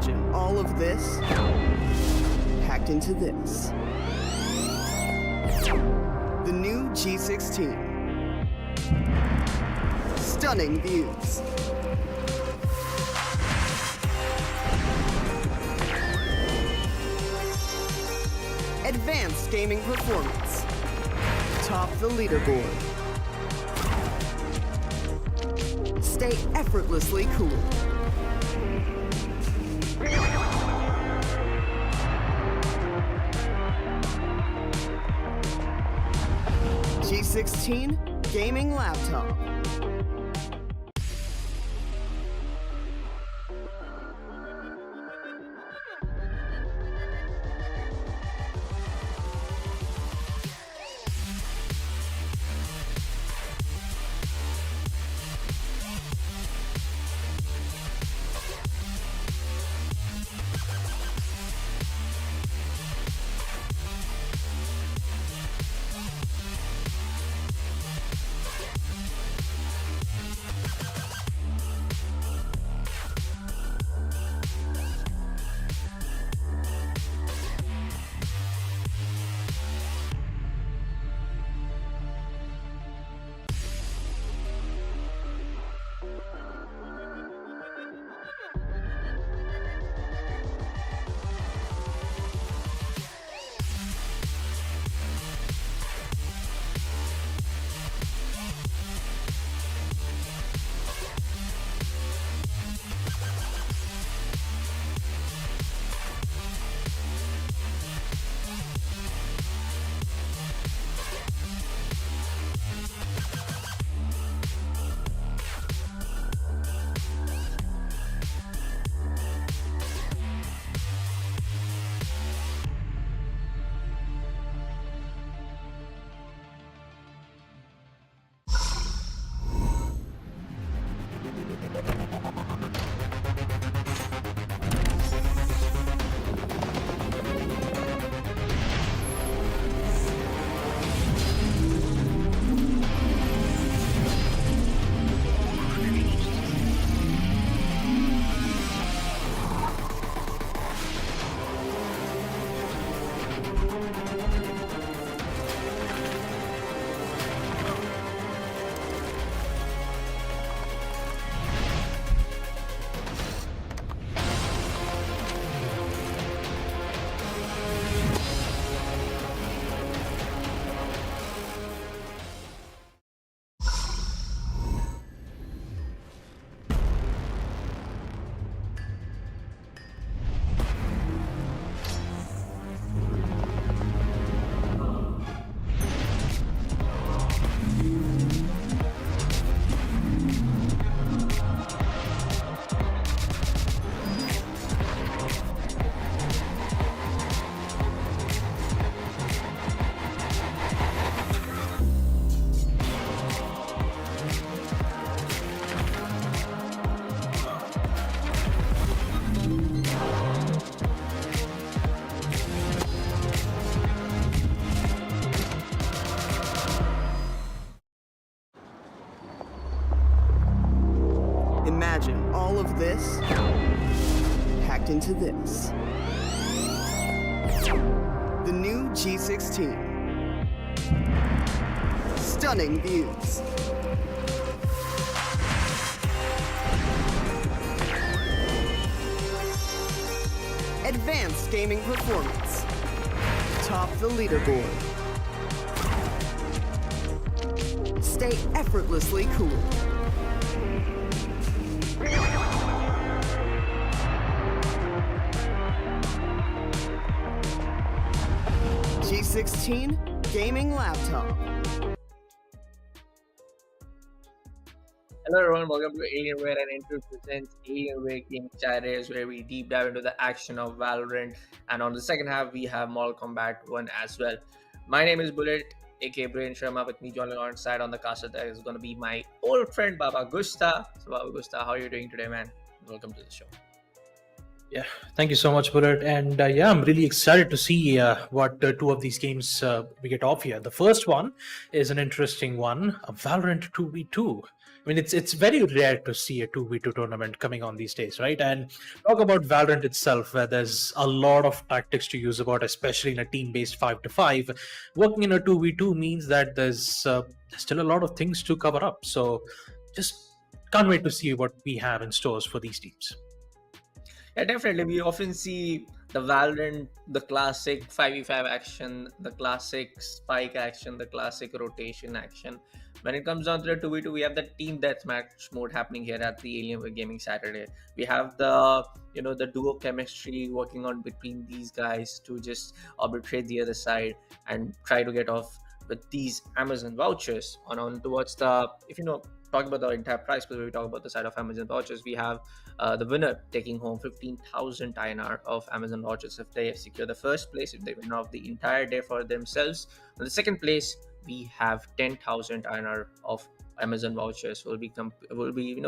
Imagine all of this packed into this. The new G16. Stunning views. Advanced gaming performance. Top the leaderboard. Stay effortlessly cool. G16 gaming laptop. Imagine all of this packed into this. The new G16. Stunning views. Advanced gaming performance. Top the leaderboard. Stay effortlessly cool. G16 gaming laptop. Hello everyone, welcome to Alienware and Intro presents Alienware Gaming Chat Race, where we deep dive into the action of Valorant, and on the second half we have Mortal Kombat 1 as well. My name is Bullet, aka Brain Sharma. With me joining alongside on the caster there is going to be my old friend Baba Gusta. So Baba Gusta, how are you doing today, man? Welcome to the show. Yeah, thank you so much, Bullet. And yeah, I'm really excited to see what two of these games we get off here. The first one is an interesting one, a Valorant 2v2. I mean, it's very rare to see a 2v2 tournament coming on these days, right? And talk about Valorant itself, where there's a lot of tactics to use about, especially in a team-based 5 to 5. Working in a 2v2 means that there's still a lot of things to cover up. So just can't wait to see what we have in stores for these teams. Yeah, definitely. We often see the Valorant, the classic 5v5 action, the classic spike action, the classic rotation action. When it comes down to the 2v2, we have the team deathmatch mode happening here at the Alienware Gaming Saturday. We have the duo chemistry working on between these guys to just arbitrate the other side and try to get off with these Amazon vouchers. On towards the, if you know, talk about the entire price, because we talk about the side of Amazon vouchers, we have the winner taking home 15,000 INR of Amazon vouchers if they secure the first place, if they win off the entire day for themselves. In the second place, we have 10,000 INR of Amazon vouchers. We'll be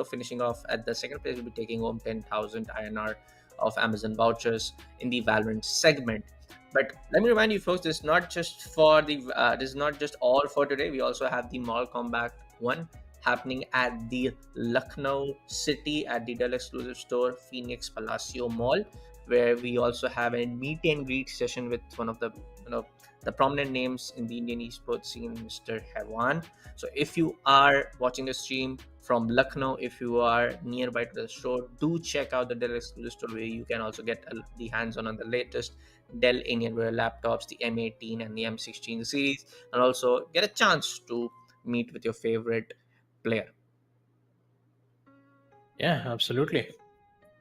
finishing off at the second place. We'll be taking home 10,000 INR of Amazon vouchers in the Valorant segment. But let me remind you, folks, this is not just for this is not just all for today. We also have the Mortal Kombat 1 happening at the Lucknow City at the Dell exclusive store Phoenix Palacio Mall, where we also have a meet and greet session with one of the the prominent names in the Indian esports scene, Mr. Haivaan. So if you are watching the stream from Lucknow, if you are nearby to the store, do check out the Dell exclusive store where you can also get the hands-on the latest Dell Alienware laptops, the M18 and the M16 series, and also get a chance to meet with your favorite player. Yeah, absolutely.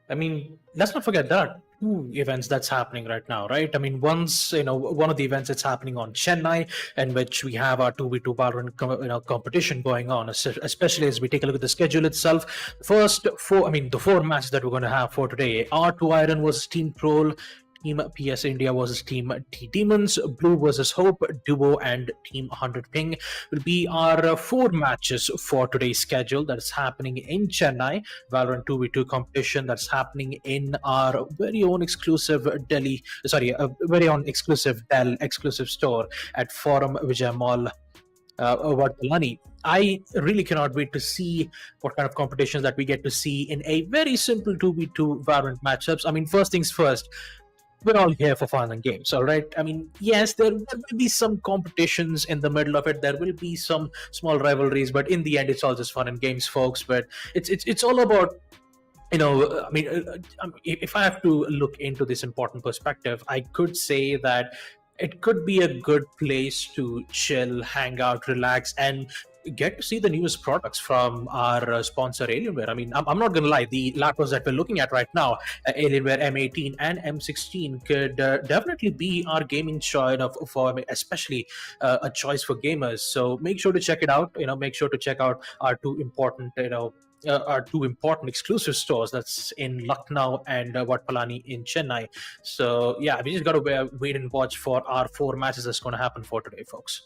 I mean, let's not forget there are two events that's happening right now, right? I mean, one of the events that's happening on Chennai, in which we have our 2v2 Valorant competition going on, especially as we take a look at the schedule itself. The four matches that we're going to have for today: R2 Iron versus Team Troll, Team PS India versus Team T Demons, Blue versus Hope, Duo, and Team 100 Ping will be our four matches for today's schedule that's happening in Chennai. Valorant 2v2 competition that's happening in our very own exclusive Dell exclusive store at Forum Vijay Mall, Vadalani. I really cannot wait to see what kind of competitions that we get to see in a very simple 2v2 Valorant matchups. I mean, first things first, we're all here for fun and games, all right? I mean, yes, there will be some competitions in the middle of it. There will be some small rivalries, but in the end, it's all just fun and games, folks. But it's all about, if I have to look into this important perspective, I could say that it could be a good place to chill, hang out, relax, and get to see the newest products from our sponsor Alienware. I mean, I'm not gonna lie, the laptops that we're looking at right now, Alienware M18 and M16, could definitely be our gaming choice especially a choice for gamers. So make sure to check it out. Make sure to check out our two important exclusive stores, that's in Lucknow and Wat Palani in Chennai. So yeah, we just gotta wait and watch for our four matches that's going to happen for today, folks.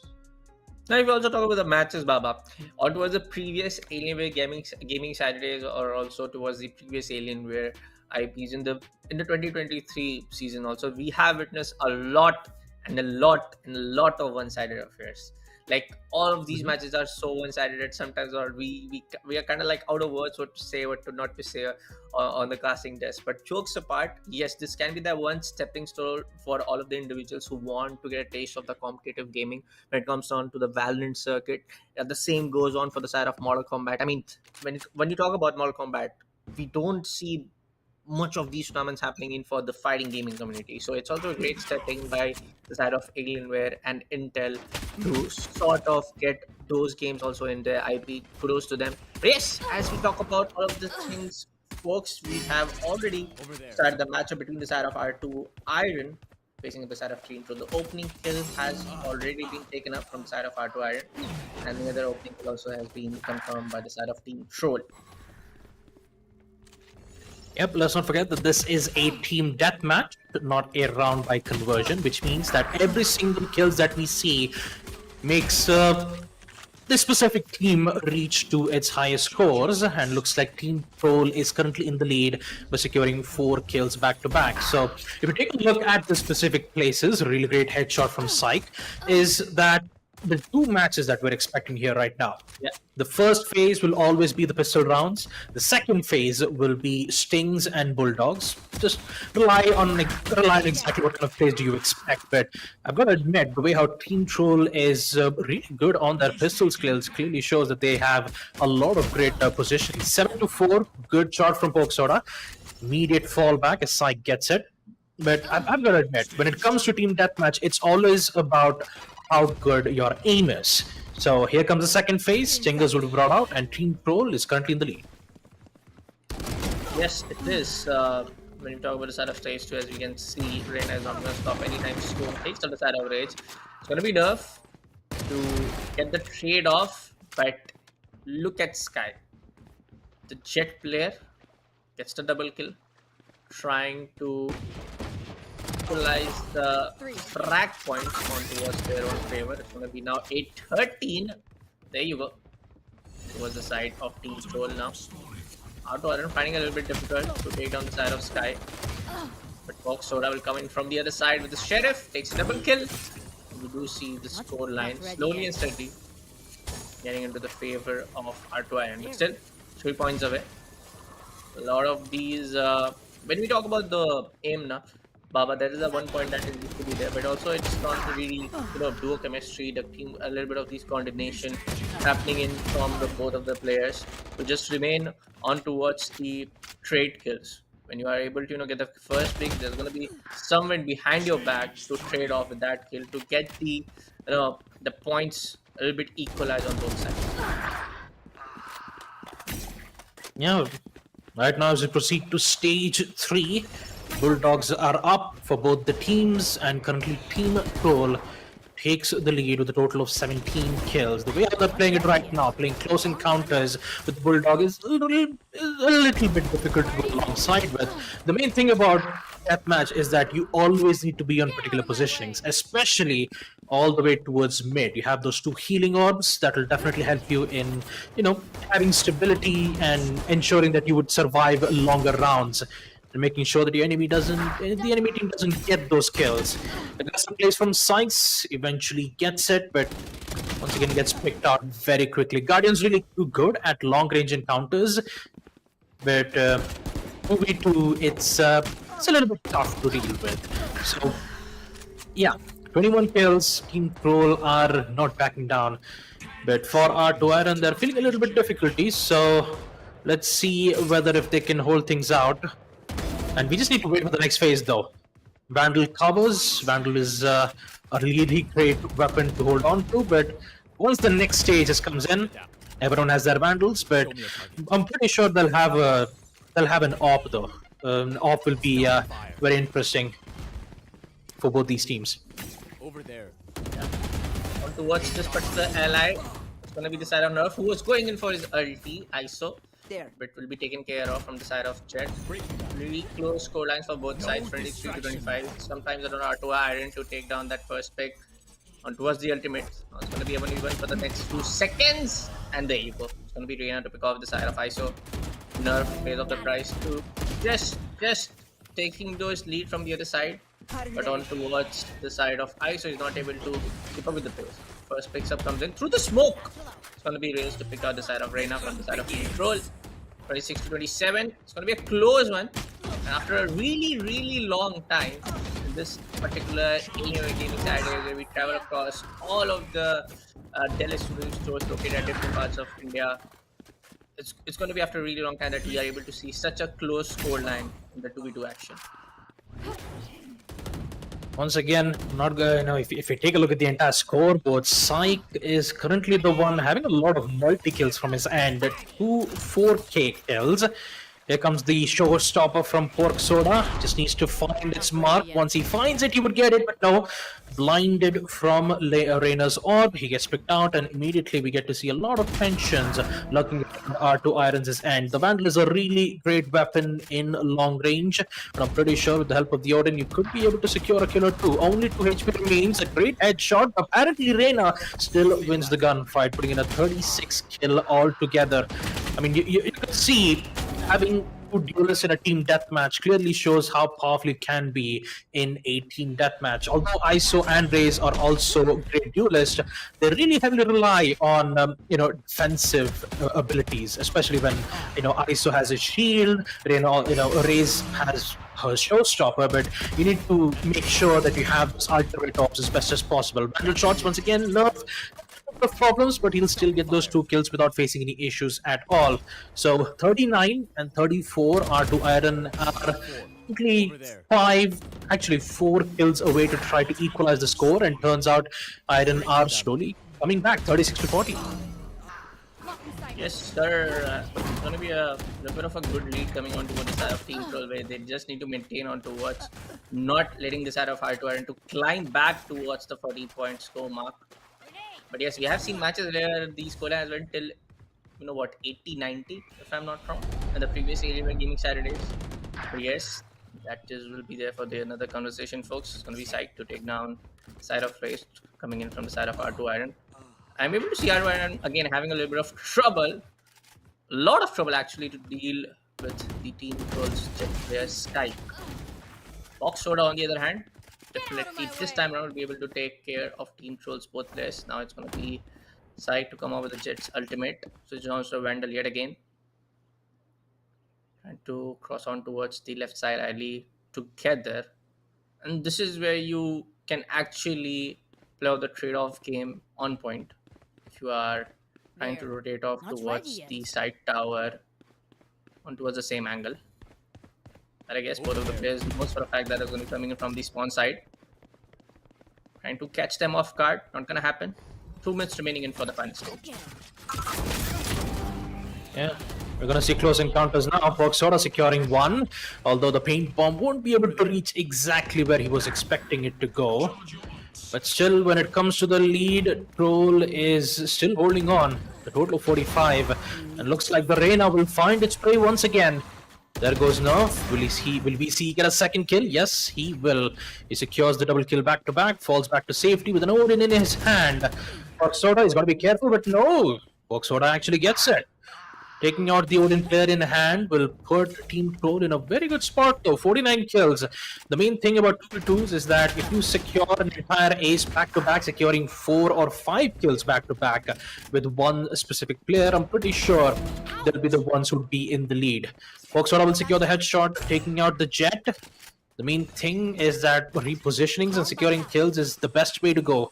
Now, if we also talk about the matches, Baba, or towards the previous Alienware gaming Saturdays, or also towards the previous Alienware IPs in the 2023 season, also we have witnessed a lot of one-sided affairs. Like, all of these matches are so one-sided that sometimes, or we are kind of like out of words what to say, what to not to say on the casting desk. But jokes apart, yes, this can be the one stepping stone for all of the individuals who want to get a taste of the competitive gaming when it comes on to the Valorant circuit. The same goes on for the side of Mortal Kombat. I mean, when you talk about Mortal Kombat, we don't see much of these tournaments happening in for the fighting gaming community. So it's also a great step taken by the side of Alienware and Intel to sort of get those games also in their IP. Kudos to them. But yes, as we talk about all of the things, folks, we have already started the matchup between the side of R2 Iron facing the side of Team Troll. The opening kill has already been taken up from the side of R2 Iron, and the other opening kill also has been confirmed by the side of Team Troll. Yep, let's not forget that this is a team deathmatch, not a round by conversion, which means that every single kills that we see makes this specific team reached to its highest scores, and looks like Team Troll is currently in the lead by securing 4 kills back to back. So if you take a look at the specific places, a really great headshot from Psych is that the 2 matches that we're expecting here right now. Yeah. The first phase will always be the pistol rounds. The second phase will be Stings and Bulldogs. Just rely on exactly what kind of plays do you expect. But I've got to admit, the way how Team Troll is really good on their pistol skills clearly shows that they have a lot of great positioning. 7-4, good shot from Poke Soda. Immediate fallback as Psych gets it. But I've got to admit, when it comes to team deathmatch, it's always about how good your aim is. So here comes the second phase. Stingers will be brought out, and Team Troll is currently in the lead. Yes, it is. When you talk about the side of stage 2, as we can see, Reina is not going to stop anytime soon. Takes on the side of Rage. It's going to be Nerf to get the trade off, but look at Sky. The Jet player gets the double kill, trying to equalize the frag point on towards their own favor. It's going to be now 8-13. There you go. Towards the side of Team Troll now. Auto Iron finding a little bit difficult to take down the side of Sky. But Fox Soda will come in from the other side with the Sheriff. Takes a double kill. We do see the score line slowly and steadily getting into the favor of Auto Iron. But still, 3 points away. A lot of these... when we talk about the aim now, Baba, there is a 1 point that needs to be there, but also it's not really, duo chemistry, the team, a little bit of this coordination happening in from the both of the players to just remain on towards the trade kills. When you are able to, get the first pick, there's going to be someone behind your back to trade off with that kill to get the, the points a little bit equalized on both sides. Yeah, right now as we proceed to stage 3, Bulldogs are up for both the teams, and currently Team Troll takes the lead with a total of 17 kills. The way they're playing it right now, playing close encounters with Bulldog is a little bit difficult to go alongside with. The main thing about deathmatch is that you always need to be on particular positionings, especially all the way towards mid. You have those 2 healing orbs that will definitely help you in, having stability and ensuring that you would survive longer rounds. And making sure that the enemy team doesn't get those kills. Aggressive plays from Sykes, eventually gets it, but once again gets picked out very quickly. Guardian's really too good at long range encounters, but 2v2 it's a little bit tough to deal with. So yeah, 21 kills. Team Troll are not backing down, but for our Iron, they're feeling a little bit difficulty. So let's see whether if they can hold things out. And we just need to wait for the next phase though. Vandal covers. Vandal is a really great weapon to hold on to, but once the next stage just comes in, everyone has their Vandals, but I'm pretty sure they'll have an AWP though. AWP will be very interesting for both these teams. Over there. Yeah. On towards this particular ally, it's going to be the side of Nerf, who was going in for his ulti, ISO. There. But will be taken care of from the side of Jet. Really close score lines for both sides, 23-25. Sometimes I don't know Artua Iron to take down that first pick on towards the ultimate. Now it's going to be 1v1 for the next 2 seconds. And there you go. It's going to be Reina to pick off the side of ISO. Nerf pays off the price to just taking those lead from the other side. But on towards the side of ISO is not able to keep up with the pace. First picks up comes in through the smoke. It's going to be raised to pick out the side of Reina from the side of Control. 26-27. It's going to be a close one. And after a really long time, in this particular Alienware gaming side where we travel across all of the Delhi student stores located at different parts of India, it's going to be after a really long time that we are able to see such a close score line in the 2v2 action. Once again, if you take a look at the entire scoreboard, Psych is currently the one having a lot of multi-kills from his end. 2 4K kills. Here comes the showstopper from Pork Soda. Just needs to find its mark. Once he finds it, he would get it, but no. Blinded from Reina's orb, he gets picked out, and immediately we get to see a lot of tensions lurking around R2 Irons' end. The Vandal is a really great weapon in long range, but I'm pretty sure with the help of the Odin, you could be able to secure a kill or two. Only 2 HP remains, a great headshot. Apparently, Reina still wins the gunfight, putting in a 36 kill altogether. I mean, you can see having 2 duelists in a team deathmatch clearly shows how powerful it can be in a team deathmatch. Although ISO and Raze are also great duelists, they really heavily rely on defensive abilities, especially when ISO has his shield, Raze has her showstopper, but you need to make sure that you have those ultimate ops as best as possible. Vandal shots once again, nerf of problems, but he'll still get those 2 kills without facing any issues at all. So 39 and 34 R2 Iron are only 4 kills away to try to equalize the score, and turns out Iron are slowly coming back, 36 to 40. Yes, sir. It's going to be a bit of a good lead coming on towards the side of Team Troll, where they just need to maintain on towards not letting the side of R2 Iron to climb back towards the 40-point score mark. But yes, we have seen matches where the score has went till, 80-90, if I'm not wrong, in the previous Alienware Gaming Saturdays. But yes, that will be there for another conversation, folks. It's going to be psyched to take down side of Race coming in from the side of R2 Iron. I'm able to see R2 Iron again having a little bit of trouble. A lot of trouble actually to deal with the Team Trolls Jet player Sky. Box Soda on the other hand, definitely this time around will be able to take care of Team Trolls both players. Now it's going to be Psych to come up with the Jet's ultimate. So it's also Vandal yet again. Trying to cross on towards the left side alley together. And this is where you can actually play out the trade-off game on point. If you are trying to rotate off towards the side tower on towards the same angle. But I guess both of the players know for a fact that is going to be coming in from the spawn side. Trying to catch them off guard. Not going to happen. 2 minutes remaining in for the final stage. Yeah, we're going to see close encounters now. Pork Soda securing 1. Although the paint bomb won't be able to reach exactly where he was expecting it to go. But still, when it comes to the lead, Troll is still holding on. The total of 45. And looks like the Reina will find its prey once again. There goes Nerf. Will we see get a second kill? Yes, he will. He secures the double kill back to back, falls back to safety with an Odin in his hand. Pork Soda is going to be careful, but no. Pork Soda actually gets it. Taking out the Odin player in hand will put Team Troll in a very good spot though. 49 kills. The main thing about 2v2s is that if you secure an entire ace back-to-back, securing 4 or 5 kills back-to-back with one specific player, I'm pretty sure they'll be the ones who'll be in the lead. Pork Soda will secure the headshot, taking out the Jet. The main thing is that repositionings and securing kills is the best way to go.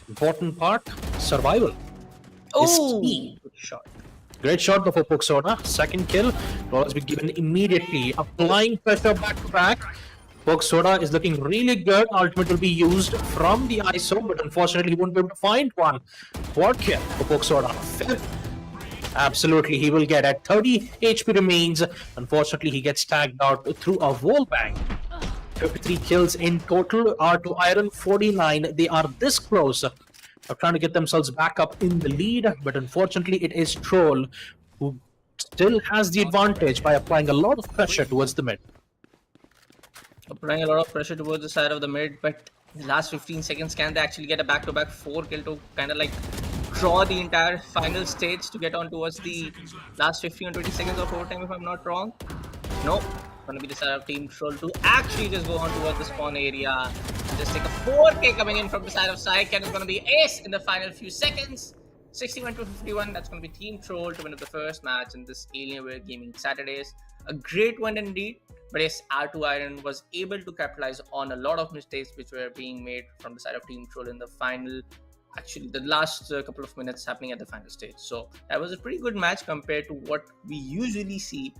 Important part, survival. Oh, good shot. Great shot before Pork Soda. Second kill. Ball has been given immediately. Applying pressure back to back. Pork Soda is looking really good. Ultimate will be used from the ISO, but unfortunately he won't be able to find one. Quad kill for Pork Soda. Fifth. Absolutely, he will get at 30 HP remains. Unfortunately, he gets tagged out through a wall bang. 53 kills in total. R2 Iron 49. They are this close of trying to get themselves back up in the lead, but unfortunately it is Troll who still has the advantage by applying a lot of pressure towards the mid. Applying a lot of pressure towards the side of the mid, but in the last 15 seconds, can they actually get a back-to-back 4 kill to kind of like draw the entire final stage to get on towards the last 15 or 20 seconds of overtime, if I'm not wrong? No. Gonna be the side of Team Troll to actually just go on towards the spawn area and just take a 4K coming in from the side of Psych, and it's gonna be ace in the final few seconds. 61 to 51. That's gonna be Team Troll to win the first match in this Alienware Gaming Saturdays. A great one indeed. But yes, R2 Iron was able to capitalize on a lot of mistakes which were being made from the side of Team Troll in the final. Actually, the last couple of minutes happening at the final stage. So that was a pretty good match compared to what we usually see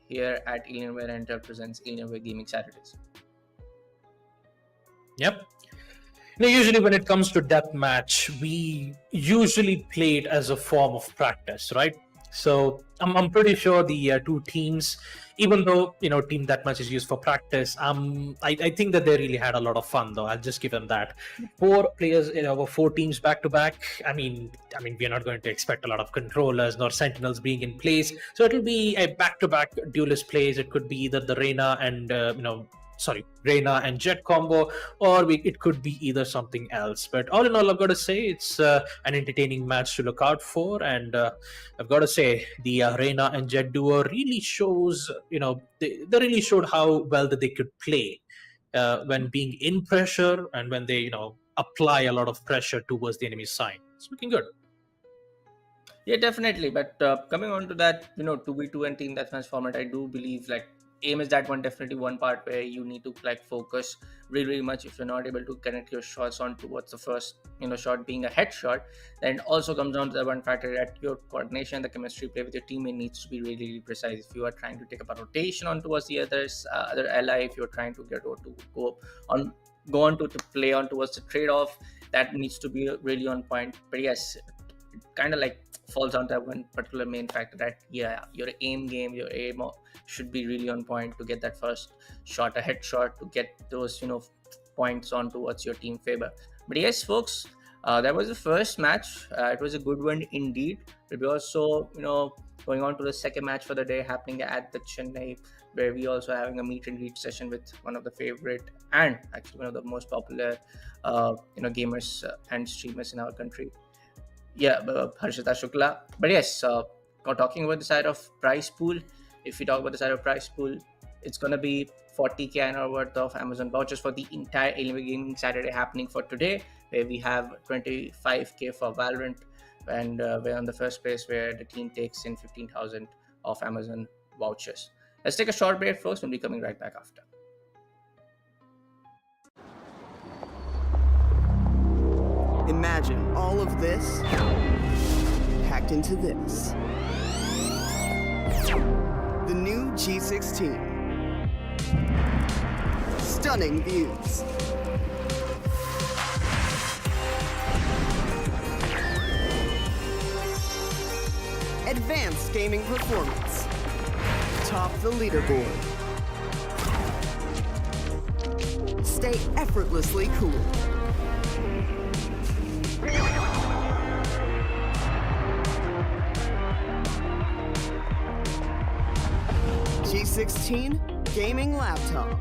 here at Alienware and represents Alienware Gaming Saturdays. Yep. Usually when it comes to deathmatch, we usually play it as a form of practice, right? So I'm pretty sure the two teams, even though team that much is used for practice, I think that they really had a lot of fun though. I'll just give them that. Four players, four teams back to back. I mean, we're not going to expect a lot of controllers nor sentinels being in place. So it'll be a back to back duelist plays. It could be either the Reina and Jet combo, or it could be either something else. But all in all, I've got to say it's an entertaining match to look out for, and I've got to say the Reina and Jet duo really shows, they really showed how well that they could play when being in pressure and when they, apply a lot of pressure towards the enemy side. It's looking good. Yeah, definitely. But coming on to that, 2v2 and team deathmatch format, I do believe like aim is that one definitely one part where you need to like focus really, really much. If you're not able to connect your shots on towards the first, shot being a headshot, then it also comes down to the one factor that your coordination, the chemistry play with your teammate needs to be really, really precise. If you are trying to take up a rotation on towards the other ally, if you're trying to go on to play on towards the trade-off, that needs to be really on point. But yes, it kind of like falls down to that one particular main factor that your aim should be really on point to get that first shot, a headshot, to get those points on towards your team favor. But yes, folks, that was the first match. It was a good one indeed. But we also going on to the second match for the day, happening at the Chennai, where we also having a meet and greet session with one of the favorite and actually one of the most popular gamers and streamers in our country. Yeah, Harshita Shukla. But yes, talking about the side of prize pool, if we talk about the side of prize pool, it's going to be 40k INR worth of Amazon vouchers for the entire Alienware Gaming Saturday happening for today, where we have 25k for Valorant, and we're on the first place where the team takes in 15,000 of Amazon vouchers. Let's take a short break first, and we'll be coming right back after. Imagine all of this packed into this. The new G16. Stunning views. Advanced gaming performance. Top the leaderboard. Stay effortlessly cool. G16 gaming laptop.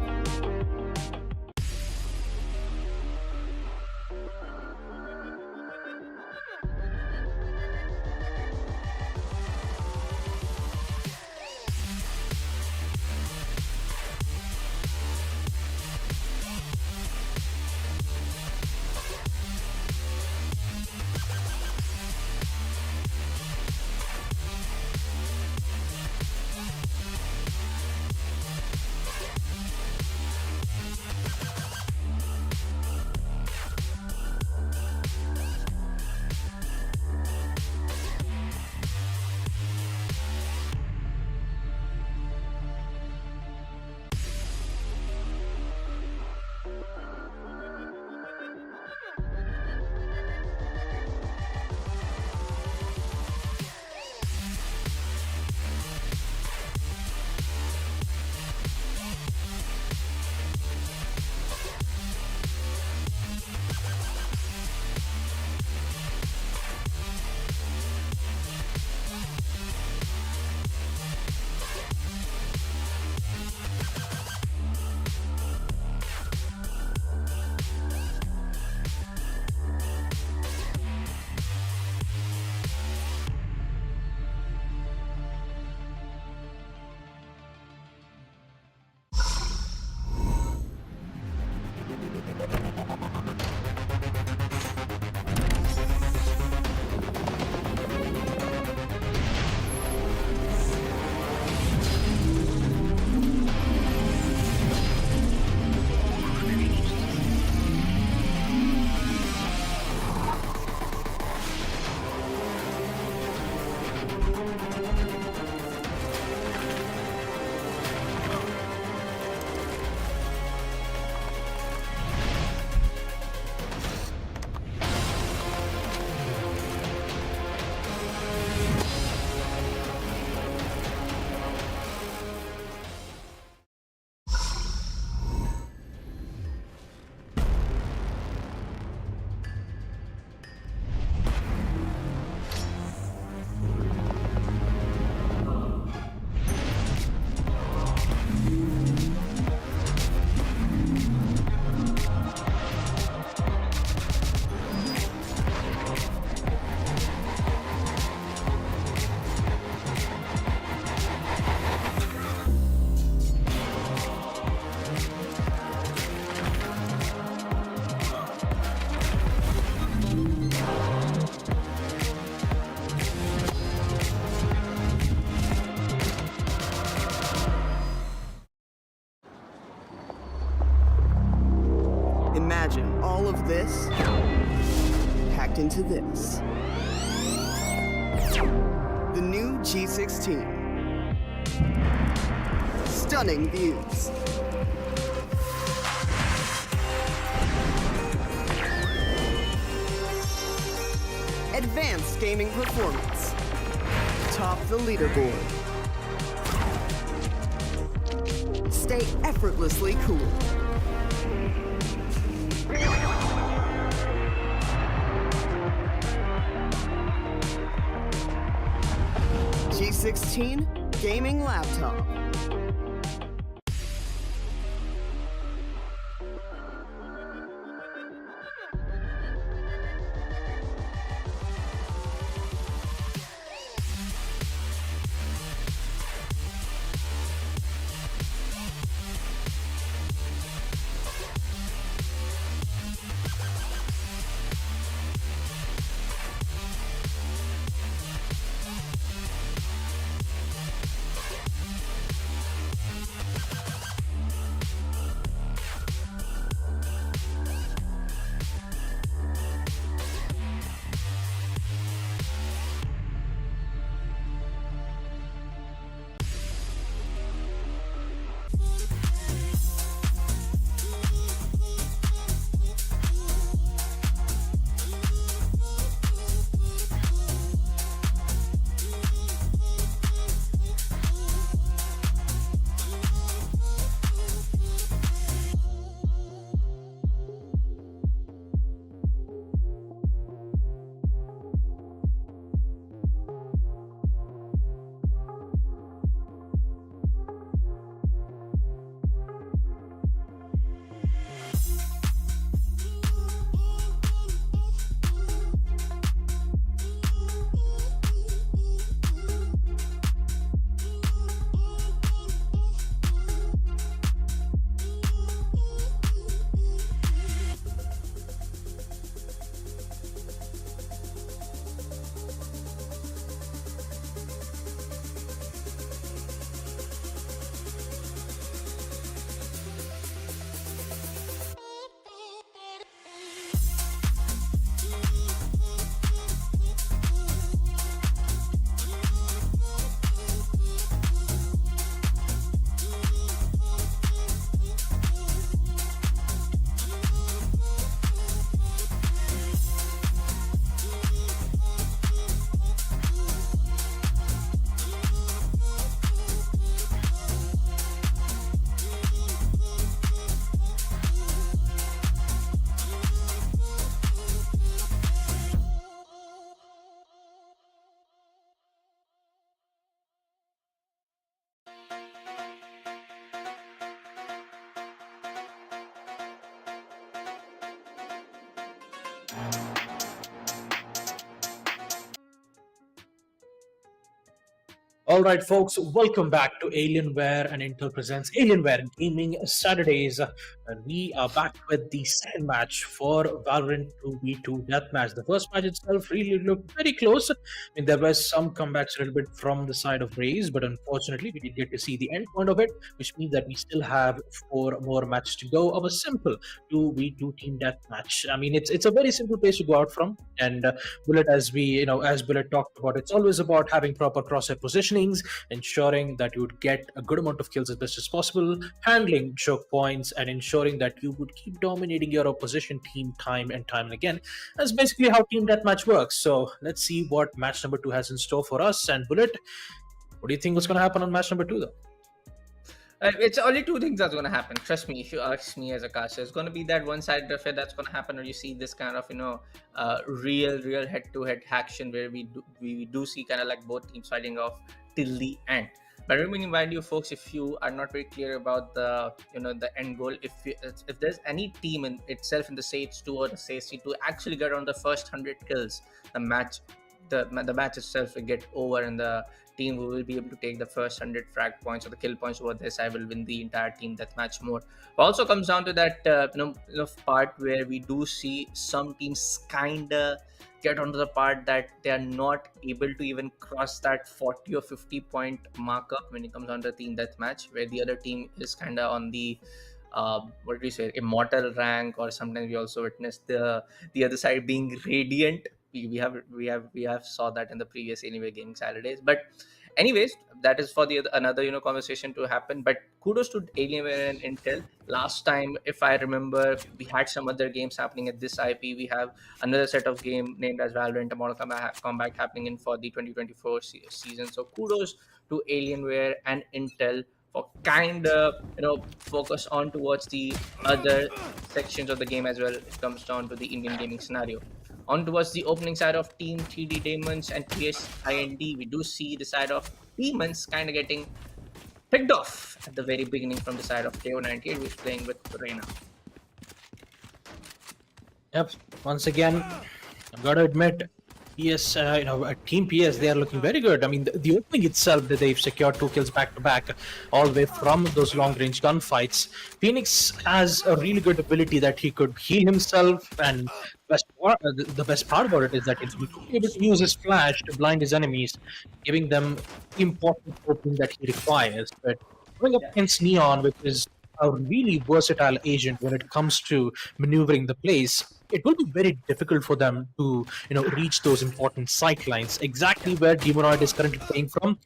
all of this packed into this. The new G16. Stunning views. Advanced gaming performance. Top the leaderboard. Stay effortlessly cool. G16 gaming laptop. All right, folks, welcome back to Alienware and Intel presents Alienware and Gaming Saturdays. And we are back with the second match for Valorant 2v2 Deathmatch. The first match itself really looked very close. I mean, there were some comebacks a little bit from the side of Raze, but unfortunately, we didn't get to see the end point of it, which means that we still have 4 more matches to go of a simple 2v2 team deathmatch. I mean, it's a very simple place to go out from. And Bullet, as Bullet talked about, it's always about having proper crosshair positioning, ensuring that you would get a good amount of kills as best as possible, handling choke points, and ensuring that you would keep dominating your opposition team time and time and again. That's basically how team deathmatch works. So let's see what match number 2 has in store for us. And Bullet, what do you think was going to happen on match number 2 though? It's only 2 things that's going to happen. Trust me, if you ask me as a caster, it's going to be that one-sided affair that's going to happen, or you see this kind of, real head-to-head action where we do see kind of like both teams fighting off till the end. But let me remind you, folks, if you are not very clear about the end goal, if there's any team in itself in the Sage 2 or the Sage 3 to actually get on the first 100 kills, the match itself will get over, and the team who will be able to take the first 100 frag points or the kill points over their side will win the entire team deathmatch mode. Also comes down to that part where we do see some teams kinda get onto the part that they are not able to even cross that 40 or 50 point marker when it comes on to team deathmatch, where the other team is kinda on the what do you say, immortal rank, or sometimes we also witness the other side being radiant. We have saw that in the previous Anyway Gaming Saturdays. But anyways, that is for the another conversation to happen. But kudos to Alienware and Intel. Last time, if I remember, we had some other games happening at this IP. We have another set of game named as Valorant and Mortal Kombat happening in for the 2024 season. So kudos to Alienware and Intel for kind of focus on towards the other sections of the game as well. It comes down to the Indian gaming scenario. On towards the opening side of Team 3D Demons and PSIND, we do see the side of Demons kind of getting picked off at the very beginning from the side of KO98, who's playing with Reina. Yep. Once again, I've got to admit, Team PS, they are looking very good. I mean, the opening itself, that they've secured 2 kills back to back, all the way from those long-range gunfights. Phoenix has a really good ability that he could heal himself, and the best part about it is that he's able to use his flash to blind his enemies, giving them important opening that he requires. But going up against Neon, which is a really versatile agent when it comes to maneuvering the place, it will be very difficult for them to reach those important sight lines. Exactly where Demonoid is currently playing from,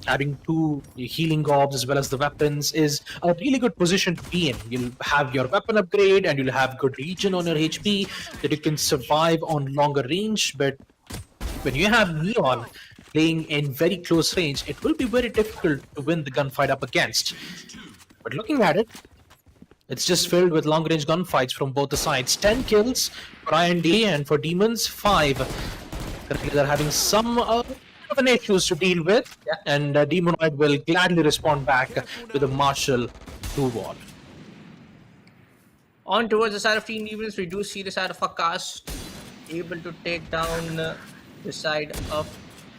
having 2 healing orbs as well as the weapons is a really good position to be in. You'll have your weapon upgrade and you'll have good regen on your HP that you can survive on longer range. But when you have Neon playing in very close range, it will be very difficult to win the gunfight up against. But looking at it, it's just filled with long-range gunfights from both the sides. 10 kills for IND, and for Demons, 5. Currently, they're having some issues to deal with, and Demonoid will gladly respond back with a Marshall 2-wall. On towards the side of Team Demons, we do see the side of Akash able to take down the side of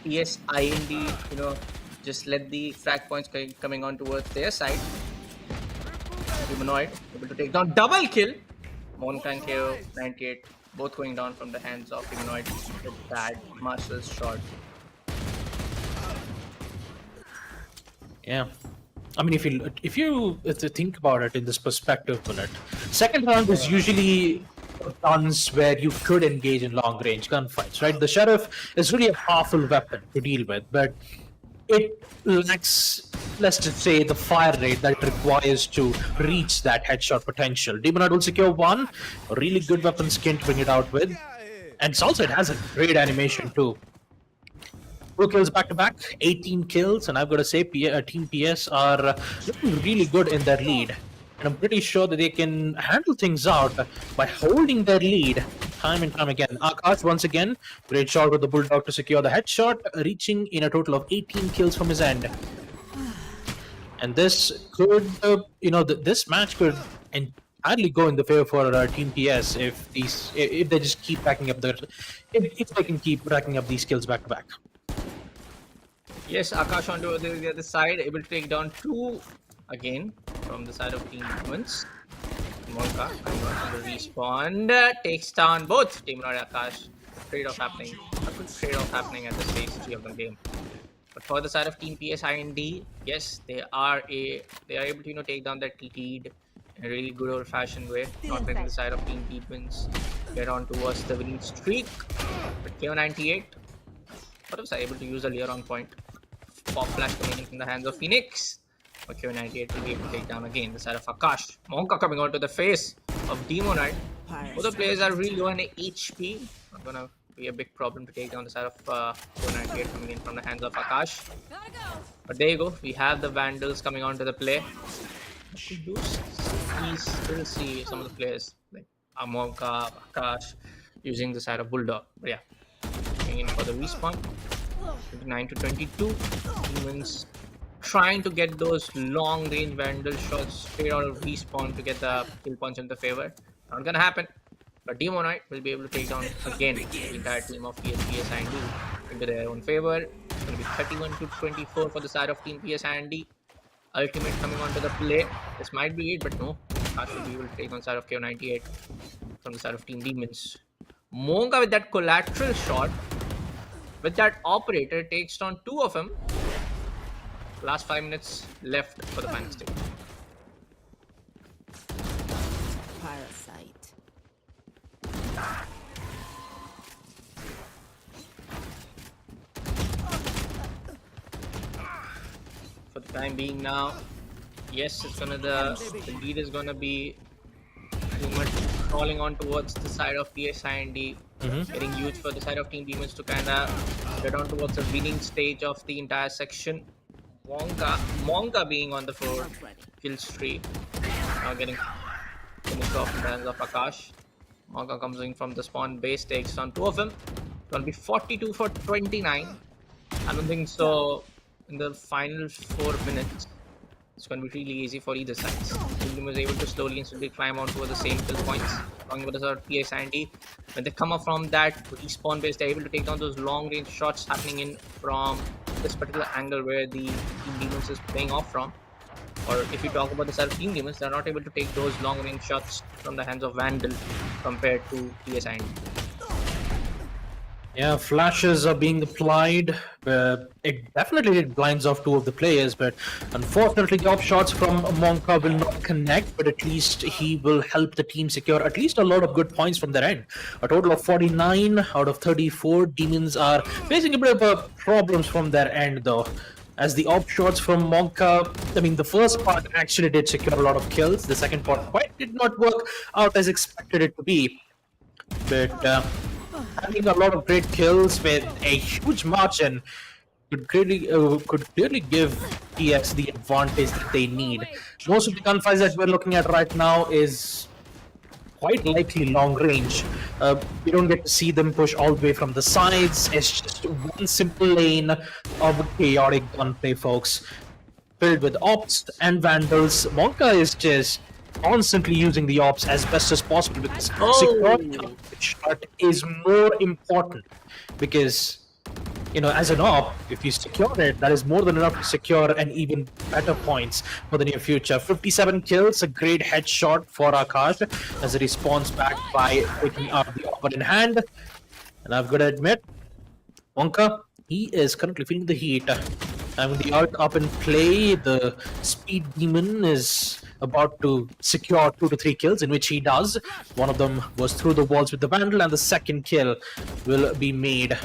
PSIND. Just let the frag points coming on towards their side. Humanoid able to take down double kill. Monka and KO98 both going down from the hands of Humanoid with that Marshall's shot. Yeah, I mean, if you think about it in this perspective, Bullet, second round is usually runs where you could engage in long range gunfights, right? The Sheriff is really a powerful weapon to deal with, but it lacks, let's just say, the fire rate that it requires to reach that headshot potential. Demonoid will secure 1, a really good weapon skin to bring it out with, and also it has a great animation too. 2 kills back to back, 18 kills, and I've got to say, Team PS are looking really good in their lead. And I'm pretty sure that they can handle things out by holding their lead time and time again. Akash, once again, great shot with the Bulldog to secure the headshot, reaching in a total of 18 kills from his end. And this could, this match could entirely go in the favor for Team PS if they just keep racking up if they can keep racking up these kills back to back. Yes, Akash onto the other side, able to take down 2 again from the side of Team Demons. Monka the respawn takes down both Demonoid and Akash. A good trade-off happening at the stage 3 of the game. But for the side of Team PSIND, yes, they are able to take down that lead in a really good old-fashioned way. Not letting the side of Team Demons get on towards the winning streak. But KO98, what was I able to use a layer on point? Pop flash coming in from the hands of Phoenix. But KO98 will be able to take down again the side of Akash. Monka coming onto the face of Demonite. Both the players are really low on HP. Not gonna be a big problem to take down the side of KO98 coming in from the hands of Akash. But there you go. We have the Vandals coming onto the play. But we do still see some of the players like Monka, Akash using the side of Bulldog. But yeah, coming in for the respawn. 29 to 22. Demons trying to get those long range Vandal shots straight out of respawn to get the kill punch in the favor. Not gonna happen. But Demonite will be able to take down again the entire team of PSIND into their own favor. It's gonna be 31 to 24 for the side of Team PSIND. Ultimate coming onto the play. This might be it, but no. Akash will be able to take on the side of KO98 from the side of Team Demons. Monka with that collateral shot. With that operator takes down 2 of them. Last 5 minutes left for the final stage. For the time being now, yes, it's gonna the lead is gonna be pretty much crawling on towards the side of PSIND, getting huge for the side of Team Demons to kind of get on towards the winning stage of the entire section. Monka being on the 4-kill streak, now getting finished off in the hands of Akash. Monka comes in from the spawn base, takes on 2 of them. It's gonna be 42 for 29. I don't think so. In the final 4 minutes, it's going to be really easy for either side. Team was able to slowly and slowly climb onto the same kill points. Talking about the PSIND, when they come up from that respawn base, they're able to take down those long range shots happening in from this particular angle where the Team Demons is playing off from. Or if you talk about the side of Team Demons, they're not able to take those long range shots from the hands of Vandal compared to PSIND. Yeah, flashes are being applied. It definitely blinds off 2 of the players, but unfortunately the op shots from Monka will not connect, but at least he will help the team secure at least a lot of good points from their end. A total of 49 out of 34. Demons are facing a bit of problems from their end though. As the op shots from Monka, I mean, the first part actually did secure a lot of kills. The second part quite did not work out as expected it to be. But having a lot of great kills with a huge margin could clearly give PS the advantage that they need. Most of the gunfights that we're looking at right now is quite likely long range. We don't get to see them push all the way from the sides. It's just one simple lane of chaotic gunplay, folks, filled with ops and vandals. Monka is just constantly using the ops as best as possible because security shot is more important because, you know, as an op, if you secure it, that is more than enough to secure an even better points for the near future. 57 kills, a great headshot for Akash as he responds back by picking up the op in hand. And I've got to admit, Monka, he is currently feeling the heat. And with the ult up in play, the speed demon is about to secure 2 to 3 kills, in which he does. One of them was through the walls with the vandal, and the second kill will be made.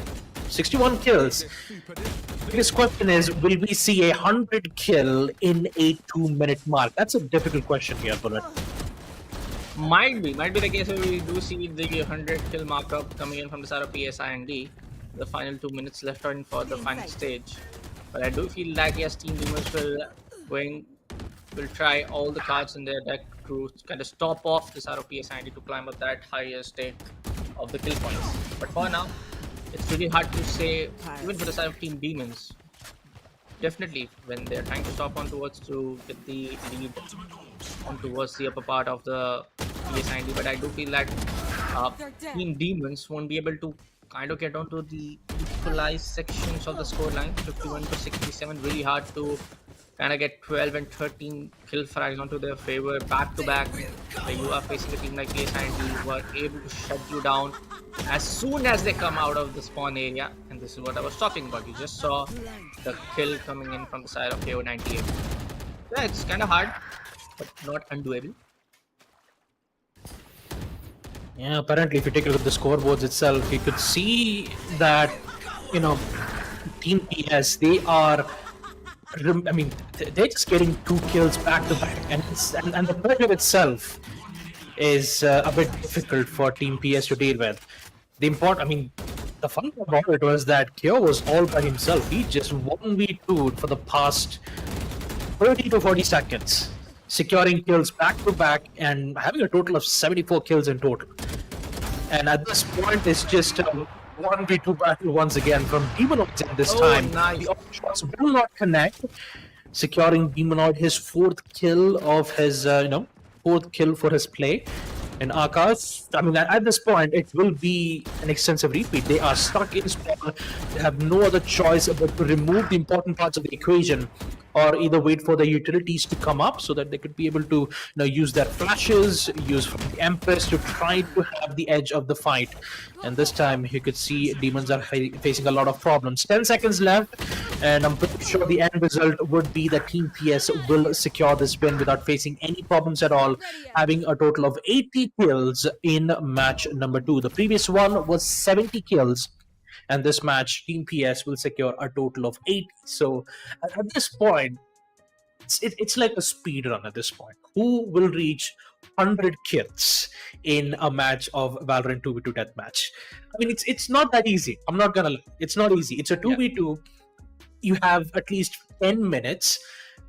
61 kills. The biggest question is, will we see 100 kill in a 2-minute mark? That's a difficult question here, Bullet. Might be the case where we do see the 100 kill markup coming in from the side of PSIND. The final 2 minutes left on for the final stage. But I do feel like yes, Team Demons will try all the cards in their deck to kind of stop off the side of PSIND to climb up that higher stake of the kill points. But for now, it's really hard to say, even for the side of Team Demons. Definitely, when they're trying to stop on towards to get the lead on towards the upper part of the PSIND, but I do feel like Team Demons won't be able to kind of get onto the equalized sections of the scoreline. 51 to 67, really hard to kind of get 12 and 13 kill frags onto their favor back to back, where you are facing a team like PSIND who are able to shut you down as soon as they come out of the spawn area. And this is what I was talking about. You just saw the kill coming in from the side of KO98. Yeah, it's kind of hard, but not undoable. Yeah, apparently if you take a look at the scoreboards itself, you could see that, you know, Team PS, they are, I mean, they're just getting 2 kills back to back, and the pressure itself is a bit difficult for Team PS to deal with. The fun part about it was that Kyo was all by himself. He just 1v2'd for the past 30 to 40 seconds, securing kills back to back and having a total of 74 kills in total. And at this point, it's just a 1v2 battle once again from Demonoid at this time. Nice. The shots will not connect, securing Demonoid his 4th kill of his, 4th kill for his play. And Akash, I mean, at this point, it will be an extensive repeat. They are stuck in spawn. They have no other choice but to remove the important parts of the equation. or either wait for the utilities to come up so that they could be able to use their flashes, use the Empress to try to have the edge of the fight. And this time you could see Demons are facing a lot of problems. 10 seconds left, and I'm pretty sure the end result would be that Team PS will secure this win without facing any problems at all, having a total of 80 kills in match number 2. The previous one was 70 kills, and this match Team PS will secure a total of 80. So at this point, it's like a speed run at this point. Who will reach 100 kills in a match of Valorant 2v2 deathmatch? I mean, it's not that easy. I'm not gonna lie. It's not easy. It's a 2v2. You have at least 10 minutes,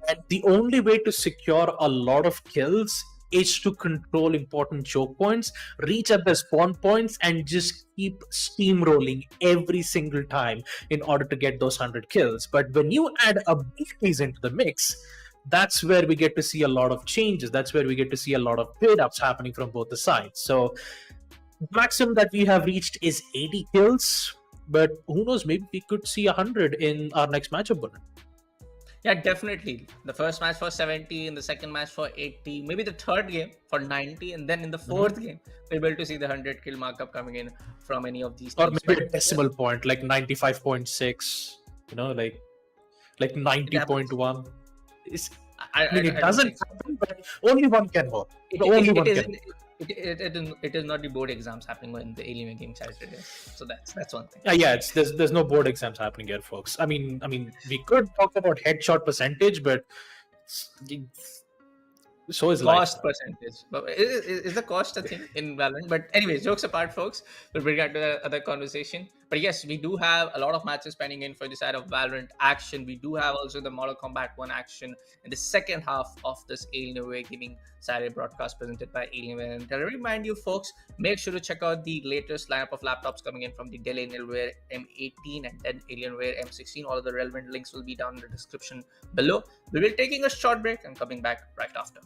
and the only way to secure a lot of kills is to control important choke points, reach at the spawn points, and just keep steamrolling every single time in order to get those 100 kills. But when you add abilities into the mix, that's where we get to see a lot of changes. That's where we get to see a lot of build-ups happening from both the sides. So the maximum that we have reached is 80 kills, but who knows, maybe we could see 100 in our next matchup. Yeah, definitely. The first match for 70, and the second match for 80, maybe the third game for 90, and then in the fourth game, we'll be able to see the 100 kill markup coming in from any of these or teams. Maybe a decimal point, like 95.6, like 90.1. I mean, it doesn't happen, but only one can hope. Only one can. It is not the board exams happening in the Alienware game chat today. So that's one thing. Yeah, there's no board exams happening here, folks. I mean, we could talk about headshot percentage, but so is cost life. Percentage. But is the cost a thing in Valorant? But anyways, jokes apart, folks, we'll bring that to the other conversation. But yes, we do have a lot of matches pending in for the side of Valorant action. We do have also the Mortal Kombat 1 action in the second half of this Alienware Gaming Saturday broadcast presented by Alienware. And to remind you, folks, make sure to check out the latest lineup of laptops coming in from the Dell Alienware M18 and then Alienware M16. All of the relevant links will be down in the description below. We will be taking a short break and coming back right after.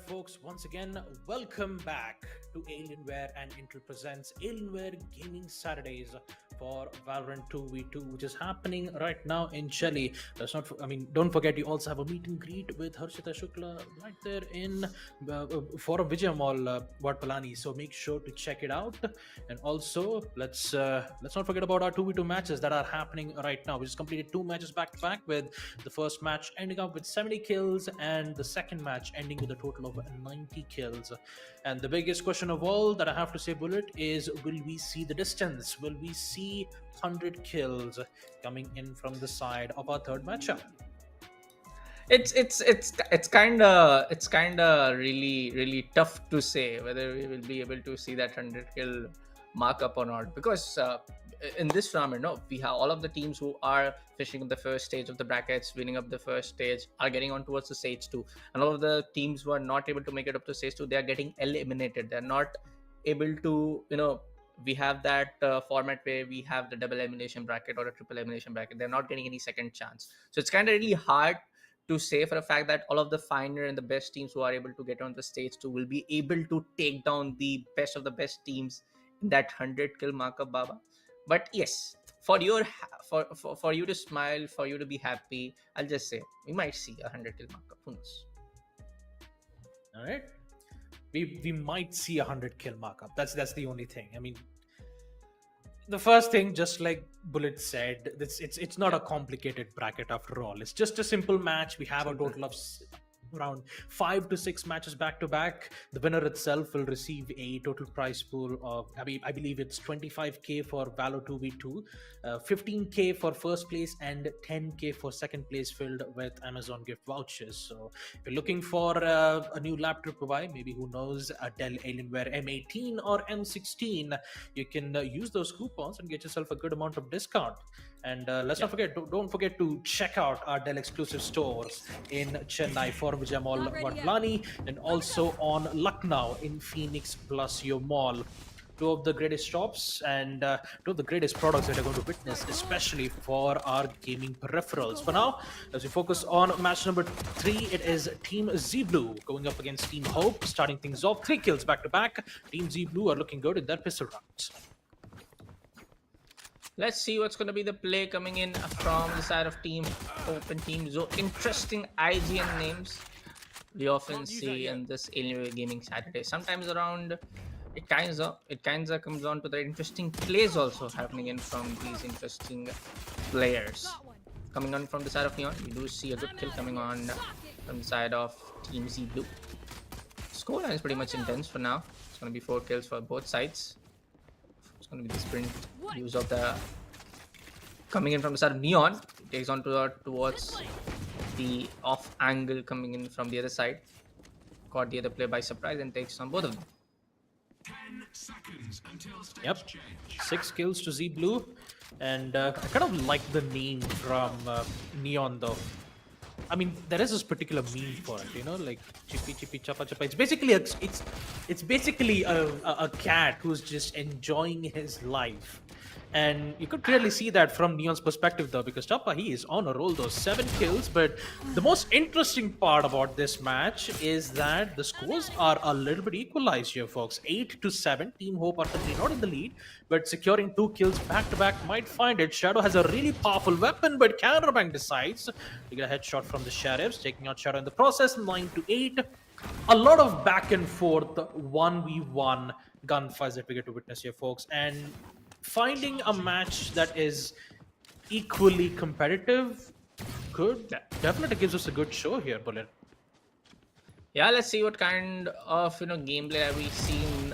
folks, once again, welcome back to Alienware and Intel presents Alienware Gaming Saturdays for Valorant 2v2, which is happening right now in Delhi. Don't forget, you also have a meet and greet with Harshita Shukla right there in Forum Vijay Mall, Vatpalani. So make sure to check it out. And also, let's not forget about our 2v2 matches that are happening right now. We just completed 2 matches back to back, with the first match ending up with 70 kills and the second match ending with a total of 90 kills. And the biggest question of all that I have to say, Bullet, is will we see the distance? Will we see 100 kills coming in from the side of our third matchup? It's kind of really tough to say whether we will be able to see that 100 kill markup or not, because in this tournament, no, we have all of the teams who are finishing up the first stage of the brackets, winning up the first stage, are getting on towards the stage 2, and all of the teams who are not able to make it up to stage 2, they are getting eliminated. They're not able to, we have that format where we have the double elimination bracket or a triple elimination bracket. They're not getting any second chance, so it's kind of really hard to say for a fact that all of the finer and the best teams who are able to get on the stage 2 will be able to take down the best of the best teams in that 100 kill markup, Baba. But yes, for you to smile, for you to be happy, I'll just say we might see a 100 kill markup. Who knows? All right, we might see a 100 kill markup. That's the only thing. I mean, the first thing, just like Bullet said, it's not a complicated bracket after all. It's just a simple match. We have a total of around 5 to 6 matches back to back. The winner itself will receive a total prize pool of, I believe it's 25k for Valor 2v2, 15k for first place, and 10k for second place, filled with Amazon gift vouchers. So if you're looking for a new laptop to buy, maybe, who knows, a Dell Alienware M18 or M16, you can use those coupons and get yourself a good amount of discount. And let's not forget, don't forget to check out our Dell exclusive stores in Chennai, Forum Vijay Mall, Vatpalani, and also on Lucknow in Phoenix Plus Your Mall. 2 of the greatest shops and 2 of the greatest products that are going to witness, especially for our gaming peripherals. For now, as we focus on match number 3, it is Team Z Blue going up against Team Hope, starting things off. 3 kills back to back. Team Z Blue are looking good in their pistol rounds. Let's see what's going to be the play coming in from the side of Team Hope and Team Zo. Interesting IGN names we often see in this Alienware Gaming Saturday. Sometimes around, it kinds of comes down to the interesting plays also happening in from these interesting players. Coming on from the side of Neon, we do see a good kill coming on from the side of Team Z Blue. Scoreline is pretty much intense for now. It's going to be 4 kills for both sides. It's going to be the sprint use of the coming in from the side of Neon. It takes on towards the off angle coming in from the other side. Caught the other player by surprise and takes on both of them. 10 seconds until stage Yep, 6 kills to Z Blue, and I kind of like the name from Neon though. I mean, there is this particular meme for it, like chippy chippy chappa chappa. It's basically a cat who's just enjoying his life. And you could clearly see that from Neon's perspective though, because Chappa, he is on a roll, those 7 kills. But the most interesting part about this match is that the scores are a little bit equalized here, folks. 8-7. Team Hope are currently not in the lead, but securing 2 kills back to back might find it. Shadow has a really powerful weapon, but Counterbank decides to get a headshot from the Sheriffs, taking out Shadow in the process. 9-8. A lot of back and forth 1v1 gunfights that we get to witness here, folks. And finding a match that is equally competitive definitely gives us a good show here, Bullet. Yeah, let's see what kind of gameplay have we seen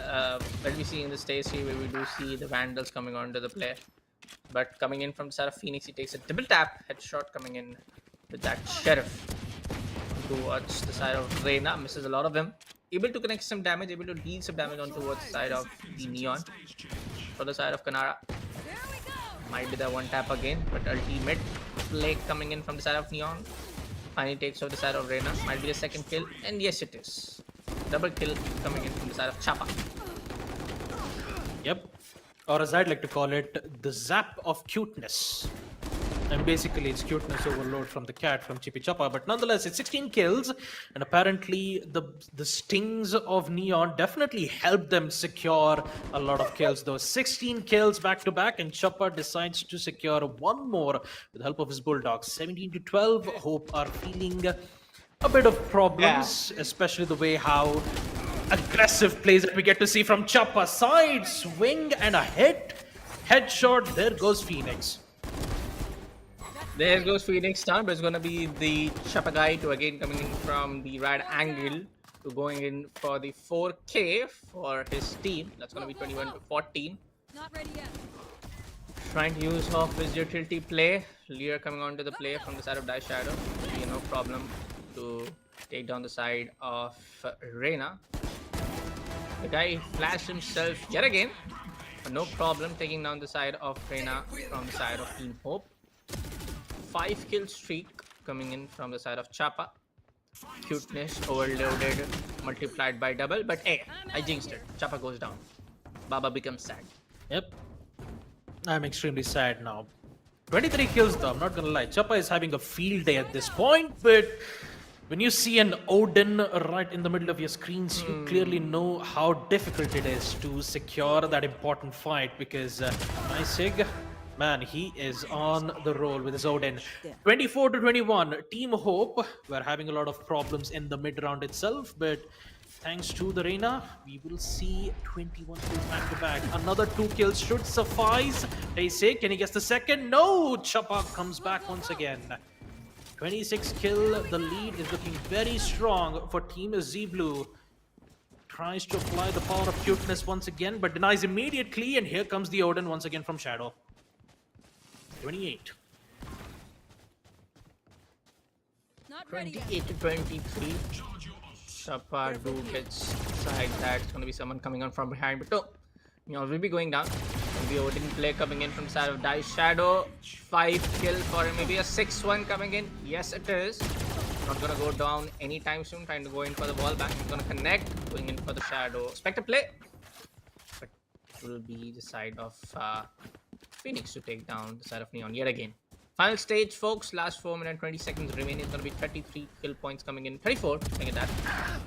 when we see in the stage here, where we do see the Vandals coming onto the play. But coming in from the side of Phoenix, he takes a double tap headshot coming in with that Sheriff towards the side of Reina. Misses a lot of them. Able to connect some damage, able to deal some damage on towards the side of the Neon. For the side of Kanara, might be the one tap again, but ultimate play coming in from the side of Neon. Finally takes over the side of Reina. Might be the second kill, and yes, it is. Double kill coming in from the side of Chappa. Yep, or as I'd like to call it, the zap of cuteness. And basically, it's cuteness overload from the cat from Chippy Choppa. But nonetheless, it's 16 kills. And apparently, the stings of Neon definitely helped them secure a lot of kills. Those 16 kills back to back. And Choppa decides to secure one more with the help of his Bulldogs. 17 to 12. Hope are feeling a bit of problems, especially the way how aggressive plays that we get to see from Choppa. Side swing and a hit. Headshot. There goes Phoenix. There goes Phoenix down, but it's going to be the Choppa guy to again coming in from the right angle to going in for the 4K for his team. That's going to be 21 to 14. Not ready yet. Trying to use off his utility play. Lear coming onto the play from the side of Dice Shadow. Be no problem to take down the side of Reina. The guy flashed himself yet again, but no problem taking down the side of Reina from the side of Team Hope. 5 kill streak coming in from the side of Choppa. Cuteness overloaded, multiplied by double, but hey, I jinxed it. Choppa goes down. Baba becomes sad. Yep. I'm extremely sad now. 23 kills though, I'm not gonna lie. Choppa is having a field day at this point, but when you see an Odin right in the middle of your screens, you clearly know how difficult it is to secure that important fight because Isig, man, he is on the roll with his Odin. 24 to 21, Team Hope. We're having a lot of problems in the mid round itself, but thanks to the Reina, we will see 21 kills back to back. Another 2 kills should suffice. They say, can he guess the second? No! Choppa comes back once again. 26 kill. The lead is looking very strong for Team Z Blue. Tries to apply the power of cuteness once again, but denies immediately. And here comes the Odin once again from Shadow. 28. Not ready yet. 28 to 23. Choppa do gets side that. It's going to be someone coming on from behind, but no. Neon will be going down. Maybe Odin play coming in from the side of Dice Shadow. 5 kill for him. Maybe a 6-1 coming in. Yes, it is. Not gonna go down anytime soon. Trying to go in for the ball back. He's gonna connect. Going in for the Shadow. Spectre play. But it will be the side of Phoenix to take down the side of Neon yet again. Final stage, folks. Last 4 minutes 20 seconds remaining. It's gonna be 33 kill points coming in. 34. Look at that.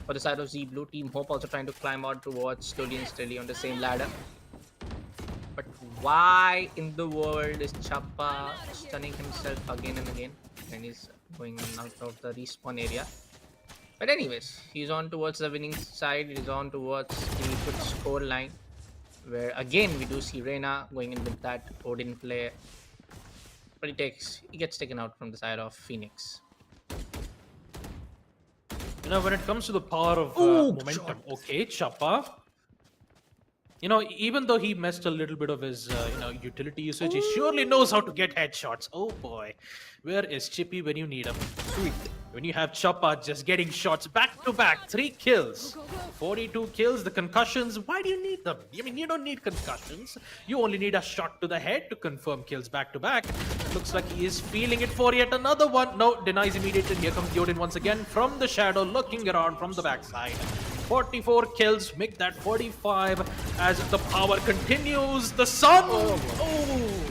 For the side of Z Blue, Team Hope also trying to climb out towards slowly and steadily on the same ladder. But why in the world is Choppa stunning himself again and again when he's going out of the respawn area? But anyways, he's on towards the winning side. He's on towards the good score line, where again we do see Reina going in with that Odin play. But he gets taken out from the side of Phoenix. You know, when it comes to the power of momentum, okay, Choppa. You know, even though he messed a little bit of his, utility usage, he surely knows how to get headshots. Oh boy, where is Chippy when you need him? Sweet. When you have Choppa just getting shots back to back, 3 kills, 42 kills, the concussions. Why do you need them? I mean, you don't need concussions. You only need a shot to the head to confirm kills back to back. Looks like he is feeling it for yet another one. No, denies immediately. Here comes the Odin once again from the Shadow, looking around from the backside. 44 kills, make that 45 as the power continues. The sun! Oh!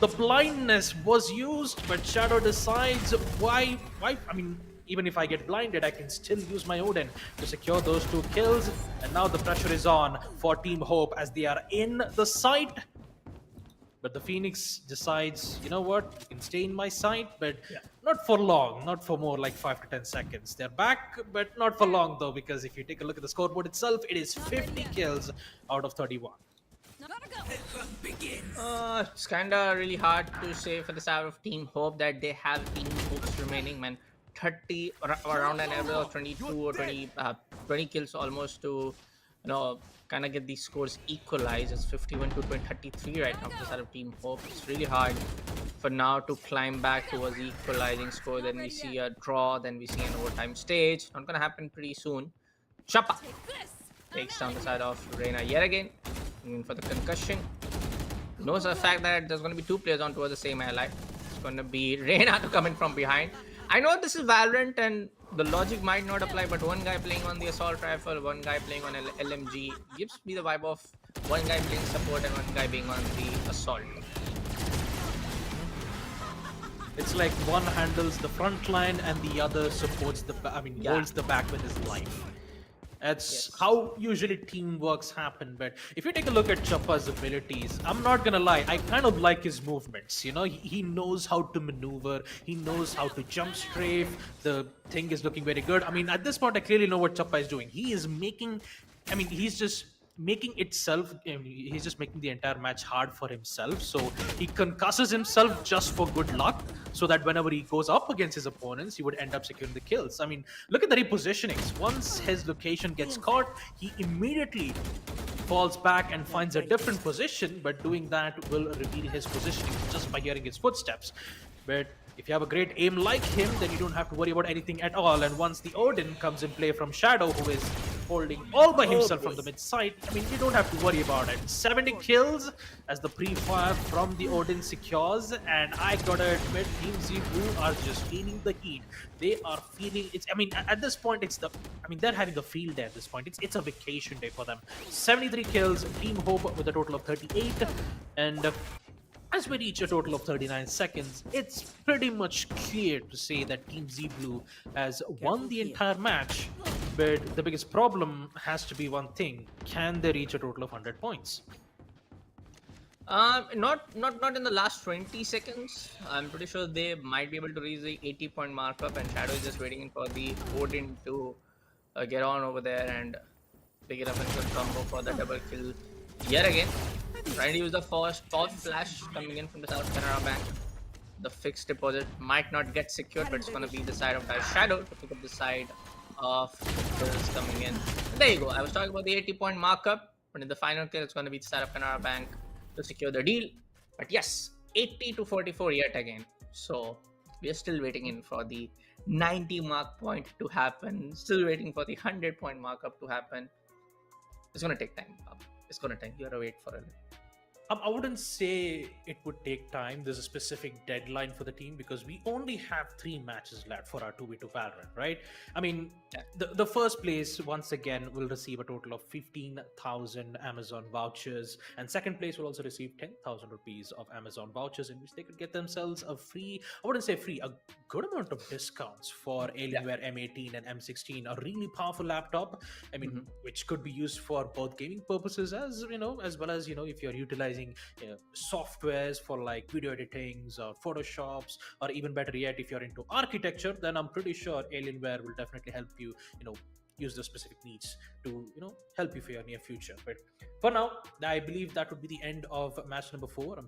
The blindness was used, but Shadow decides why? I mean, even if I get blinded, I can still use my Odin to secure those 2 kills. And now the pressure is on for Team Hope as they are in the site. But the Phoenix decides, you know what, you can stay in my sight, but not for long, not for more like 5 to 10 seconds. They're back, but not for long though, because if you take a look at the scoreboard itself, it is 50 kills out of 31. It's kinda really hard to say for the side of Team Hope that they have Team Hopes remaining, man. 30 around an average of 22 or 20 kills almost to, kind of get these scores equalized. It's 51 to 33 right now for the side of Team Hope. It's really hard for now to climb back towards the equalizing score. Then we see a draw, then we see an overtime stage. Not gonna happen pretty soon. Choppa takes down the side of Reina yet again. For the concussion. Knows the fact that there's going to be 2 players on towards the same ally. It's going to be Reina to come in from behind. I know this is Valorant and the logic might not apply, but one guy playing on the assault rifle, one guy playing on LMG gives me the vibe of one guy playing support and one guy being on the assault. It's like one handles the front line and the other supports Yeah. holds the back with his life. That's Yes. how usually teamworks happen. But if you take a look at Choppa's abilities, I'm not gonna lie, I kind of like his movements. You know, he knows how to maneuver, he knows how to jump strafe. The thing is looking very good. I mean, at this point, I clearly know what Choppa is doing. He is making, he's just making itself, he's just making the entire match hard for himself. So he concusses himself just for good luck, so that whenever he goes up against his opponents, he would end up securing the kills. I mean, look at the repositionings. Once his location gets caught, he immediately falls back and finds a different position, but doing that will reveal his positioning just by hearing his footsteps. But if you have a great aim like him, then you don't have to worry about anything at all. And once the Odin comes in play from Shadow, who is holding all by himself from the mid side, I mean, you don't have to worry about it. 70 kills as the pre-fire from the Odin secures, and I gotta admit, Team Z Blue are just feeling the heat. They are feeling it's. I mean, at this point, they're having a field day at this point. It's a vacation day for them. 73 kills, Team Hope with a total of 38, and as we reach a total of 39 seconds, it's pretty much clear to say that Team Z Blue has won the entire match. But the biggest problem has to be one thing: can they reach a total of 100 points? Not in the last 20 seconds. I'm pretty sure they might be able to reach the 80-point markup, and Shadow is just waiting for the Odin to get on over there and pick it up into a combo for the double kill yet again. Trying to use the first pop flash coming in from the South Canara Bank. The fixed deposit might not get secured, but it's going to be the side of Shadow to pick up the side of the kills coming in. And there you go. I was talking about the 80-point markup, but in the final kill, it's going to be the side of Canara Bank to secure the deal. But yes, 80 to 44 yet again. So we are still waiting in for the 90 mark point to happen. Still waiting for the 100-point markup to happen. It's going to take time. It's going to take. You have to wait for it. I wouldn't say it would take time. There's a specific deadline for the team because we only have 3 matches left for our 2v2 Valorant, right? I mean, the first place, once again, will receive a total of 15,000 Amazon vouchers, and second place will also receive 10,000 rupees of Amazon vouchers, in which they could get themselves a free, I wouldn't say free, a good amount of discounts for Alienware M18 and M16, a really powerful laptop, I mean, which could be used for both gaming purposes as well as, if you're utilizing softwares for like video editings or photoshops, or even better yet, if you're into architecture, then I'm pretty sure Alienware will definitely help you use the specific needs to help you for your near future. But for now, I believe that would be the end of match number 4. I'm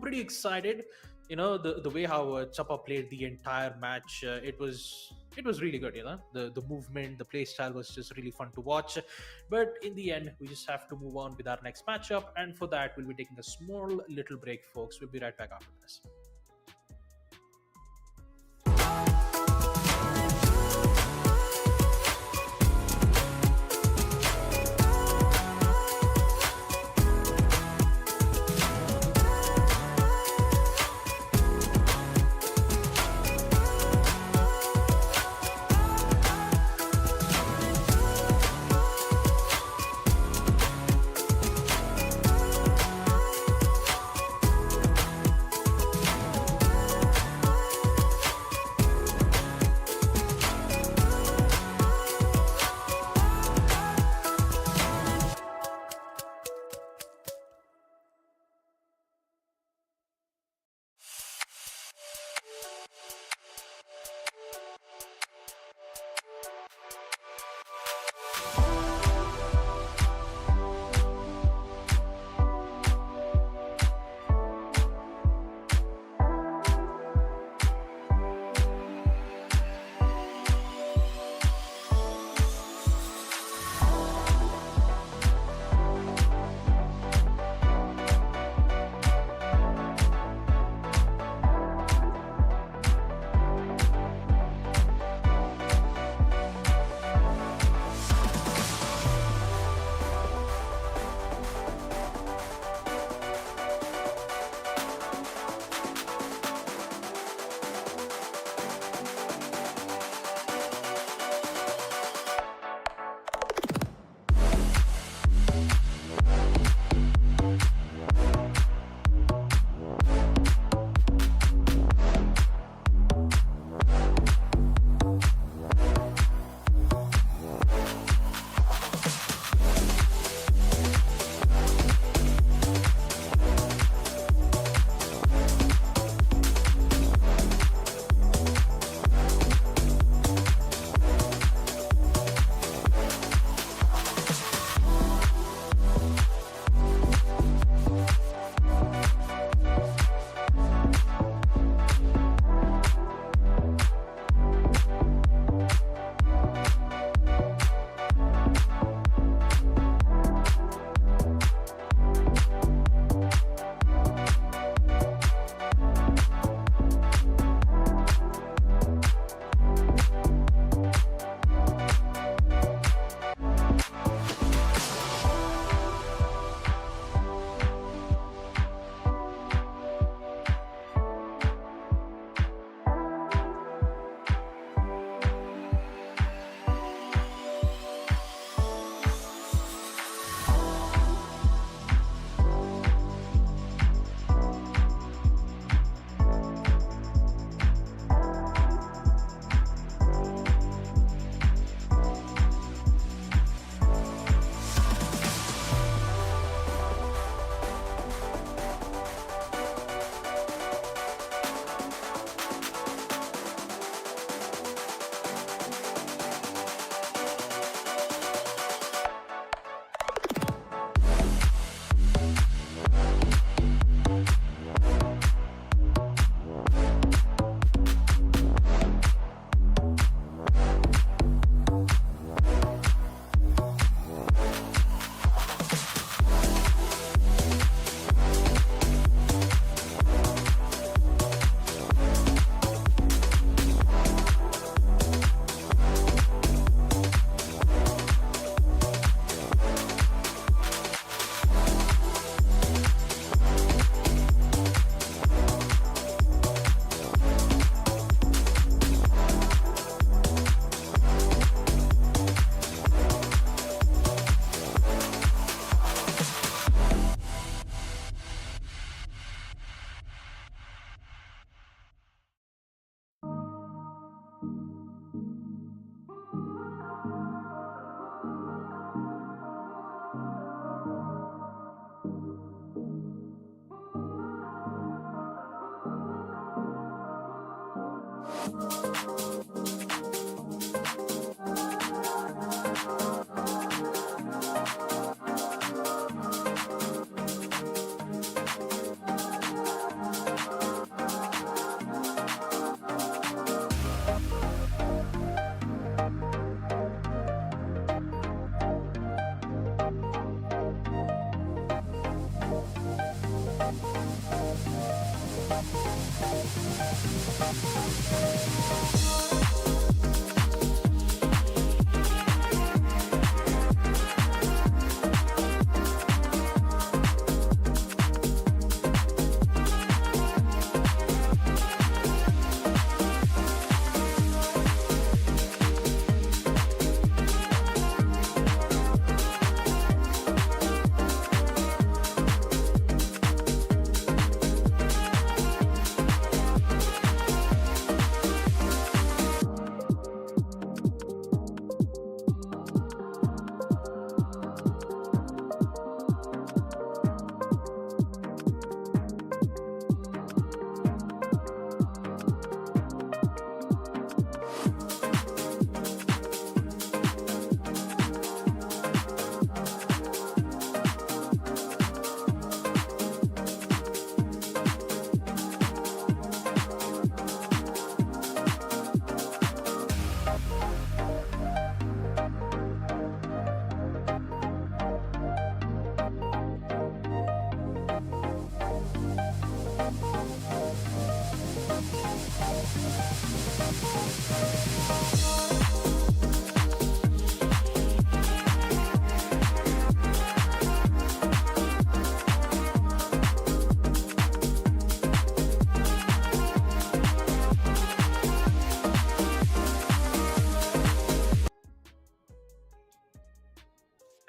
pretty excited. The way how Choppa played the entire match, it was really good. The movement, the play style was just really fun to watch. But in the end, we just have to move on with our next matchup, and for that we'll be taking a small little break, folks. We'll be right back after this.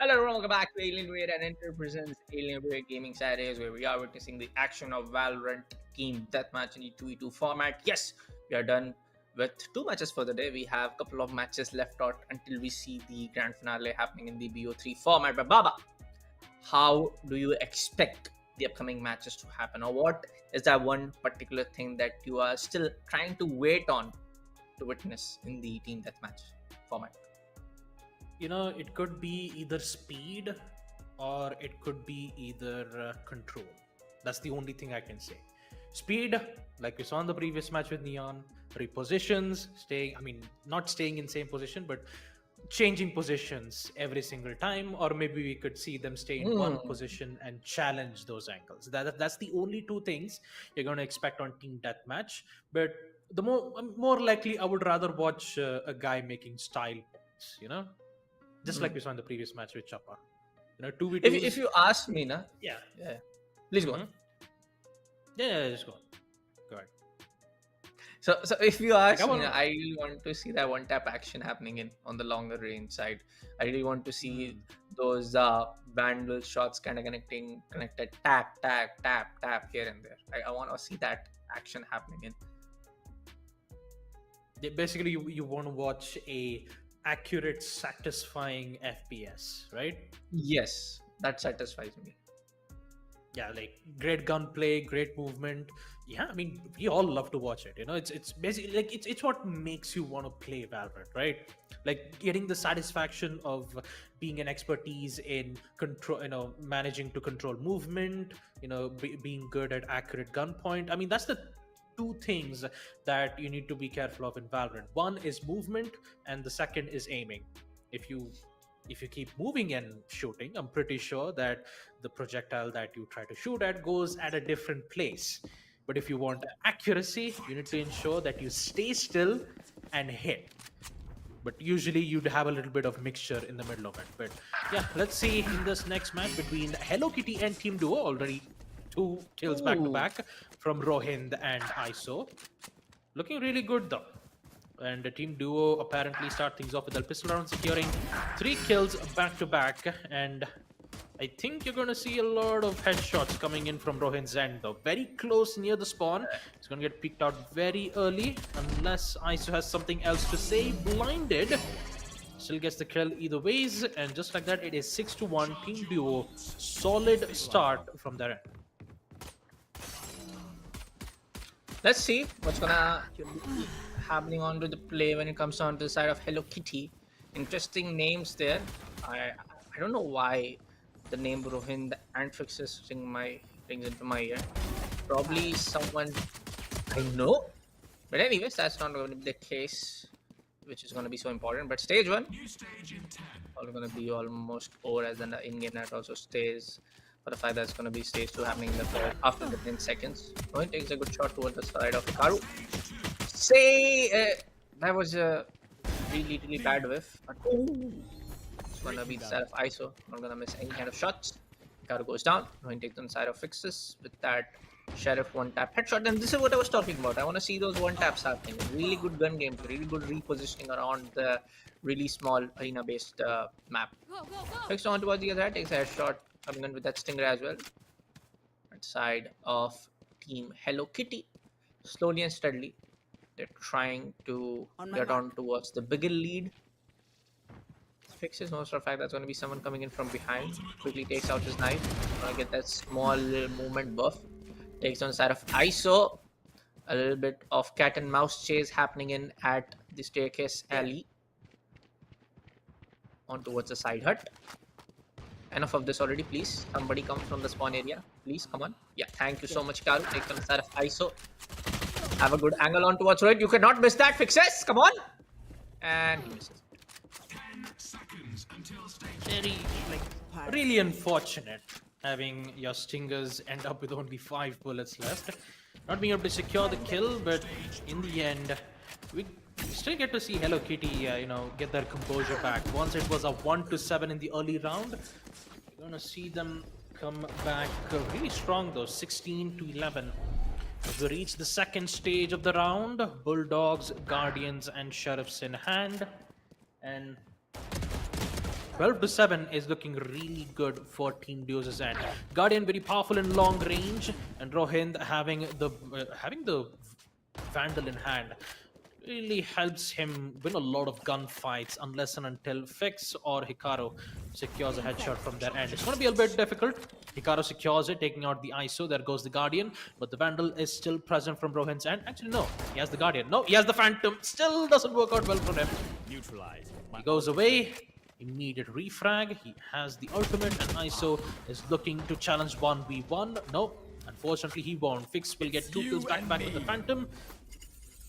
Hello everyone, welcome back to Alienware and Enter presents Alienware Gaming Saturdays, where we are witnessing the action of Valorant Team Deathmatch in the 2v2 format. Yes, we are done with 2 matches for the day. We have a couple of matches left out until we see the grand finale happening in the BO3 format. But Baba, how do you expect the upcoming matches to happen, or what is that one particular thing that you are still trying to wait on to witness in the Team Deathmatch format? You know, it could be either speed or it could be either control. That's the only thing I can say. Speed, like we saw in the previous match with Neon, repositions, not staying in same position, but changing positions every single time, or maybe we could see them stay in one position and challenge those angles. That's the only two things you're going to expect on Team Deathmatch. But the more likely, I would rather watch a guy making style points, you know? Just like we saw in the previous match with Chappa. You know, 2v2. If you ask me, na, yeah. Please go on. Yeah, just go on. Go ahead. So if you ask me, I really want to see that one tap action happening on the longer range side. I really want to see those vandal shots kind of connected tap here and there. I want to see that action happening in. Basically, you want to watch a accurate, satisfying FPS, right? Yes, that satisfies me. Yeah, like great gunplay, great movement. Yeah, I mean, we all love to watch it. You know, it's basically like it's what makes you want to play Valorant, right? Like getting the satisfaction of being an expertise in control, you know, managing to control movement, you know, being good at accurate gunpoint. I mean, that's the two things that you need to be careful of in Valorant. One is movement, and the second is aiming. If you keep moving and shooting, I'm pretty sure that the projectile that you try to shoot at goes at a different place. But if you want accuracy, you need to ensure that you stay still and hit. But usually you'd have a little bit of mixture in the middle of it. But yeah, let's see in this next match between Hello Kitty and Team Duo. Already 2 kills back to back from Rohind and ISO. Looking really good though. And the Team Duo apparently start things off with a pistol round, securing 3 kills back to back. And I think you're going to see a lot of headshots coming in from Rohin's end though. Very close near the spawn. He's going to get peeked out very early unless ISO has something else to say. Blinded. Still gets the kill either ways. And just like that, it is 6-1 Team Duo. Solid start from their end. Let's see what's gonna be happening on to the play when it comes on to the side of Hello Kitty. Interesting names there. I don't know why the name Rohin the Ant Fixes rings into my ear. Probably someone I know. But anyways, that's not going to be the case, which is going to be so important. But stage 1, New stage in 10. all going to be almost over, as then the in-game net also stays for the fact that it's going to be stage 2 happening in the third after the 10 seconds. Rohin takes a good shot towards the side of Hikaru. That was a really bad whiff. But it's going to be the side of ISO. Not going to miss any kind of shots. Hikaru goes down. Rohin takes on the side of Fixes with that Sheriff one tap headshot, and this is what I was talking about. I want to see those one taps happening. Really good gun games, really good repositioning around the really small arena based map. Go, go, go. Fixed on towards the other side, takes a headshot, coming in with that stinger as well. Right side of Team Hello Kitty, slowly and steadily, they're trying to get on towards the bigger lead. Fixes most of the fact that's going to be someone coming in from behind. Quickly takes out his knife, gonna get that small little movement buff. Takes on the side of ISO. A little bit of cat and mouse chase happening in at the staircase alley. On towards the side hut. Enough of this already, please. Somebody come from the spawn area. Please, come on. Yeah, thank you so much, Karu. Takes on the side of ISO. Have a good angle on towards it. You cannot miss that. Fixes. Come on. And he misses. 10 seconds until stage Very, really unfortunate having your stingers end up with only 5 bullets left. Not being able to secure the kill, but in the end, we still get to see Hello Kitty, get their composure back. Once it was a 1-7 in the early round, we're gonna see them come back really strong though, 16-11. As we reach the second stage of the round, Bulldogs, Guardians, and Sheriffs in hand, and 12-7 is looking really good for Team Duos' end. Guardian very powerful in long range, and Rohind having the Vandal in hand really helps him win a lot of gunfights unless and until Fix or Hikaru secures a headshot from their end. It's going to be a bit difficult. Hikaru secures it, taking out the ISO. There goes the Guardian, but the Vandal is still present from Rohin's end. Actually, no, he has the Guardian. No, he has the Phantom. Still doesn't work out well for him. Neutralized. He goes away. Immediate refrag. He has the ultimate, and ISO is looking to challenge 1v1. No, unfortunately he won't. Fix will get 2 kills back with the Phantom.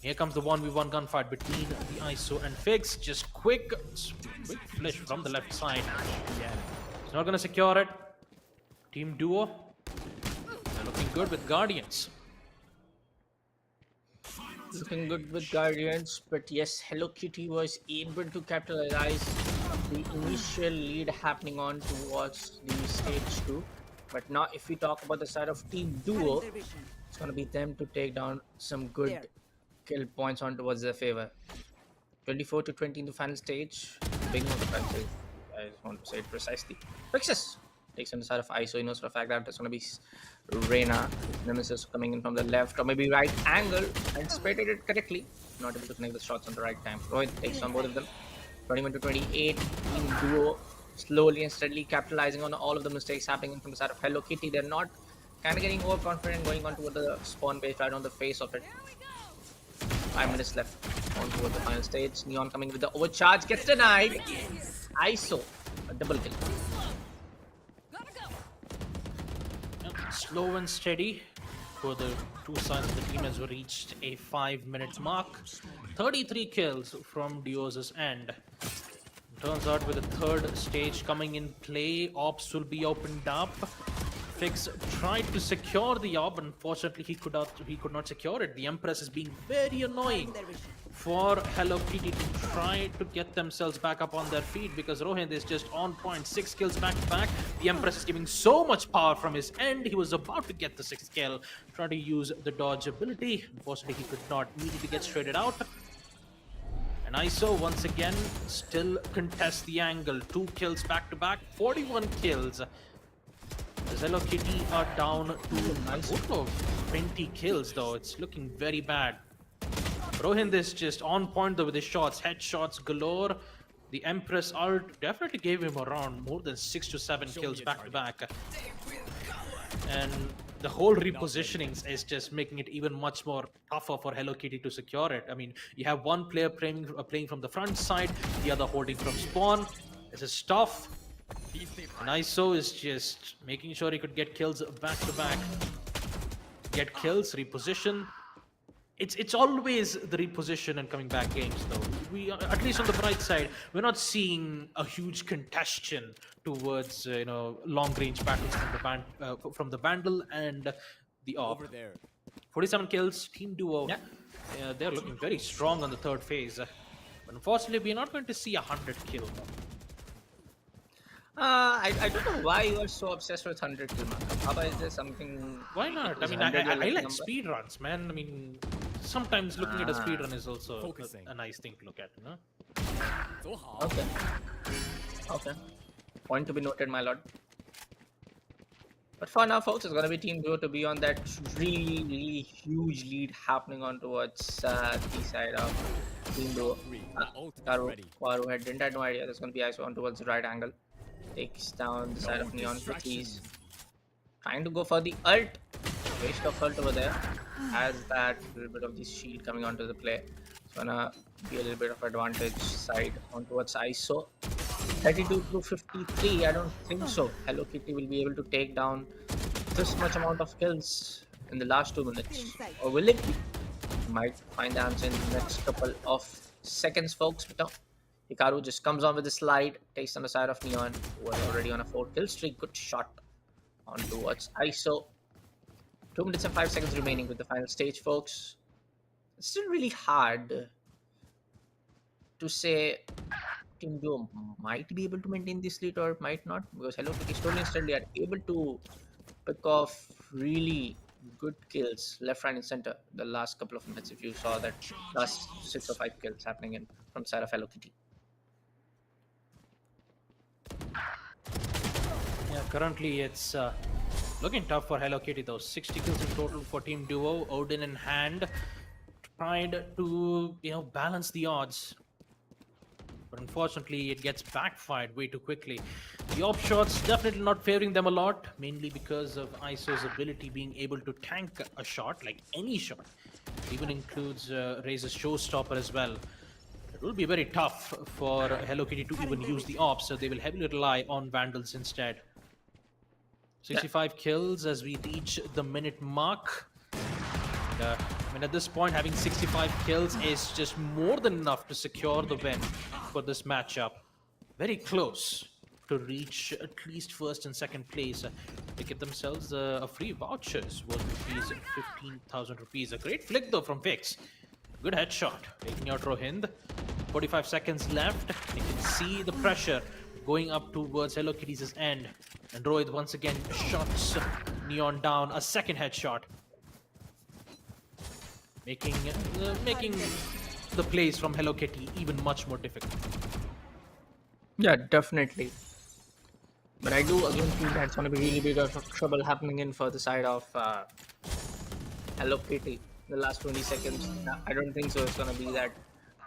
Here comes the 1v1 gunfight between the ISO and Fix. Just quick flish from the left side. He's not gonna secure it. Team Duo, they're looking good with Guardians. Looking good with Guardians, but yes, Hello Kitty was able to capitalize the initial lead happening on towards the stage 2. But now if we talk about the side of Team Duo, it's going to be them to take down some good kill points on towards their favor. 24-20 in the final stage. Beginning of the final stage, I just want to say it precisely. Fixes takes on the side of ISO. He knows for a fact that it's going to be Reina, Nemesis coming in from the left or maybe right angle, anticipated it correctly. Not able to connect the shots on the right time. Rohit takes on both of them. 21-28. Team Duo slowly and steadily capitalizing on all of the mistakes happening from the side of Hello Kitty. They're not kind of getting overconfident, going on toward the spawn base right on the face of it. 5 minutes left on toward the final stage. Neon coming with the overcharge, gets denied. ISO, a double kill. Slow and steady for the two sides of the team as we reached a 5-minute mark. 33 kills from Duos' end. Turns out with the third stage coming in play, ops will be opened up. Fix tried to secure the orb, unfortunately he could not secure it. The Empress is being very annoying for Hello Kitty to try to get themselves back up on their feet, because Rohind is just on point, 6 kills back to back. The Empress is giving so much power from his end. He was about to get the 6th kill, trying to use the dodge ability. Unfortunately he could not, needed to get straighted out. And ISO once again still contests the angle. 2 kills back to back, 41 kills. Hello Kitty are down to a total of 20 kills though. It's looking very bad. Rohind is just on point though with his shots, headshots galore. The Empress ult definitely gave him around more than 6 to 7 kills back to back. And the whole repositionings is just making it even much more tougher for Hello Kitty to secure it. I mean, you have one player playing from the front side, the other holding from spawn. This is tough. And ISO is just making sure he could get kills back to back. Get kills, reposition. It's always the reposition and coming back games though. We at least on the bright side, we're not seeing a huge congestion towards long range battles from the Vandal and the Orb. 47 kills, team duo. Yeah. They're looking very strong on the third phase. But unfortunately, we're not going to see 100 kill. I don't know why you are so obsessed with 100 kill mark. How is there something? Why not? I is mean, 100 your I like number? speed runs, man. I mean, sometimes looking at a speed run is also a nice thing to look at, you know? Okay. Okay. Point to be noted, my lord. But for now, folks, it's gonna be Team Duo to be on that really, really huge lead happening on towards the side of Team Duo. Karu didn't have no idea. There's gonna be ISO on towards the right angle. Takes down the side of Neon Cookies. Trying to go for the ult. Waste of ult over there. Has that little bit of the shield coming onto the play. It's gonna be a little bit of advantage side on towards ISO. 32 to 53, I don't think so. Hello Kitty will be able to take down this much amount of kills in the last 2 minutes. Or will it be? Might find the answer in the next couple of seconds, folks. But no. Hikaru just comes on with a slide, takes on the side of Neon, who are already on a 4 kill streak. Good shot on towards ISO. 2 minutes and 5 seconds remaining with the final stage, folks. It's still really hard to say Team Duo might be able to maintain this lead or might not, because Hello Kitty slowly and steadily are able to pick off really good kills left, right, and center the last couple of minutes. If you saw that last 6 or 5 kills happening in from side of Hello Kitty. Yeah, currently it's looking tough for Hello Kitty though. 60 kills in total for Team Duo. Odin in hand, tried to balance the odds, but unfortunately it gets backfired way too quickly. The op shots definitely not favoring them a lot, mainly because of ISO's ability being able to tank a shot, like any shot. It even includes Razor's showstopper as well. It will be very tough for Hello Kitty to even use the ops, so they will heavily rely on Vandals instead. 65 kills as we reach the minute mark. And, I mean, at this point, having 65 kills is just more than enough to secure the win for this matchup. Very close to reach at least first and second place. They get themselves a free vouchers worth rupees 15,000 rupees. A great flick though from Vix. Good headshot, taking out Rohind. 45 seconds left. You can see the pressure going up towards Hello Kitty's end. And Rohit once again shots Neon down. A second headshot. Making the plays from Hello Kitty even much more difficult. Yeah, definitely. But I do again feel that's going to be really big of trouble happening in for the side of Hello Kitty. The last 20 seconds, I don't think so. It's going to be that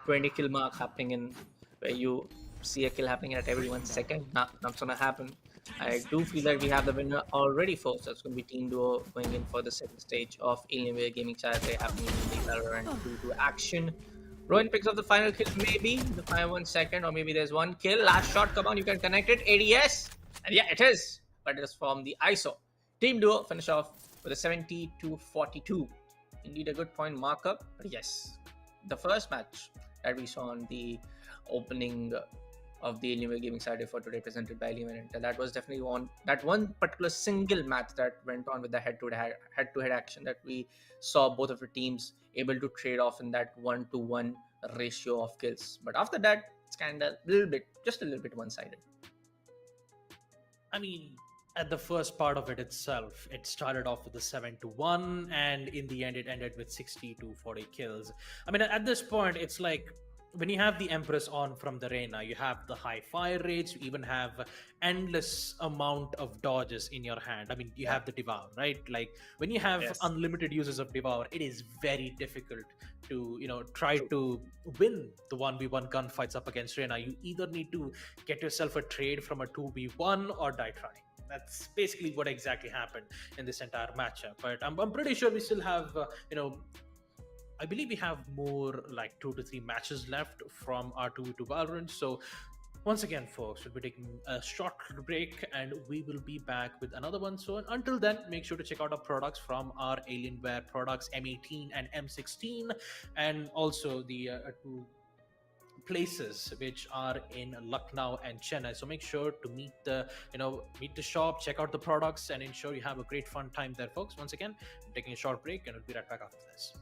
20 kill mark happening in where you see a kill happening at every 1 second. Nah, not going to happen. I do feel that we have the winner already first. That's going to be Team Duo going in for the second stage of Alienware Gaming Charity happening in the Valorant 2-2 action. Rowan picks up the final kill, maybe the final 1 second, or maybe there's one kill. Last shot, come on, you can connect it. ADS, and yeah, it is, but it is from the ISO. Team Duo finish off with a 70-42. Indeed, a good point markup. But yes, the first match that we saw on the opening of the Alienware Gaming Saturday for today, presented by Alienware, that was definitely one particular single match that went on with the head-to-head action that we saw both of the teams able to trade off in that 1-to-1 ratio of kills. But after that, it's kind of just a little bit one-sided. I mean, at the first part of it itself, it started off with a 7-1, and in the end, it ended with 60-40 kills. I mean, at this point, it's like when you have the Empress on from the Reyna, you have the high fire rates, you even have endless amount of dodges in your hand. I mean, you have the Devour, right? Like when you have unlimited uses of Devour, it is very difficult to, try to win the 1v1 gunfights up against Reyna. You either need to get yourself a trade from a 2v1 or die trying. That's basically what exactly happened in this entire matchup. But I'm pretty sure we still have, I believe we have more like 2 to 3 matches left from our 2v2 Valorant. So once again, folks, we'll be taking a short break and we will be back with another one. So until then, make sure to check out our products from our Alienware products, M18 and M16, and also the two places which are in Lucknow and Chennai. So make sure to meet the shop, check out the products, and ensure you have a great fun time there, folks. Once again, I'm taking a short break and we'll be right back after this.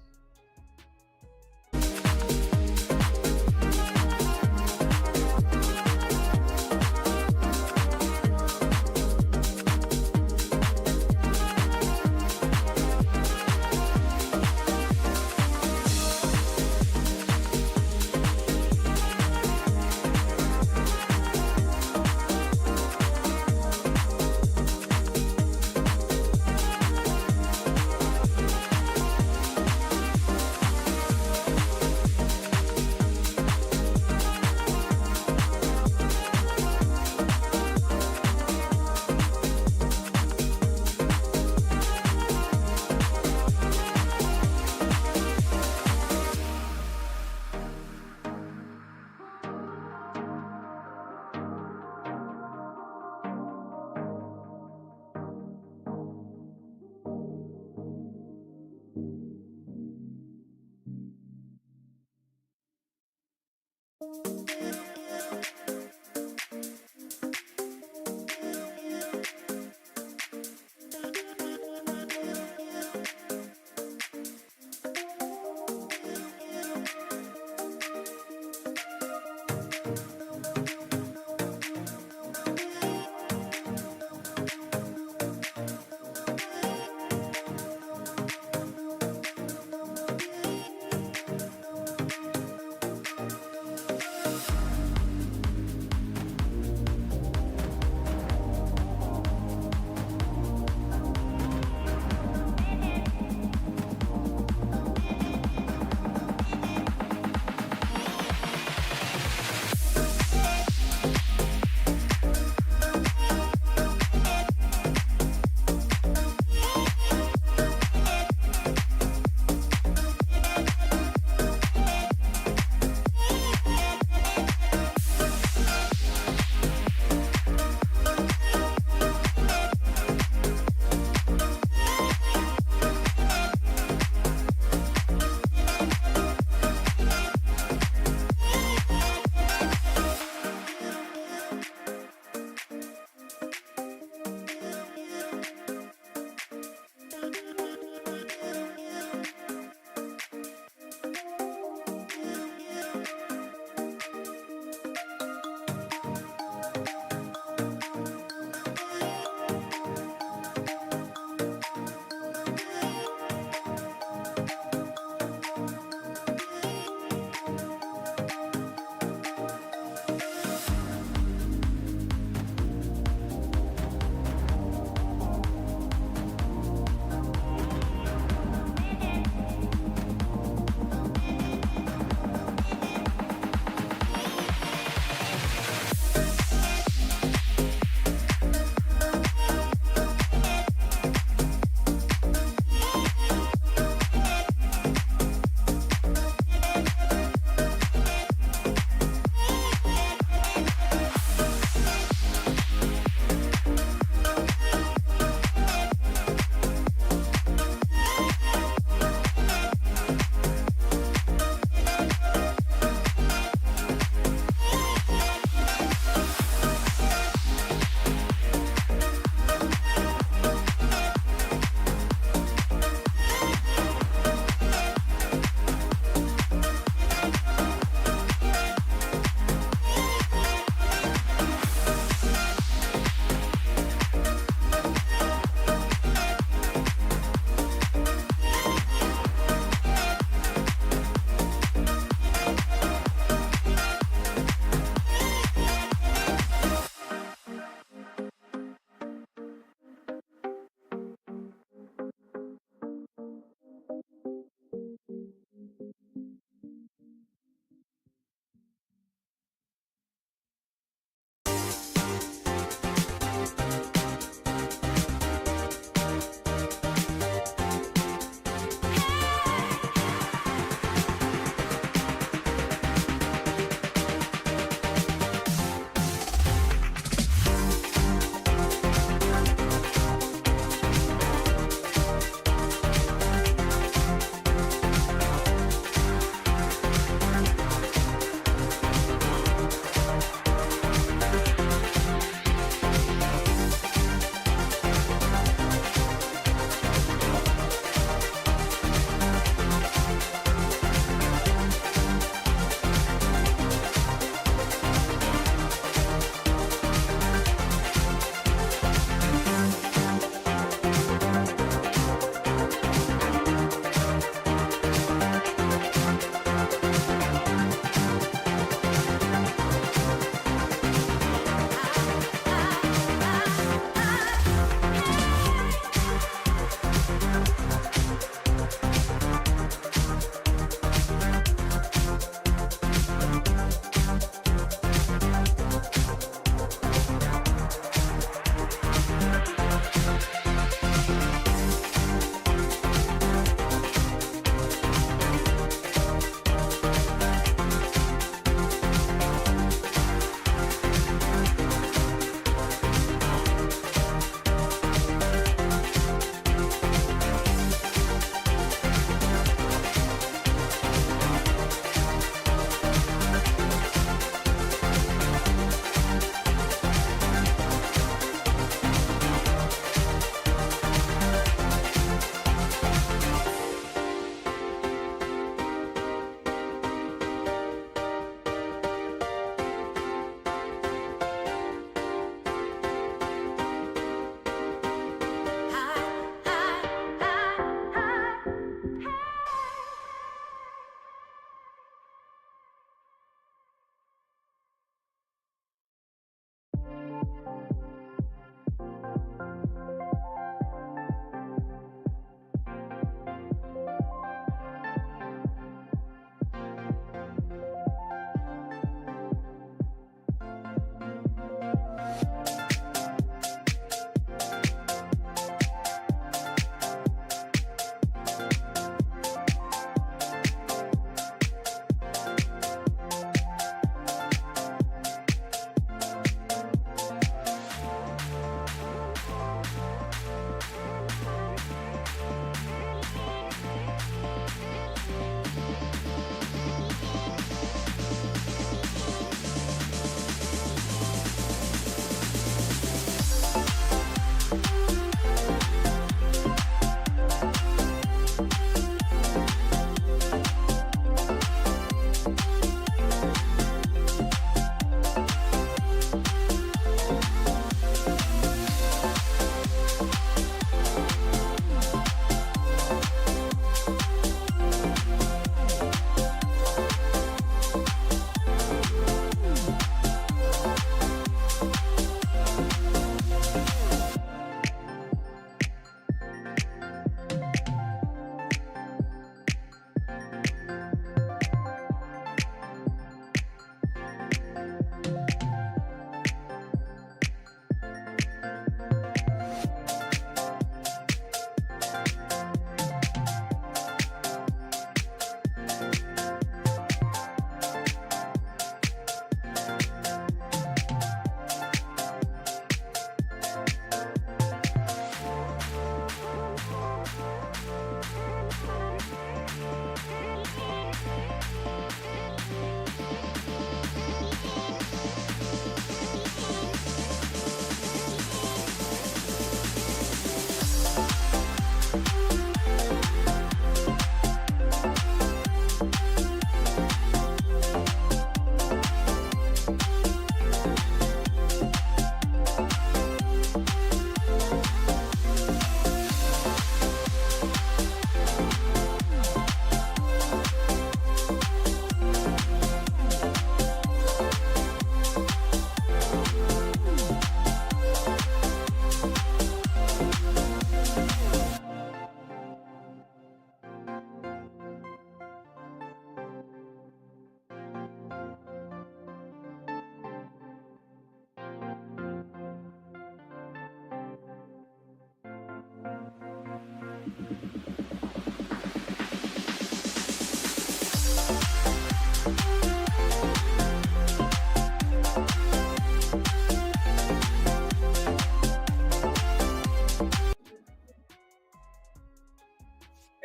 Hey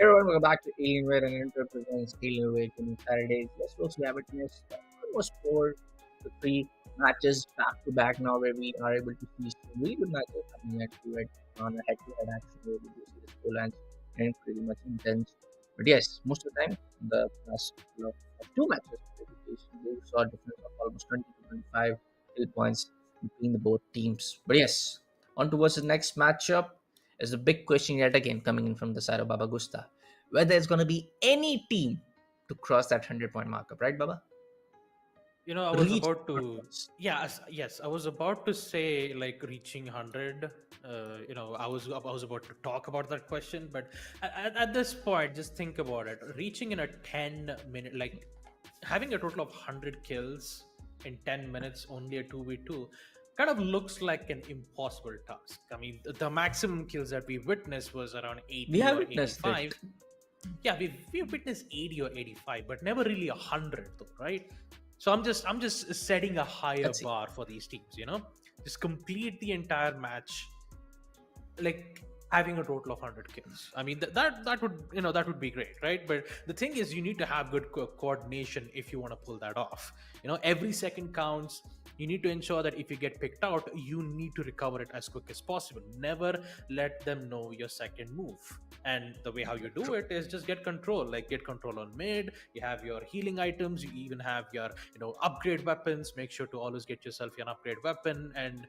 everyone, welcome back to Alienware and it represents Alienware Gaming Saturdays. Yes, folks, we have witnessed almost 4 to 3 matches back to back now where we are able to see some really good matches happening actually on a head-to-head action where we do see the scorelines and pretty much intense. But yes, most of the time, the last couple of 2 matches we saw a difference of almost 20 to 25 kill points between the both teams. But yes, on towards the next matchup is the big question yet again coming in from the side of Baba Gusta. Whether it's going to be any team to cross that 100-point markup, right, Baba? I was Reach about to. 100 Yes, I was about to say like reaching 100. I was about to talk about that question, but at this point, just think about it. Reaching in a 10-minute, like having a total of 100 kills in 10 minutes, only a 2v2, kind of looks like an impossible task. I mean, the maximum kills that we witnessed was around 80 We have or witnessed 85. it. Yeah, we've witnessed 80 or 85, but never really 100 though, right? So I'm just setting a higher Let's see. bar for these teams, just complete the entire match like having a total of 100 kills. I mean that would that would be great, right? But the thing is, you need to have good coordination if you want to pull that off. Every second counts. You need to ensure that if you get picked out, you need to recover it as quick as possible. Never let them know your second move. And the way how you do it is just get control. Like get control on mid. You have your healing items. You even have your upgrade weapons. Make sure to always get yourself an upgrade weapon, and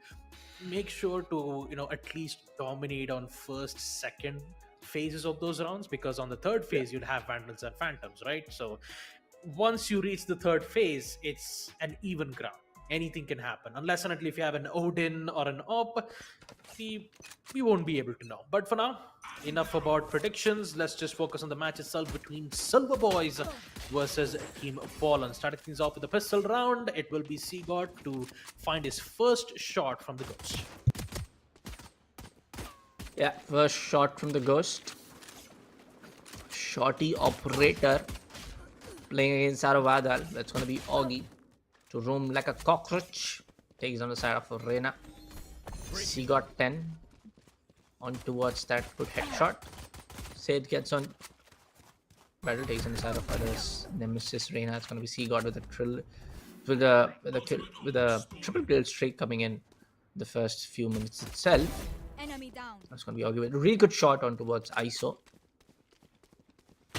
make sure to at least dominate on first, second phases of those rounds, because on the third phase you'll have vandals and phantoms, right? So once you reach the third phase, it's an even ground. Anything can happen, unless and until if you have an Odin or an Op, we won't be able to know. But for now, enough about predictions. Let's just focus on the match itself between Silver Boys versus Team Fallen. Starting things off with a pistol round, it will be Seagod to find his first shot from the Ghost. Yeah, first shot from the Ghost. Shorty operator playing against Saravadal. That's going to be Augie. To roam like a cockroach. Takes on the side of Reina. She got 10. On towards that good headshot. Said gets on. Battle takes on the side of others. Nemesis Reina. It's going to be Seagod with a triple kill streak coming in the first few minutes itself. Enemy down. That's going to be Augie with a really good shot on towards ISO.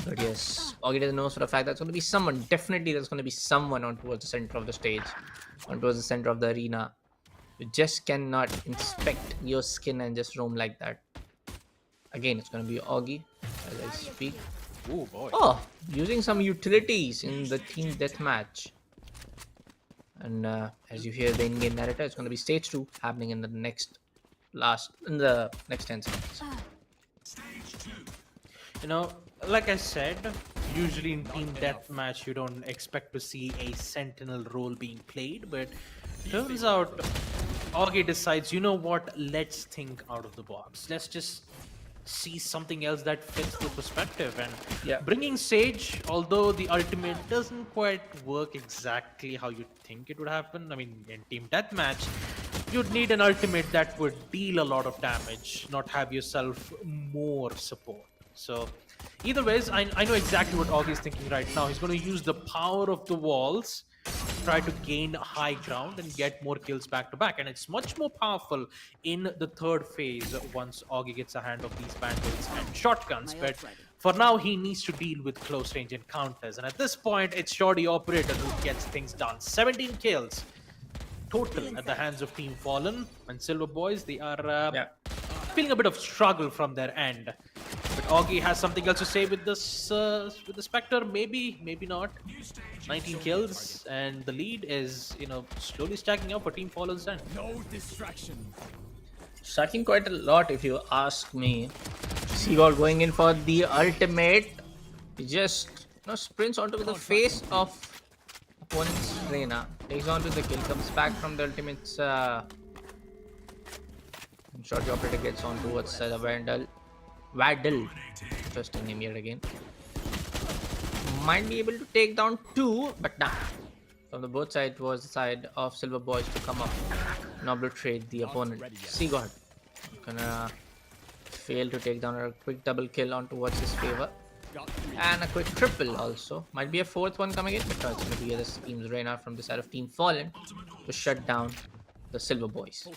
But yes, Augie doesn't know for the fact that's going to be someone. Definitely there's going to be someone on towards the center of the stage. On towards the center of the arena. You just cannot inspect your skin and just roam like that. Again, it's going to be Augie as I speak. Oh boy. Oh, using some utilities in the team deathmatch. And as you hear the in-game narrator, it's going to be stage 2 happening in the next 10 seconds. Like I said, usually in team deathmatch you don't expect to see a sentinel role being played, but turns out Augie decides, you know what, let's think out of the box. Let's just see something else that fits the perspective. And bringing Sage, although the ultimate doesn't quite work exactly how you think it would happen. I mean, in team deathmatch, you'd need an ultimate that would deal a lot of damage, not have yourself more support. So either ways, I know exactly what Augie is thinking right now. He's going to use the power of the walls, try to gain high ground and get more kills back to back. And it's much more powerful in the third phase once Augie gets a hand of these bandits and shotguns. But for now, he needs to deal with close range encounters. And at this point, it's Shorty Operator who gets things done. 17 kills total at the hands of Team Fallen. And Silver Boys, they are feeling a bit of struggle from their end. But Augie has something else to say with this, with the Spectre. Maybe, maybe not. 19 kills, and the lead is, slowly stacking up for Team Fallen's end. No distraction. Stacking quite a lot, if you ask me. Seagull going in for the ultimate. He just sprints onto the face of opponent's Reina. Takes onto the kill, comes back from the ultimate's. Shorty Operator gets on towards the Vandal. Waddle. Interesting name yet again. Might be able to take down 2, but nah. From the both sides was the side of Silver Boys to come up and obliterate the opponent. Seagod gonna fail to take down a quick double kill on towards his favor. And a quick triple also. Might be a 4th one coming in, but it's gonna be the team's Reina from the side of Team Fallen to shut down the Silver Boys.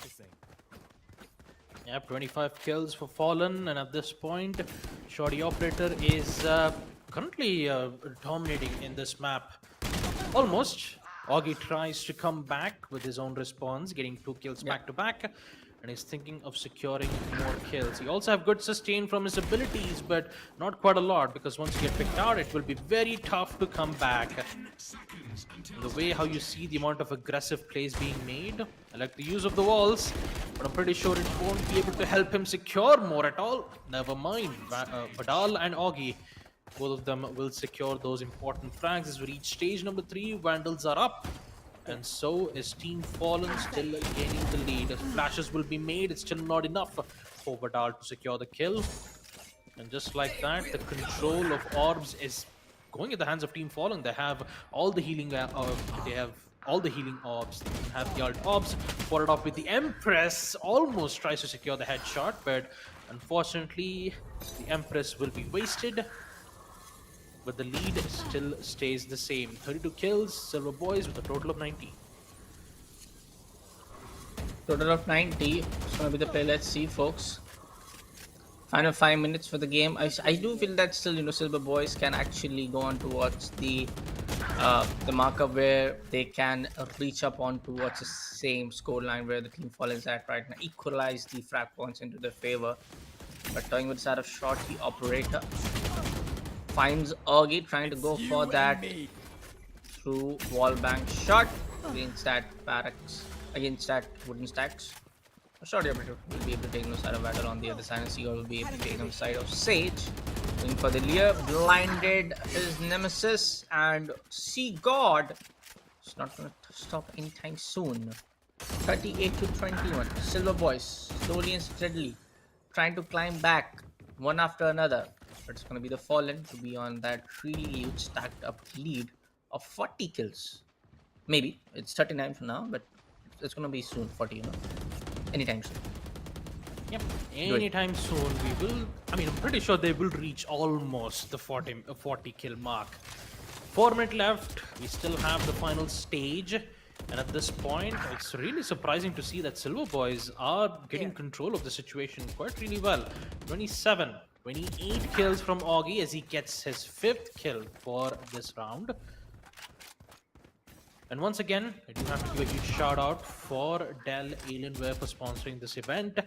Yep, 25 kills for Fallen, and at this point, Shoddy Operator is currently dominating in this map. Almost. Augie tries to come back with his own response, getting 2 kills back to back, and he's thinking of securing more kills. He also have good sustain from his abilities, but not quite a lot, because once you get picked out, it will be very tough to come back. The way how you see the amount of aggressive plays being made, I like the use of the walls, but I'm pretty sure it won't be able to help him secure more at all. Never mind. Vidal and Augie, both of them will secure those important frags as we reach stage number 3. Vandals are up, and so is Team Fallen still gaining the lead. As flashes will be made, it's still not enough for Vidal to secure the kill. And just like that, the control of orbs is going in the hands of Team Fallen. They have all the healing. Orbs. They have the alt orbs. Followed up with the Empress. Almost tries to secure the headshot, but unfortunately, the Empress will be wasted. But the lead still stays the same. 32 kills, Silver Boys with a total of 90. Total of 90. It's gonna be the play. Let's see, folks. Final 5 minutes for the game. I do feel that still, Silver Boys can actually go on towards the marker where they can reach up on towards the same scoreline where the Team Fallen is at right now. Equalize the frag points into their favor. But talking with the side of Shorty Operator. Finds Augie trying to go for that through wall bank shot against that barracks, against that wooden stacks. Shorty Operator will be able to take the side of battle on the other side, and Seagull will be able to take on the side of Sage. Going for the Lear, blinded his nemesis, and Seagull is not going to stop anytime soon. 38 to 21. Silver Boys slowly and steadily trying to climb back one after another. But it's going to be the Fallen to be on that really huge stacked up lead of 40 kills. Maybe it's 39 for now, but it's going to be soon 40, anytime soon. Yep, anytime soon we will. I'm pretty sure they will reach almost the 40 kill mark. 4 minutes left. We still have the final stage. And at this point, it's really surprising to see that Silver Boys are getting control of the situation quite really well. 28 kills from Augie as he gets his 5th kill for this round. And once again, I do have to give a huge shout out for Dell Alienware for sponsoring this event.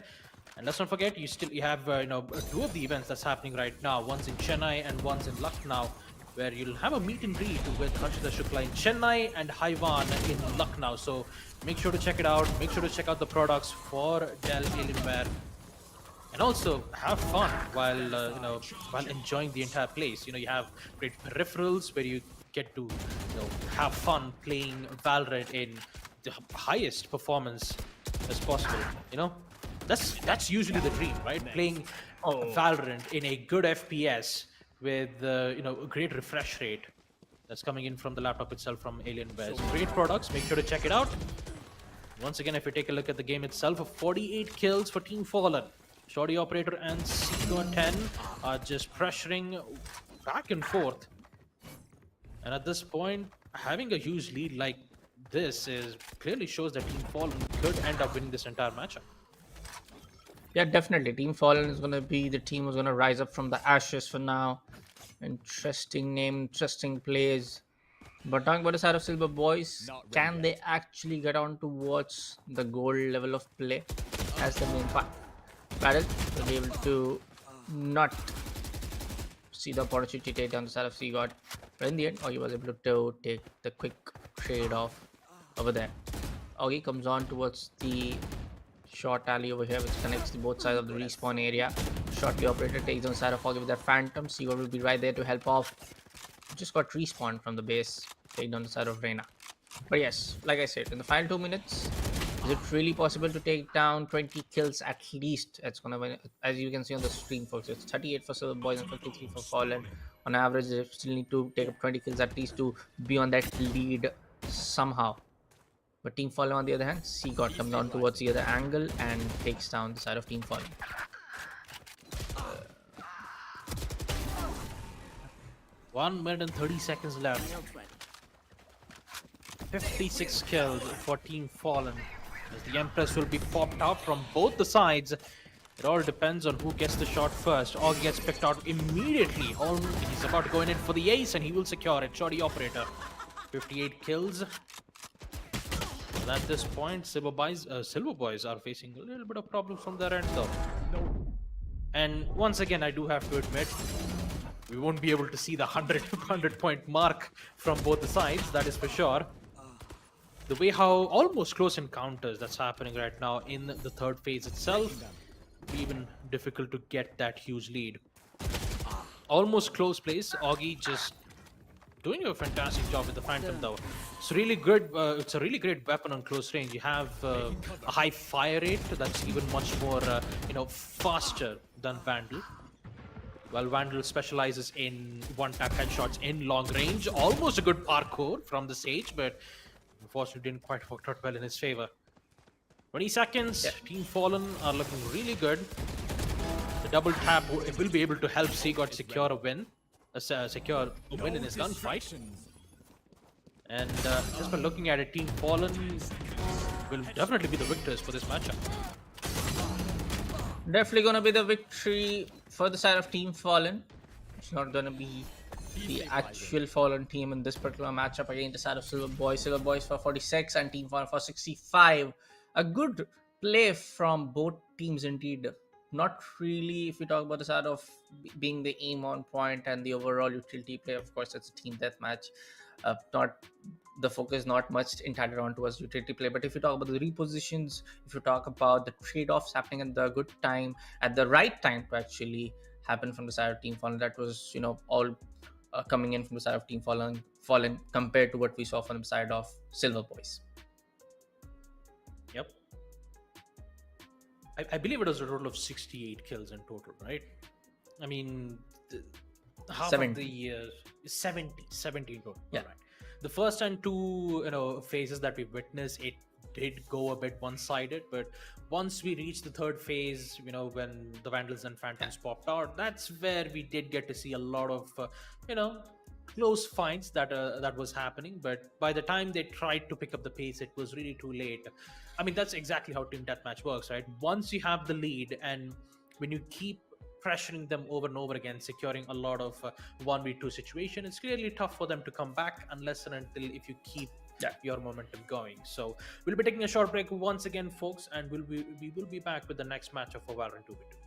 And let's not forget, you have 2 of the events that's happening right now. One's in Chennai and one's in Lucknow, where you'll have a meet and greet with Harshita Shukla in Chennai and Haivaan in Lucknow. So make sure to check it out. Make sure to check out the products for Dell Alienware. And also have fun while enjoying the entire place. You have great peripherals where you get to have fun playing Valorant in the highest performance as possible. That's usually the dream, right? Playing Valorant in a good FPS with a great refresh rate that's coming in from the laptop itself from Alienware. So great products. Make sure to check it out. Once again, if you take a look at the game itself, 48 kills for Team Fallen. Shoddy Operator and C10 are just pressuring back and forth. And at this point, having a huge lead like this clearly shows that Team Fallen could end up winning this entire matchup. Yeah, definitely. Team Fallen is going to be the team who's going to rise up from the ashes for now. Interesting name, interesting plays. But talking about the side of Silver Boys, can they actually get on towards the gold level of play as the main part? Battle will be able to not see the opportunity to take down the side of Seagod. But in the end, Augie was able to take the quick trade off over there. Augie comes on towards the short alley over here, which connects the both sides of the respawn area. Shortly Operator takes on the side of Augie with that Phantom. Seagod will be right there to help off. Just got respawned from the base, take down the side of Reina. But yes, like I said, in the final 2 minutes, Is it really possible to take down 20 kills at least? It's gonna be, as you can see on the screen, folks. It's 38 for Silver Boys and 53 for Fallen. On average, they still need to take up 20 kills at least to be on that lead somehow. But Team Fallen, on the other hand, C God comes down towards the other angle and takes down the side of Team Fallen. 1 minute and 30 seconds left. 56 kills for Team Fallen. As the Empress will be popped out from both the sides. It all depends on who gets the shot first. Or gets picked out immediately. He's about to go in for the ace and he will secure it. Shoddy operator. 58 kills. And at this point, Silver Boys are facing a little bit of problems from their end though. And once again, I do have to admit, we won't be able to see the 100 point mark from both the sides, that is for sure. The way how almost close encounters that's happening right now in the third phase itself, even difficult to get that huge lead. Almost close place. Augie just doing a fantastic job with the Phantom though. It's really good. It's a really great weapon on close range. You have a high fire rate that's even much more, faster than Vandal. Well, Vandal specializes in one-tap headshots in long range. Almost a good parkour from the Sage, but unfortunately didn't quite work out well in his favor. 20 seconds. Team Fallen are looking really good. The double tap will be able to help Seagot secure a win. Secure a win in his gunfight. And just by looking at it, Team Fallen will definitely be the victors for this matchup. Definitely gonna be the victory for the side of Team Fallen. It's not gonna be the actual Fallen team in this particular matchup against the side of Silver Boys. Silver Boys for 46 and Team Fallen for 65. A good play from both teams indeed. Not really, if you talk about the side of being the aim on point and the overall utility play. Of course, it's a team deathmatch. Not the focus, not much entitled on towards utility play. But if you talk about the repositions, if you talk about the trade-offs happening at the good time, at the right time to actually happen from the side of Team Fallen, that was all coming in from the side of Team Fallen compared to what we saw from the side of Silver Boys. Yep. I believe it was a total of 68 kills in total, right? I mean, half 70. of the 70 in total. Yeah. Right. The first and two phases that we witnessed, it did go a bit one-sided, but once we reached the third phase, when the Vandals and Phantoms popped out, that's where we did get to see a lot of close fights that was happening. But by the time they tried to pick up the pace, it was really too late. I mean, that's exactly how team deathmatch works, right? Once you have the lead, and when you keep pressuring them over and over again, securing a lot of 1v2 situation, it's really tough for them to come back unless and until if you keep your momentum going. So we'll be taking a short break once again, folks, and we will be back with the next matchup for Valorant 2v2.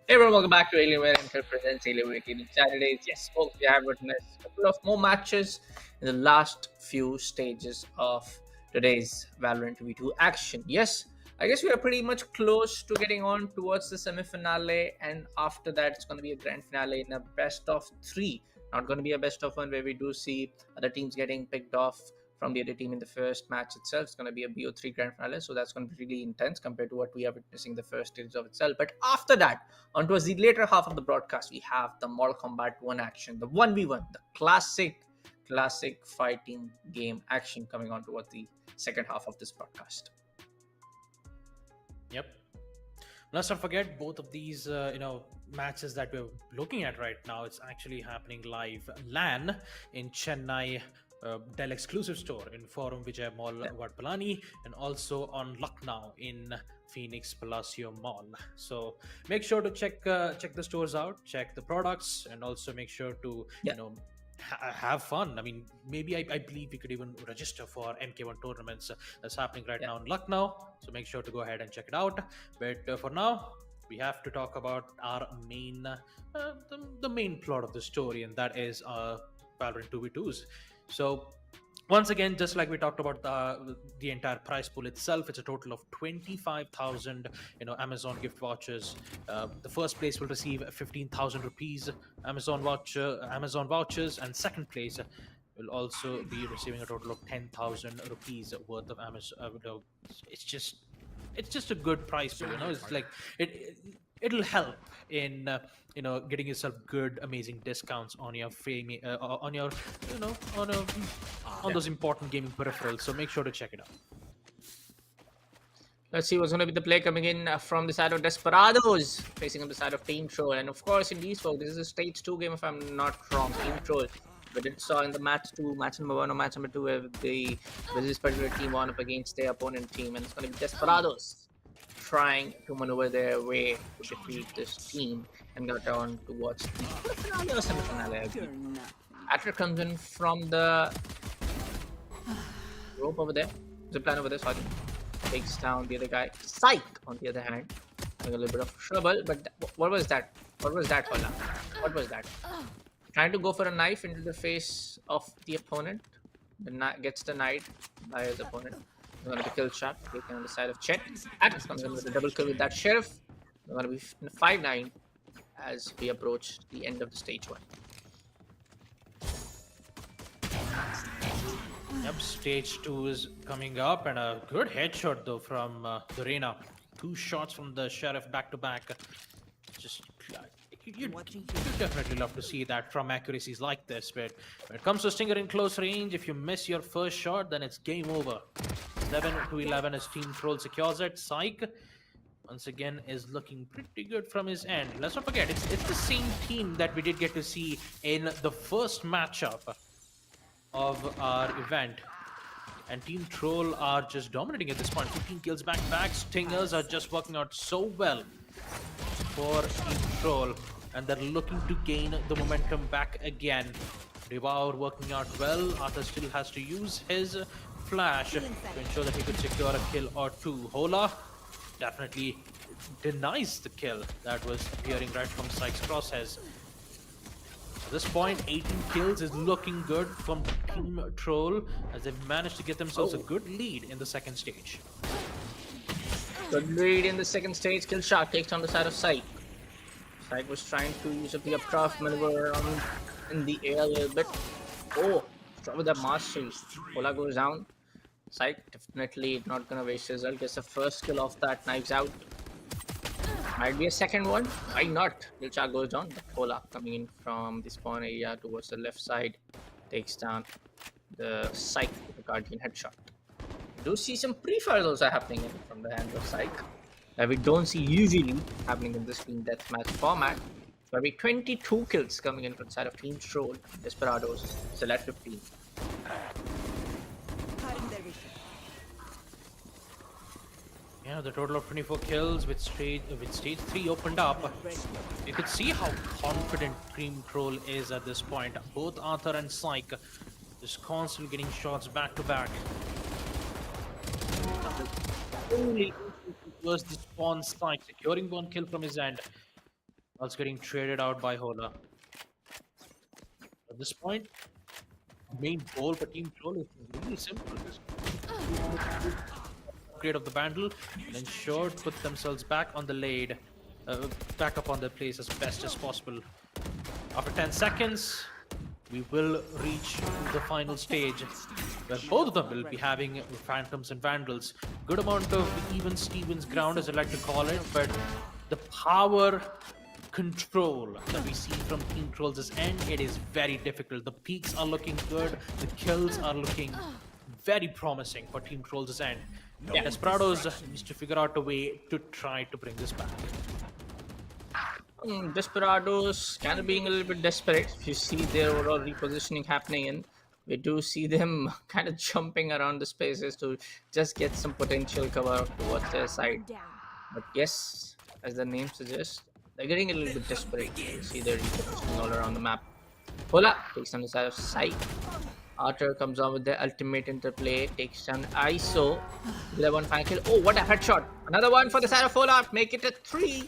Hey everyone, welcome back to Alienware and presents Alienware Gaming Saturdays. Yes, folks, we have witnessed a couple of more matches in the last few stages of today's Valorant V2 action. Yes, I guess we are pretty much close to getting on towards the semi-finale, and after that, it's going to be a grand finale in a best of three. Not going to be a best of one where we do see other teams getting picked off from the other team in the first match itself. It's going to be a BO3 grand finale, so that's going to be really intense compared to what we are witnessing the first stage of itself. But after that, on towards the later half of the broadcast, we have the Mortal Kombat 1 action, the 1v1, the classic fighting game action coming on towards the second half of this broadcast. Yep. Let's not forget both of these, matches that we're looking at right now. It's actually happening live LAN in Chennai. Dell exclusive store in Forum Vijay Mall, Vadpalani, and also on Lucknow in Phoenix Palacio Mall. So make sure to check the stores out, check the products, and also make sure to have fun. I mean, maybe I believe we could even register for MK1 tournaments that's happening right now in Lucknow. So make sure to go ahead and check it out. But for now, we have to talk about our main, the main plot of the story, and that is Valorant 2v2s. So once again, just like we talked about the entire prize pool itself, it's a total of 25,000 Amazon gift vouchers. The first place will receive 15,000 rupees Amazon vouchers, and second place will also be receiving a total of 10,000 rupees worth of Amazon. It's just a good price pool. It's like it'll help in getting yourself good, amazing discounts on your on those important gaming peripherals. So make sure to check it out. Let's see what's going to be the play coming in from the side of Desperados, facing on the side of Team Troll. And of course, in these folks, this is a stage 2 game if I'm not wrong. Team Troll. We did saw in the match number 1 or match number 2, where this particular team won up against their opponent team, and it's going to be Desperados trying to maneuver their way to defeat this team and got on towards the finale or semi-finale. After comes in from the rope over there, zipline over there, sorry. Takes down the other guy. Psych, on the other hand, having a little bit of trouble. But what was that? What was that, Hola? What was that? Trying to go for a knife into the face of the opponent. Gets denied by his opponent. Going to be kill shot taken on the side of Chet. Atlas comes in with a double kill with that sheriff. We're going to be 5-9 as we approach the end of the stage 1. Yep, stage 2 is coming up, and a good headshot though from Dorena. 2 shots from the sheriff back to back. Just you'd definitely love to see that from accuracies like this. But when it comes to Stinger in close range, if you miss your first shot, then it's game over. 7-11 as Team Troll secures it. Psych, once again, is looking pretty good from his end. Let's not forget, it's the same team that we did get to see in the first matchup of our event. And Team Troll are just dominating at this point. 15 kills back to back. Stingers are just working out so well for Team Troll, and they're looking to gain the momentum back again. Devour working out well. Arthur still has to use his flash to ensure that he could secure a kill or 2. Hola definitely denies the kill that was appearing right from Sykes' crosshairs. At this point, 18 kills is looking good from Team Troll, as they've managed to get themselves a good lead in the second stage. Good lead in the second stage. Kill shot takes on the side of Psych. Psych was trying to use up the updraft maneuver around in the air a little bit. Oh, start with that mastery. Hola goes down. Psych definitely not gonna waste his result. Gets the first kill off that. Knives out. Might be a second one. Why not? Kill shot goes down. Hola coming in from the spawn area towards the left side. Takes down the Psych with the Guardian headshot. Do see some pre-fires also happening from the hands of Psych that we don't see usually happening in this team deathmatch format. There will be 22 kills coming in from the side of Team Troll, Desperados, still at 15. Yeah, the total of 24 kills with stage 3 opened up. You could see how confident Team Troll is at this point. Both Arthur and Psych just constantly getting shots back to back. Only was the spawn Psych securing 1 kill from his end. That's getting traded out by Hola. At this point, main goal for Team Troll is really simple. Just upgrade of the bundle and ensure to put themselves back on the lead, back up on their place as best as possible. After 10 seconds, we will reach the final stage where both of them will be having Phantoms and Vandals. Good amount of even Stevens ground, as I like to call it, but the power control that we see from Team Trolls' end, it is very difficult. The peaks are looking good, the kills are looking very promising for Team Trolls' end. Yeah, Desperados needs to figure out a way to try to bring this back. Desperados kind of being a little bit desperate. If you see their overall repositioning happening in, we do see them kind of jumping around the spaces to just get some potential cover towards their side. Down. But yes, as the name suggests, they're getting a little bit desperate. You see they're repositioning all around the map. Hola takes on the side of Sight. Arthur comes on with the ultimate interplay, takes down ISO. Will have one final kill. Oh, what a headshot! Another one for the side of Hola, make it a 3.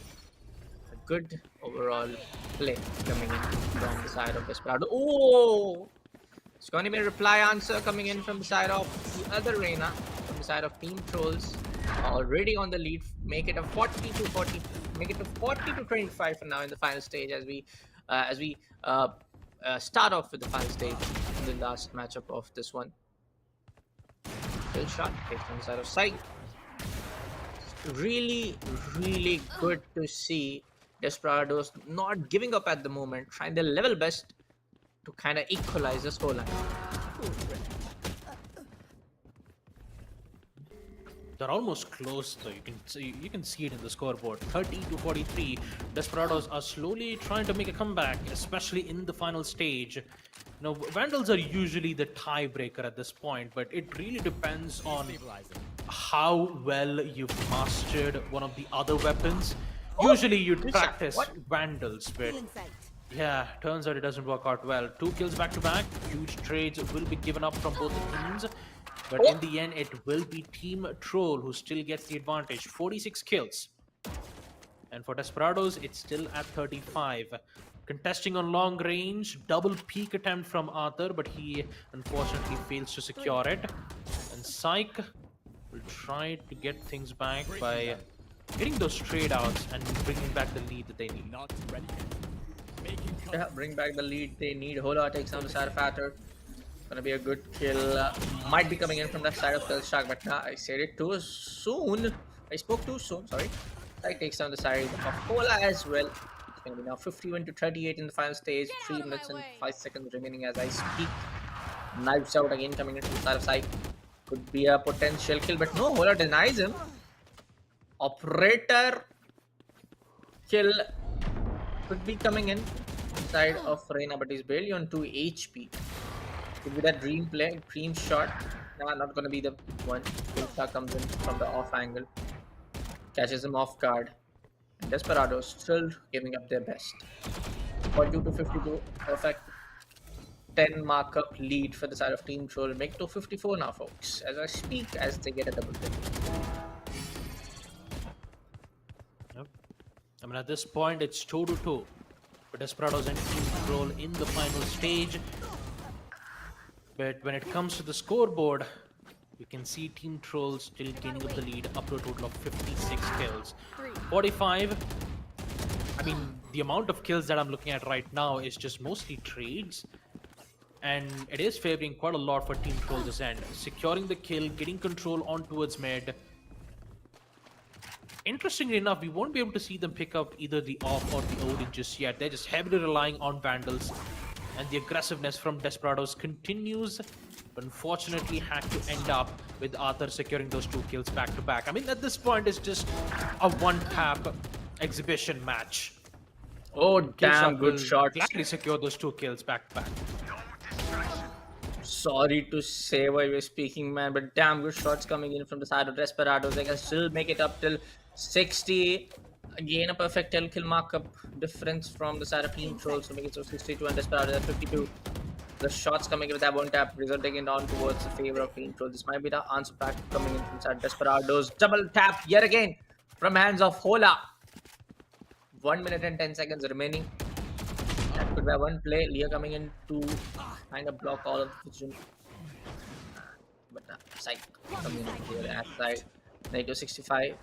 A good overall play coming in from the side of Desperado. Oh! It's going to be a reply answer coming in from the side of the other Reina, from the side of Team Trolls. Already on the lead, make it a 40 to 40, make it a 40 to 25 for now in the final stage as we start off with the final stage in the last matchup of this one. Kill shot takes on the side of Sight. Really, really good to see Desperados not giving up at the moment, trying their level best to kind of equalize the scoreline. They're almost close, though. You can see it in the scoreboard. 30 to 43. Desperados are slowly trying to make a comeback, especially in the final stage. Now, Vandals are usually the tiebreaker at this point, but it really depends on how well you've mastered one of the other weapons. Usually, you'd practice Vandals, but yeah, turns out it doesn't work out well. 2 kills back to back. Huge trades will be given up from both the teams. But in the end, it will be Team Troll who still gets the advantage. 46 kills. And for Desperados, it's still at 35. Contesting on long range, double peek attempt from Arthur, but he unfortunately fails to secure it. And Psych will try to get things back by getting those trade outs and bringing back the lead that they need. Yeah, bring back the lead they need. Hola takes on the side of Arthur. Gonna be a good kill. Might be coming in from the side of Shark, but nah, I said it too soon. I spoke too soon, sorry. I takes down the side of Hola as well. It's gonna be now 51 to 38 in the final stage. 3 minutes and 5 seconds remaining as I speak. Knives out again coming in from the side of side. Could be a potential kill, but no, Hola denies him. Operator kill could be coming in side of Reina, but he's barely on 2 HP. Could be that dream play, dream shot. Nah, not gonna be the one. Kilta comes in from the off angle, catches him off guard. And Desperados still giving up their best. 42 to 52, perfect. 10 markup lead for the side of Team Troll. Make to 54 now, folks. As I speak, as they get a double kill. Yep. I mean, at this point, it's 2 to 2 for Desperados and Team Troll in the final stage. But when it comes to the scoreboard, you can see Team Troll still gaining up the lead up to a total of 56 kills. 45. I mean, the amount of kills that I'm looking at right now is just mostly trades. And it is favoring quite a lot for Team Troll this end. Securing the kill, getting control on towards mid. Interestingly enough, we won't be able to see them pick up either the off or the Odin just yet. They're just heavily relying on Vandals. And the aggressiveness from Desperados continues, but unfortunately had to end up with Arthur securing those 2 kills back to back. I mean, at this point, it's just a one-tap exhibition match. Oh, damn good shot. Gladly secure those 2 kills back to back. Sorry to say why we're speaking, man, but damn good shots coming in from the side of Desperados. They can still make it up till 60. Again, a perfect kill markup difference from the side of Team Troll, so make it so 62 and Desperados at 52. The shots coming in with that one tap, resulting in on towards the favor of Team Troll. This might be the answer back coming in from side Desperados. Double tap yet again from hands of Hola. 1 minute and 10 seconds remaining. That could be one play. Leah coming in to kind of block all of the vision. But Psych coming in here at side. NATO 65.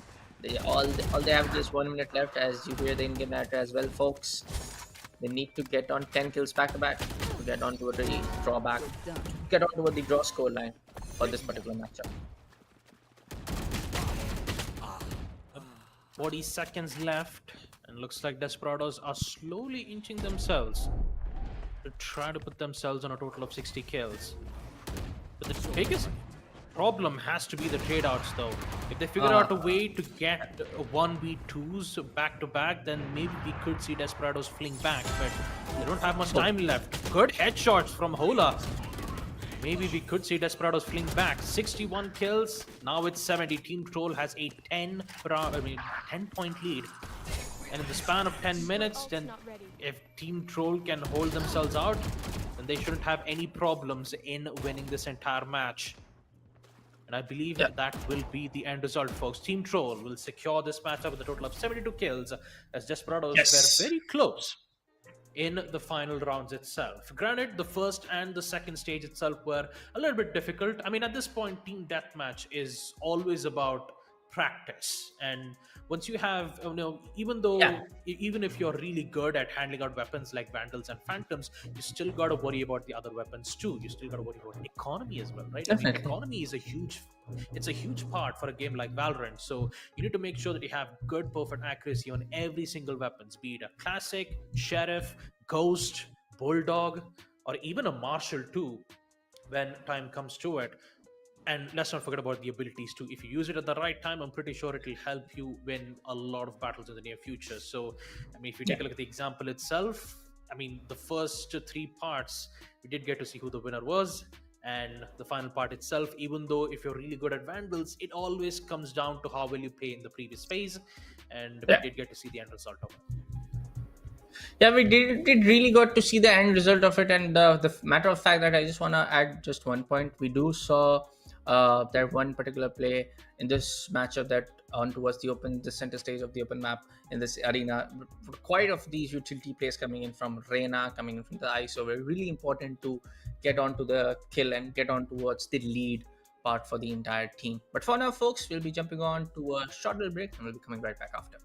All they have is 1 minute left, as you hear the in-game narrator as well, folks. They need to get on 10 kills back to back to get onto the drawback, get onto the draw score line for this particular matchup. 40 seconds left, and looks like Desperados are slowly inching themselves to try to put themselves on a total of 60 kills. But the biggest problem has to be the trade outs, though. If they figure out a way to get 1v2s back to back, then maybe we could see Desperados fling back, but they don't have much time left. Good headshots from Hola. Maybe we could see Desperados fling back. 61 kills. Now it's 70. Team Troll has a 10-point lead. And in the span of 10 minutes, then if Team Troll can hold themselves out, then they shouldn't have any problems in winning this entire match. And I believe that will be the end result, folks. Team Troll will secure this matchup with a total of 72 kills, as Desperados were very close in the final rounds itself. Granted, the first and the second stage itself were a little bit difficult. I mean, at this point, Team Deathmatch is always about practice. And once you have, even if you're really good at handling out weapons like Vandals and Phantoms, you still got to worry about the other weapons too. You still got to worry about economy as well, right? Definitely. I mean, economy is a huge part for a game like Valorant. So you need to make sure that you have good, perfect accuracy on every single weapons, be it a Classic, Sheriff, Ghost, Bulldog, or even a Marshal too, when time comes to it. And let's not forget about the abilities too. If you use it at the right time, I'm pretty sure it will help you win a lot of battles in the near future. So, I mean, if you take a look at the example itself, I mean, the first 3 parts, we did get to see who the winner was. And the final part itself, even though if you're really good at Vandals, it always comes down to how well you play in the previous phase. And we did get to see the end result of it. Yeah, we did really got to see the end result of it. And the matter of fact that I just want to add just one point. We do saw that one particular play in this matchup that on towards the center stage of the open map in this arena. Quite of these utility plays coming in from Reyna, coming in from the ice. So really important to get onto the kill and get on towards the lead part for the entire team. But for now, folks, we'll be jumping on to a short little break and we'll be coming right back after.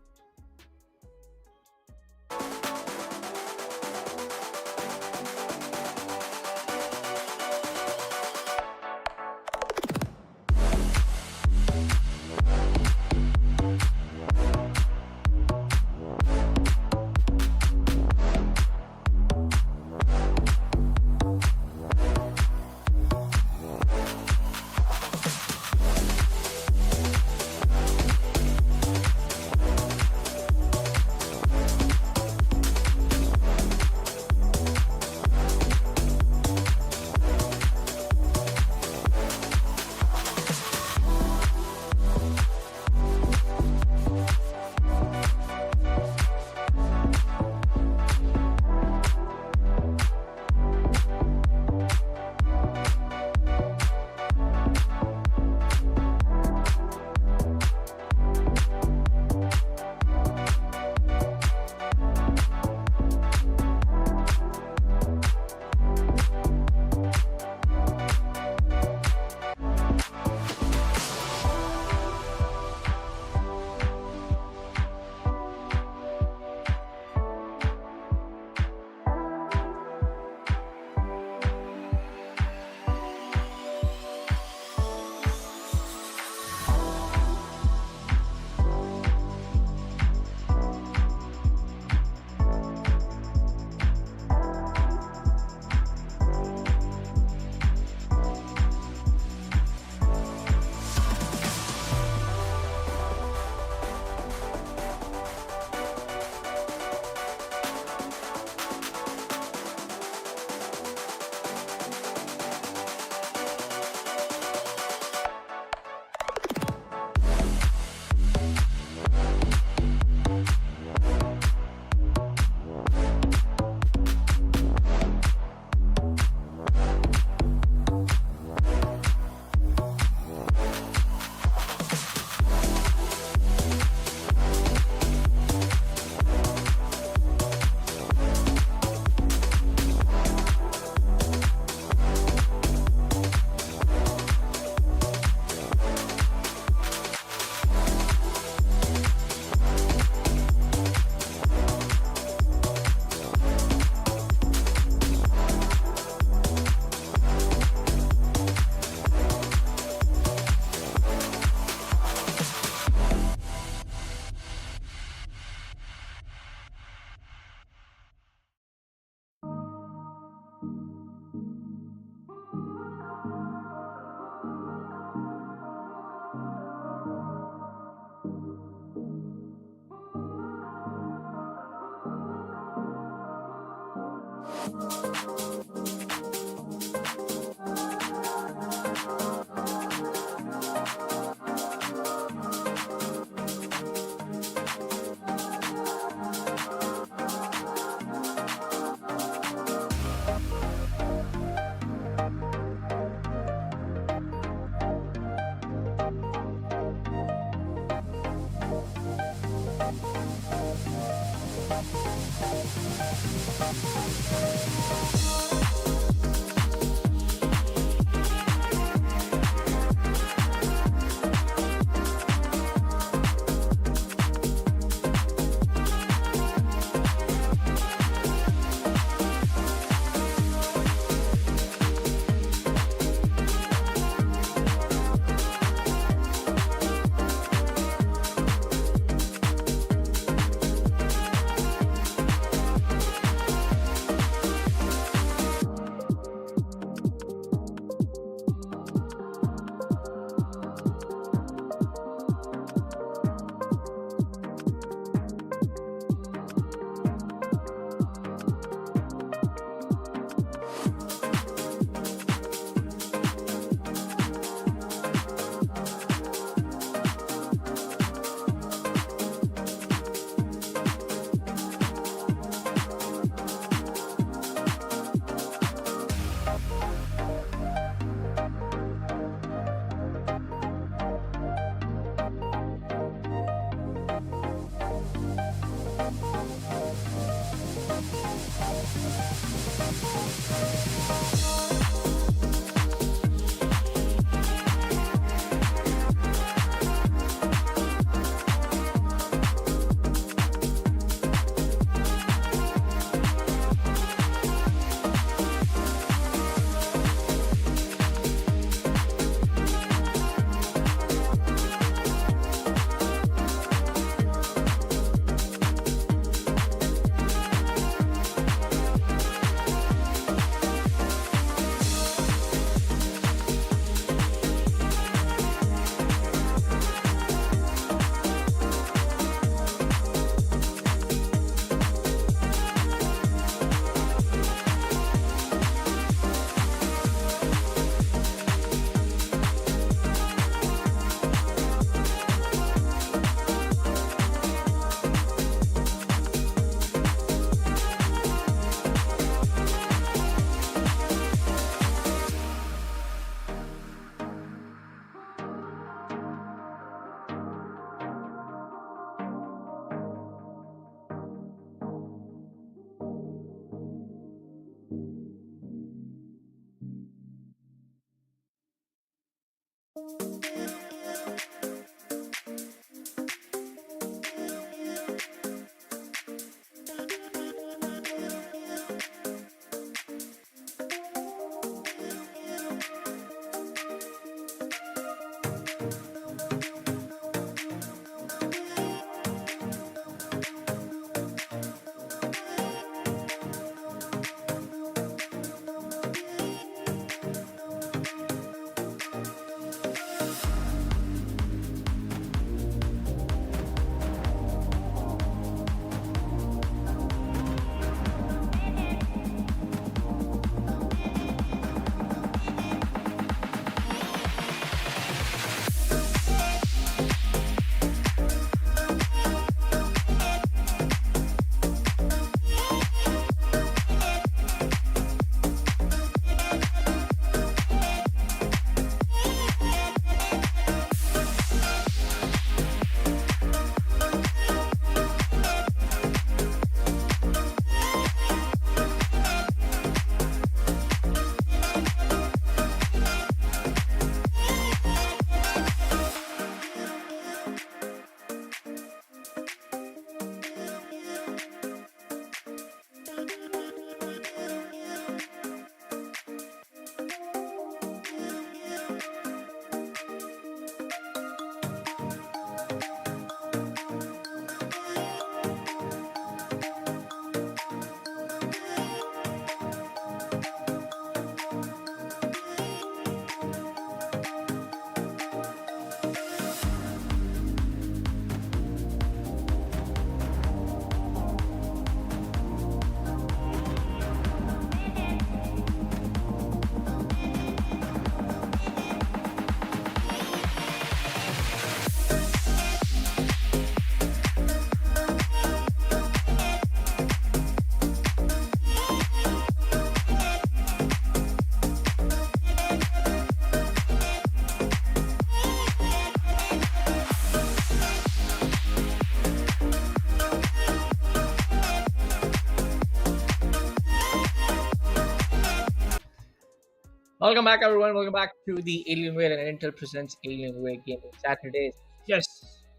Welcome back, everyone. Welcome back to the Alienware and Intel presents Alienware Gaming Saturdays. Yes,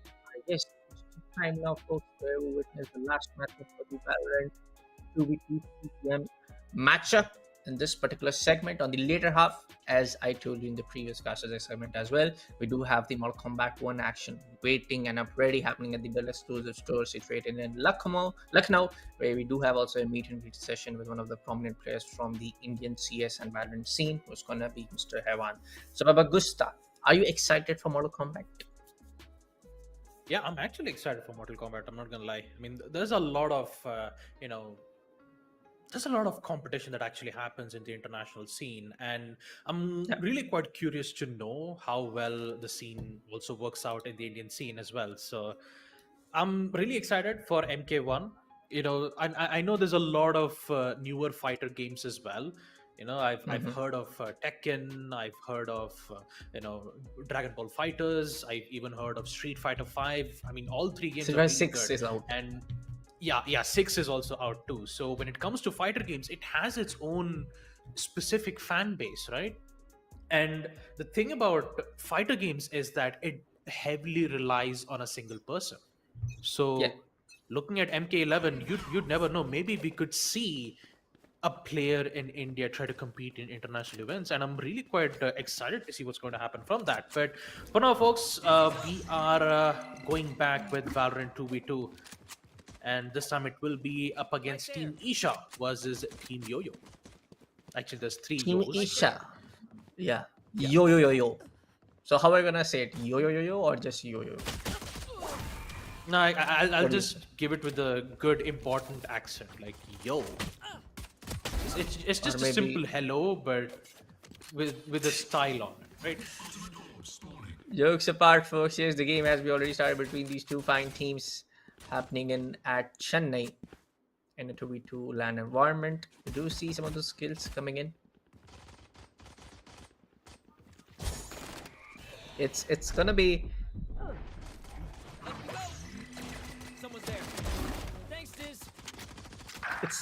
I guess it's time now, folks, where we witness the last matchup for the Valorant 2v2 2 p.m. matchup in this particular segment. On the later half, as I told you in the previous Casters segment as well, we do have the Mortal Kombat 1 action waiting and already happening at the Bell Exclusive store situated in Lucknow, where we do have also a meet and greet session with one of the prominent players from the Indian CS and Valorant scene, who's gonna be Mr. Haivaan. So, Baba Gusta, are you excited for Mortal Kombat? Yeah, I'm actually excited for Mortal Kombat. I'm not gonna lie. I mean, there's a lot of there's a lot of competition that actually happens in the international scene, and I'm really quite curious to know how well the scene also works out in the Indian scene as well. So I'm really excited for MK1. I know there's a lot of newer fighter games as well. I've Mm-hmm. heard of Tekken. I've heard of Dragon Ball Fighters. I've even heard of Street Fighter 5. I mean, all three games are Silver really 6 good. is out. And yeah, 6 is also out too. So when it comes to fighter games, it has its own specific fan base, right? And the thing about fighter games is that it heavily relies on a single person. Yeah. So looking at MK11, you'd never know. Maybe we could see a player in India try to compete in international events, and I'm really quite excited to see what's going to happen from that. But for now, folks, we are going back with Valorant 2v2, and this time it will be up against Team Isha versus Team Yo-Yo. Actually, there's three Team Yos. Isha. Yeah. Yo yo yo yo. So how are you gonna say it? Yo yo yo yo or just yo yo? No, I'll What do you just give it with a good important accent, like yo. It's Or just a maybe simple hello, but with a style on it, right? jokes apart, folks. Here's the game as we already started between these two fine teams happening in at Chennai in a 2v2 land environment. We do see some of those skills coming in. It's gonna be Someone's there. Thanks, Diz.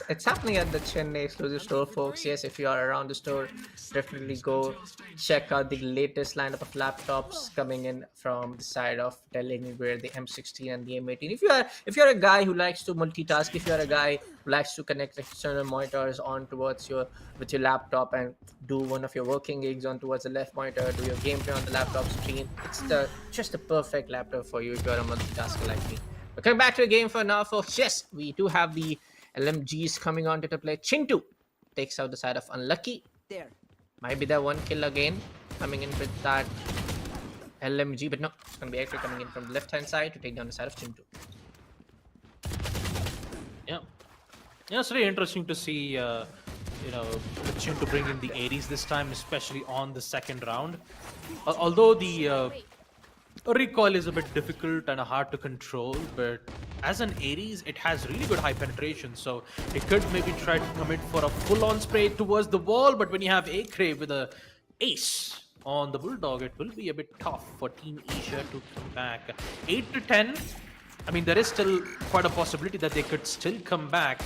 it's happening at the Chennai exclusive store, folks. Yes, if you are around the store, definitely go check out the latest lineup of laptops coming in from the side of Dell Alienware, the M16 and the M18. If you're a guy who likes to multitask, if you're a guy who likes to connect external monitors on towards your with your laptop and do one of your working gigs on towards the left monitor, do your gameplay on the laptop screen, it's just the perfect laptop for you if you're a multitasker like me. But coming back to the game for now, folks. Yes, we do have the LMGs coming on to play. Chintu takes out the side of Unlucky. There. Might be that one kill again coming in with that LMG, but no, it's going to be actually coming in from the left hand side to take down the side of Chintu. Yeah, it's really interesting to see Chin to bring in the Ares this time, especially on the second round. Although the recoil is a bit difficult and hard to control, but as an Ares, it has really good high penetration, so it could maybe try to commit for a full-on spray towards the wall, but when you have Acre with a ace on the Bulldog, it will be a bit tough for Team Isha to come back. 8 to 10. I mean, there is still quite a possibility that they could still come back.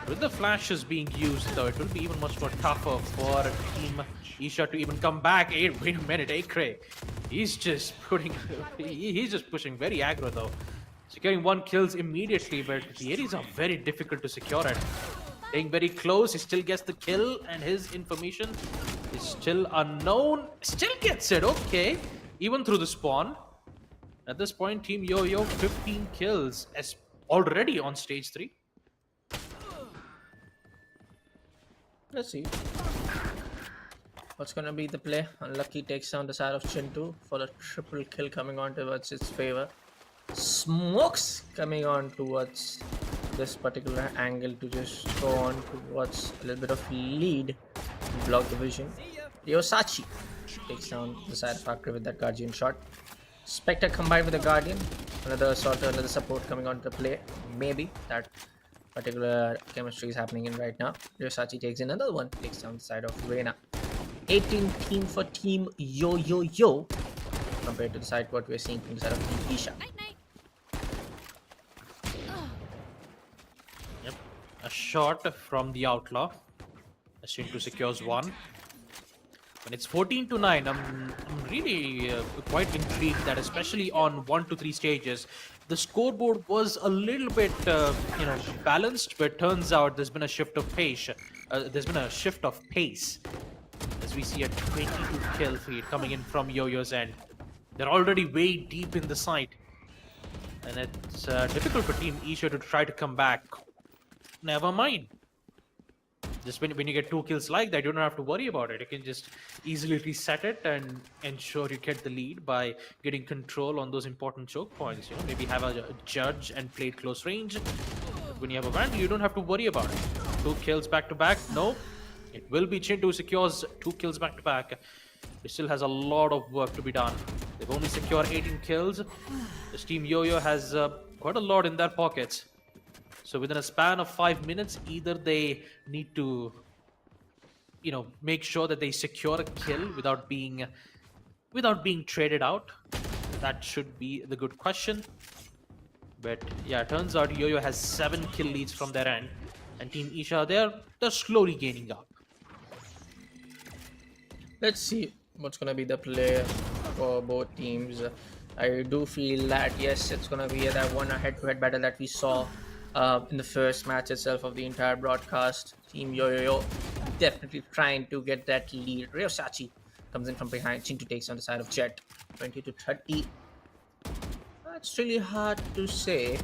With the flashes being used, though, it will be even much more tougher for Team Isha to even come back. Wait a minute, Acre. He's just pushing very aggro, though. Securing one kills immediately, but the areas are very difficult to secure it. Staying very close, he still gets the kill, and his information is still unknown. Still gets it, okay. Even through the spawn. At this point, Team Yo-Yo, 15 kills as already on stage 3. Let's see what's gonna be the play. Unlucky takes down the side of Chintu for a triple kill coming on towards his favor. Smokes coming on towards this particular angle to just go on towards a little bit of lead and block the vision. Ryosachi takes down the side of Akre with that Guardian shot. Spectre combined with the Guardian. Another assault, another support coming on to play. Maybe that particular chemistry is happening in right now. Ryosachi takes in another one, takes down the side of Reina. 18 team for Team Yo compared to the side what we're seeing from the side of Team Isha. Yep. A shot from the Outlaw. as Chintu secures one. When it's 14-9, I'm really quite intrigued that especially on 1 to 3 stages, the scoreboard was a little bit balanced, but turns out there's been a shift of pace. As we see a 22 kill feed coming in from Yo-Yo's end. They're already way deep in the site, and it's difficult for Team Isha to try to come back. Never mind. Just when you get 2 kills like that, you don't have to worry about it. You can just easily reset it and ensure you get the lead by getting control on those important choke points. Maybe have a judge and play close range. But when you have a Vandal, you don't have to worry about it. 2 kills back to back. No, it will be Chintu who secures 2 kills back to back. He still has a lot of work to be done. They've only secured 18 kills. This Team Yo-Yo has quite a lot in their pockets. So within a span of 5 minutes, either they need to, make sure that they secure a kill without being traded out. That should be the good question. But yeah, it turns out Yo-Yo has 7 kill leads from their end, and Team Isha, they're slowly gaining up. Let's see what's gonna be the play for both teams. I do feel that yes, it's gonna be that one head-to-head battle that we saw in the first match itself of the entire broadcast. Team Yo-Yo definitely trying to get that lead. Ryosachi comes in from behind. Chintu takes on the side of Jet. 20-30. It's really hard to say.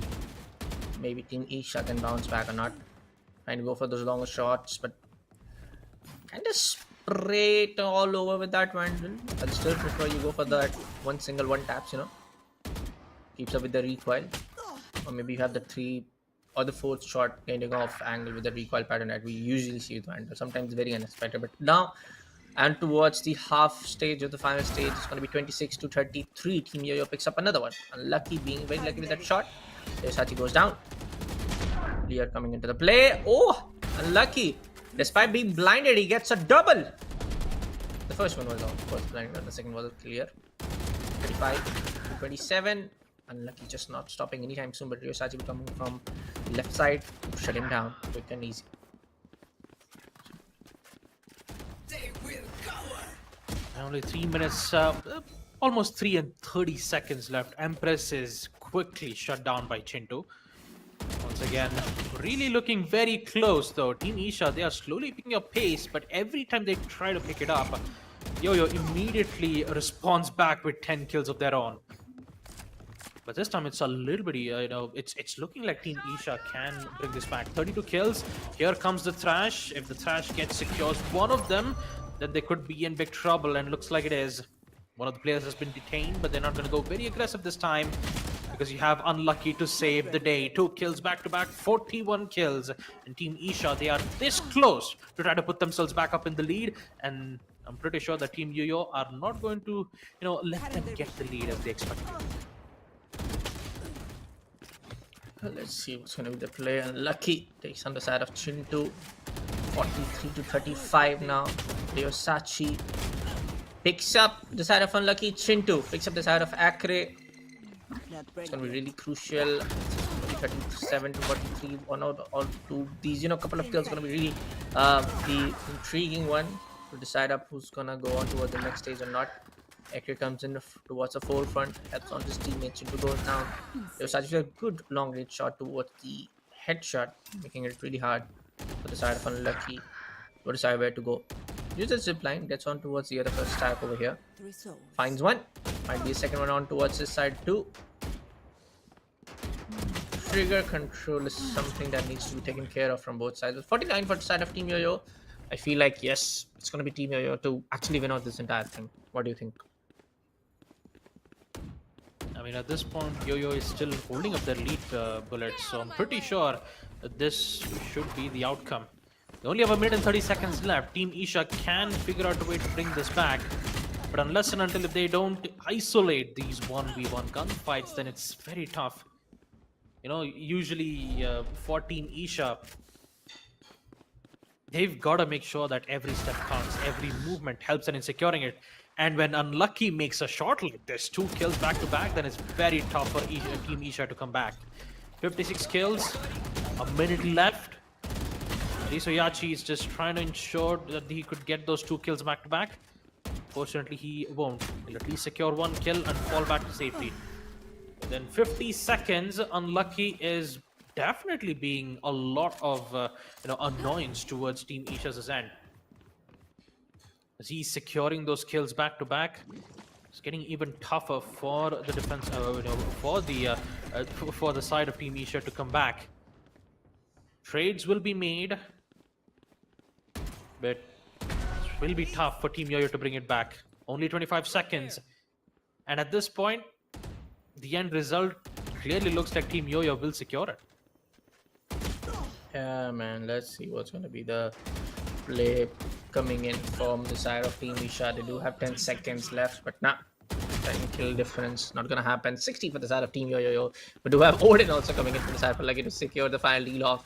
Maybe Team Isha can bounce back or not. Trying to go for those longer shots, but kind of spray it all over with that Vandal. I'd still prefer you go for that one taps, Keeps up with the recoil. Or maybe you have the 3 or the 4th shot ending off angle with the recoil pattern that we usually see with Vandal. Sometimes very unexpected. But now, and towards the half stage of the final stage, it's going to be 26-33. Team Yo-Yo picks up another one. Unlucky, being very lucky with that shot. Ryosachi goes down. Lear coming into the play. Oh, unlucky. Despite being blinded, he gets a double. The first one was of course blinded, and the second was clear. 35-27. Unlucky, just not stopping anytime soon. But Ryosachi coming from left side to shut him down quick and easy. Only 3 minutes, almost 3 and 30 seconds left. Empress is quickly shut down by Chintu. Once again, really looking very close though. Team Isha, they are slowly picking up pace, but every time they try to pick it up, Yo-Yo immediately responds back with 10 kills of their own. But this time it's a little bit, it's looking like Team Isha can bring this back. 32 kills. Here comes the Thrash. If the Thrash secures one of them, then they could be in big trouble, and looks like it is. One of the players has been detained, but they're not going to go very aggressive this time because you have Unlucky to save the day. 2 kills back to back, 41 kills. And Team Isha, they are this close to try to put themselves back up in the lead, and I'm pretty sure that Team Yo-Yo are not going to, let them get the lead as they expected. Let's see what's going to be the play. Unlucky takes on the side of Chintu. 43-35 now. Ryosachi picks up the side of Unlucky. Chintu picks up the side of Acre. It's going to be really crucial. 37-43. One out all 2. These, couple of kills going to be really the intriguing one to decide up who's going to go on towards the next stage or not. Acre comes in towards the forefront, helps on his teammates to go down. There was actually a good long range shot towards the headshot, making it really hard for the side of Unlucky to decide where to go. Uses zip line, gets on towards the other first stack over here. Finds one. Might be a second one on towards this side too. Trigger control is something that needs to be taken care of from both sides. 49 for the side of Team Yo-Yo. I feel like yes, it's going to be Team Yo-Yo to actually win out this entire thing. What do you think? I mean, at this point, Yo-Yo is still holding up their lead, bullets, so I'm pretty sure that this should be the outcome. They only have a minute and 30 seconds left. Team Isha can figure out a way to bring this back, but unless and until if they don't isolate these 1v1 gunfights, then it's very tough. Usually for Team Isha, they've got to make sure that every step counts, every movement helps in securing it. And when Unlucky makes a shot like this, 2 kills back to back, then it's very tough for Team Isha to come back. 56 kills, a minute left. So Yachi is just trying to ensure that he could get those 2 kills back to back. Fortunately, he won't. He'll at least secure 1 kill and fall back to safety. Within 50 seconds, Unlucky is definitely being a lot of annoyance towards Team Isha's end. As he's securing those kills back to back, it's getting even tougher for the defense, for the side of Team Isha to come back. Trades will be made, but it will be tough for Team Yo-Yo to bring it back. Only 25 seconds, and at this point, the end result clearly looks like Team Yo-Yo will secure it. Yeah, man. Let's see what's going to be the play coming in from the side of Team Isha. They do have 10 seconds left, but nah. 10 kill difference. Not going to happen. 60 for the side of Team Yo-Yo. We do have Odin also coming in from the side for Lucky to secure the final deal off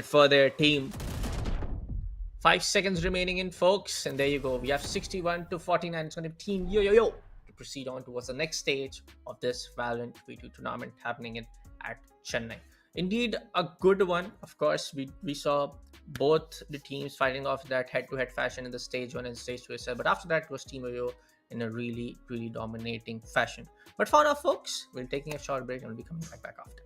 for their team. 5 seconds remaining in, folks. And there you go. We have 61 to 49. It's going to be Team Yo-Yo to proceed on towards the next stage of this Valorant V2 tournament happening at Chennai. Indeed, a good one. Of course, we saw both the teams fighting off that head-to-head fashion in the stage 1 and stage 2 itself. But after that, it was Team Yo-Yo in a really, really dominating fashion. But for now, folks, we're taking a short break and we'll be coming back after.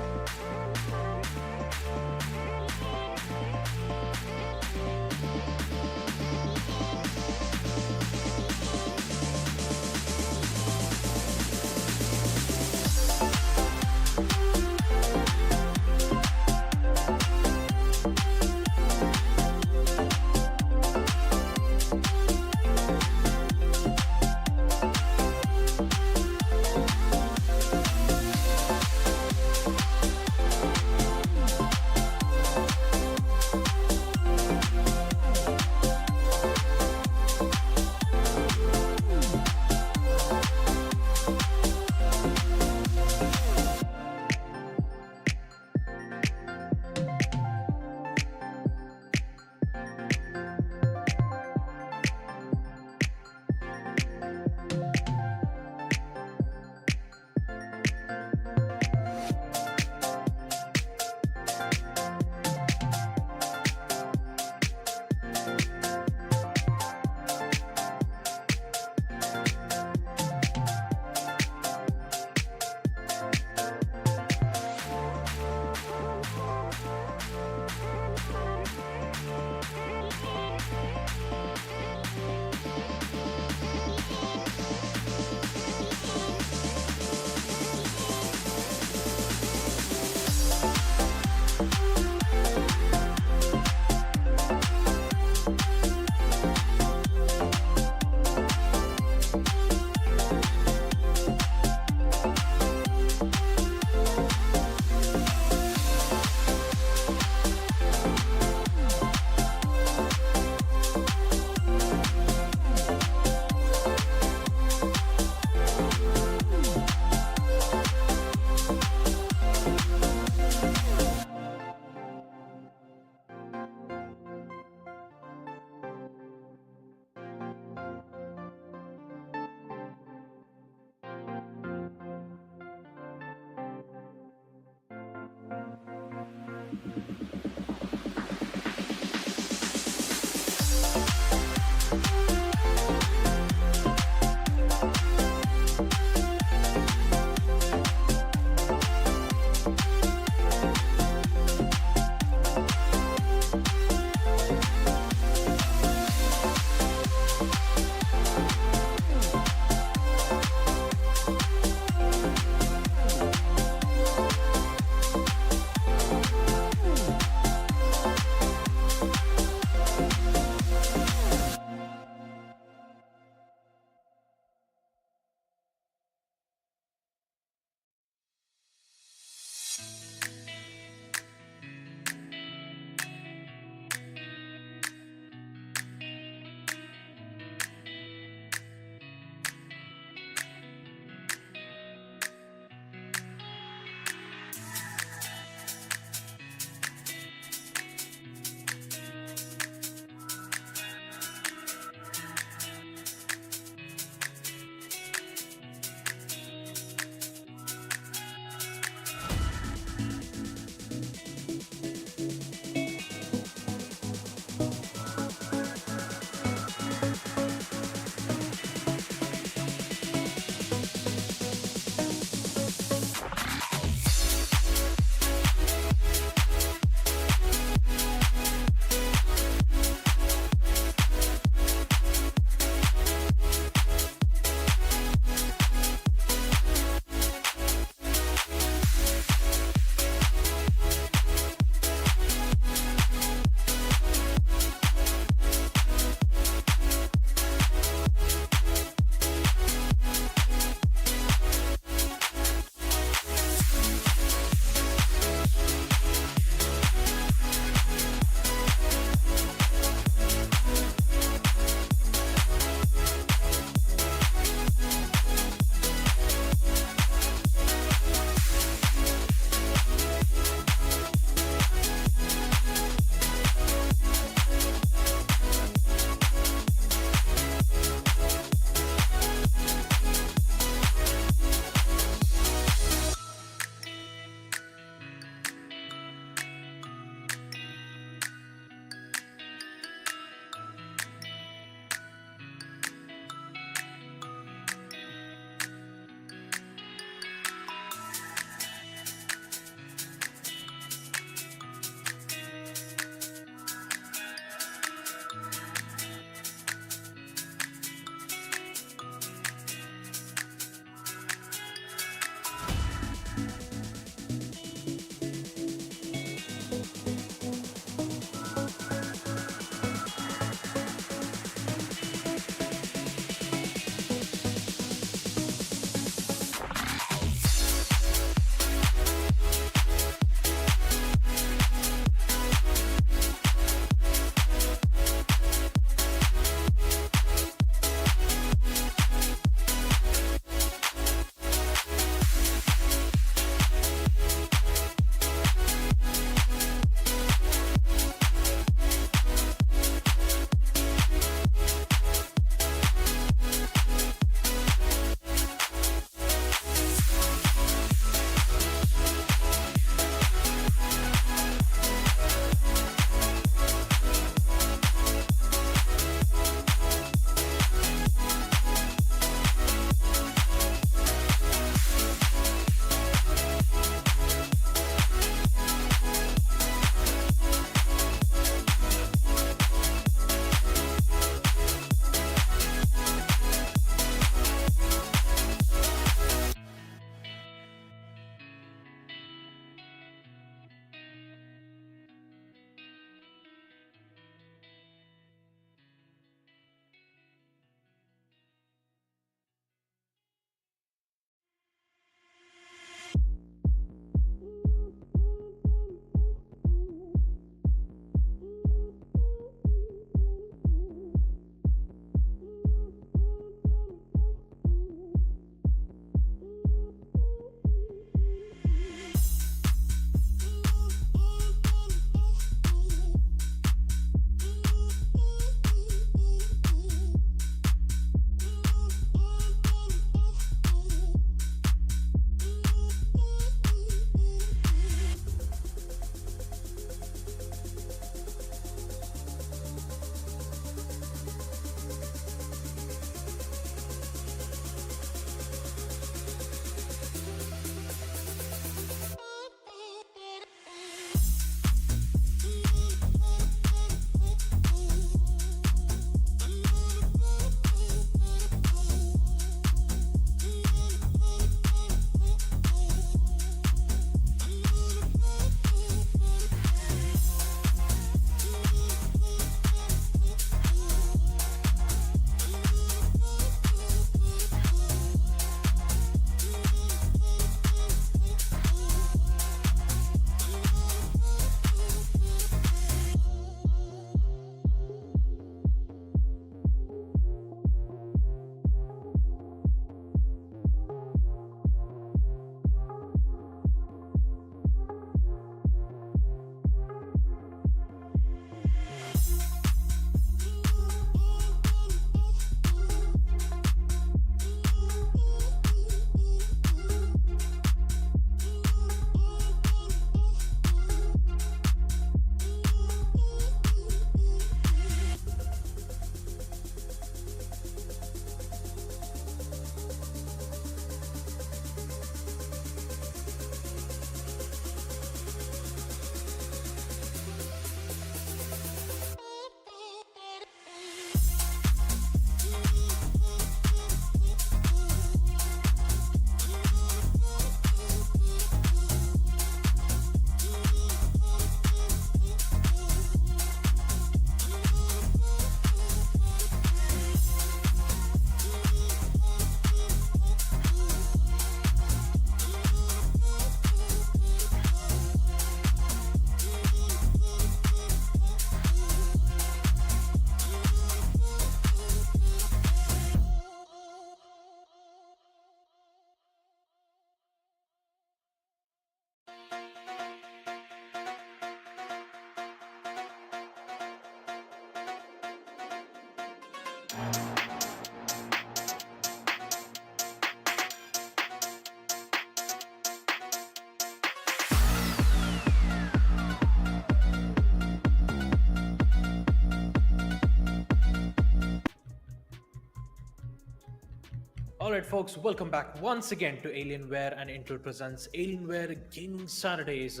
Alright folks, welcome back once again to Alienware, and Intel presents Alienware Gaming Saturdays,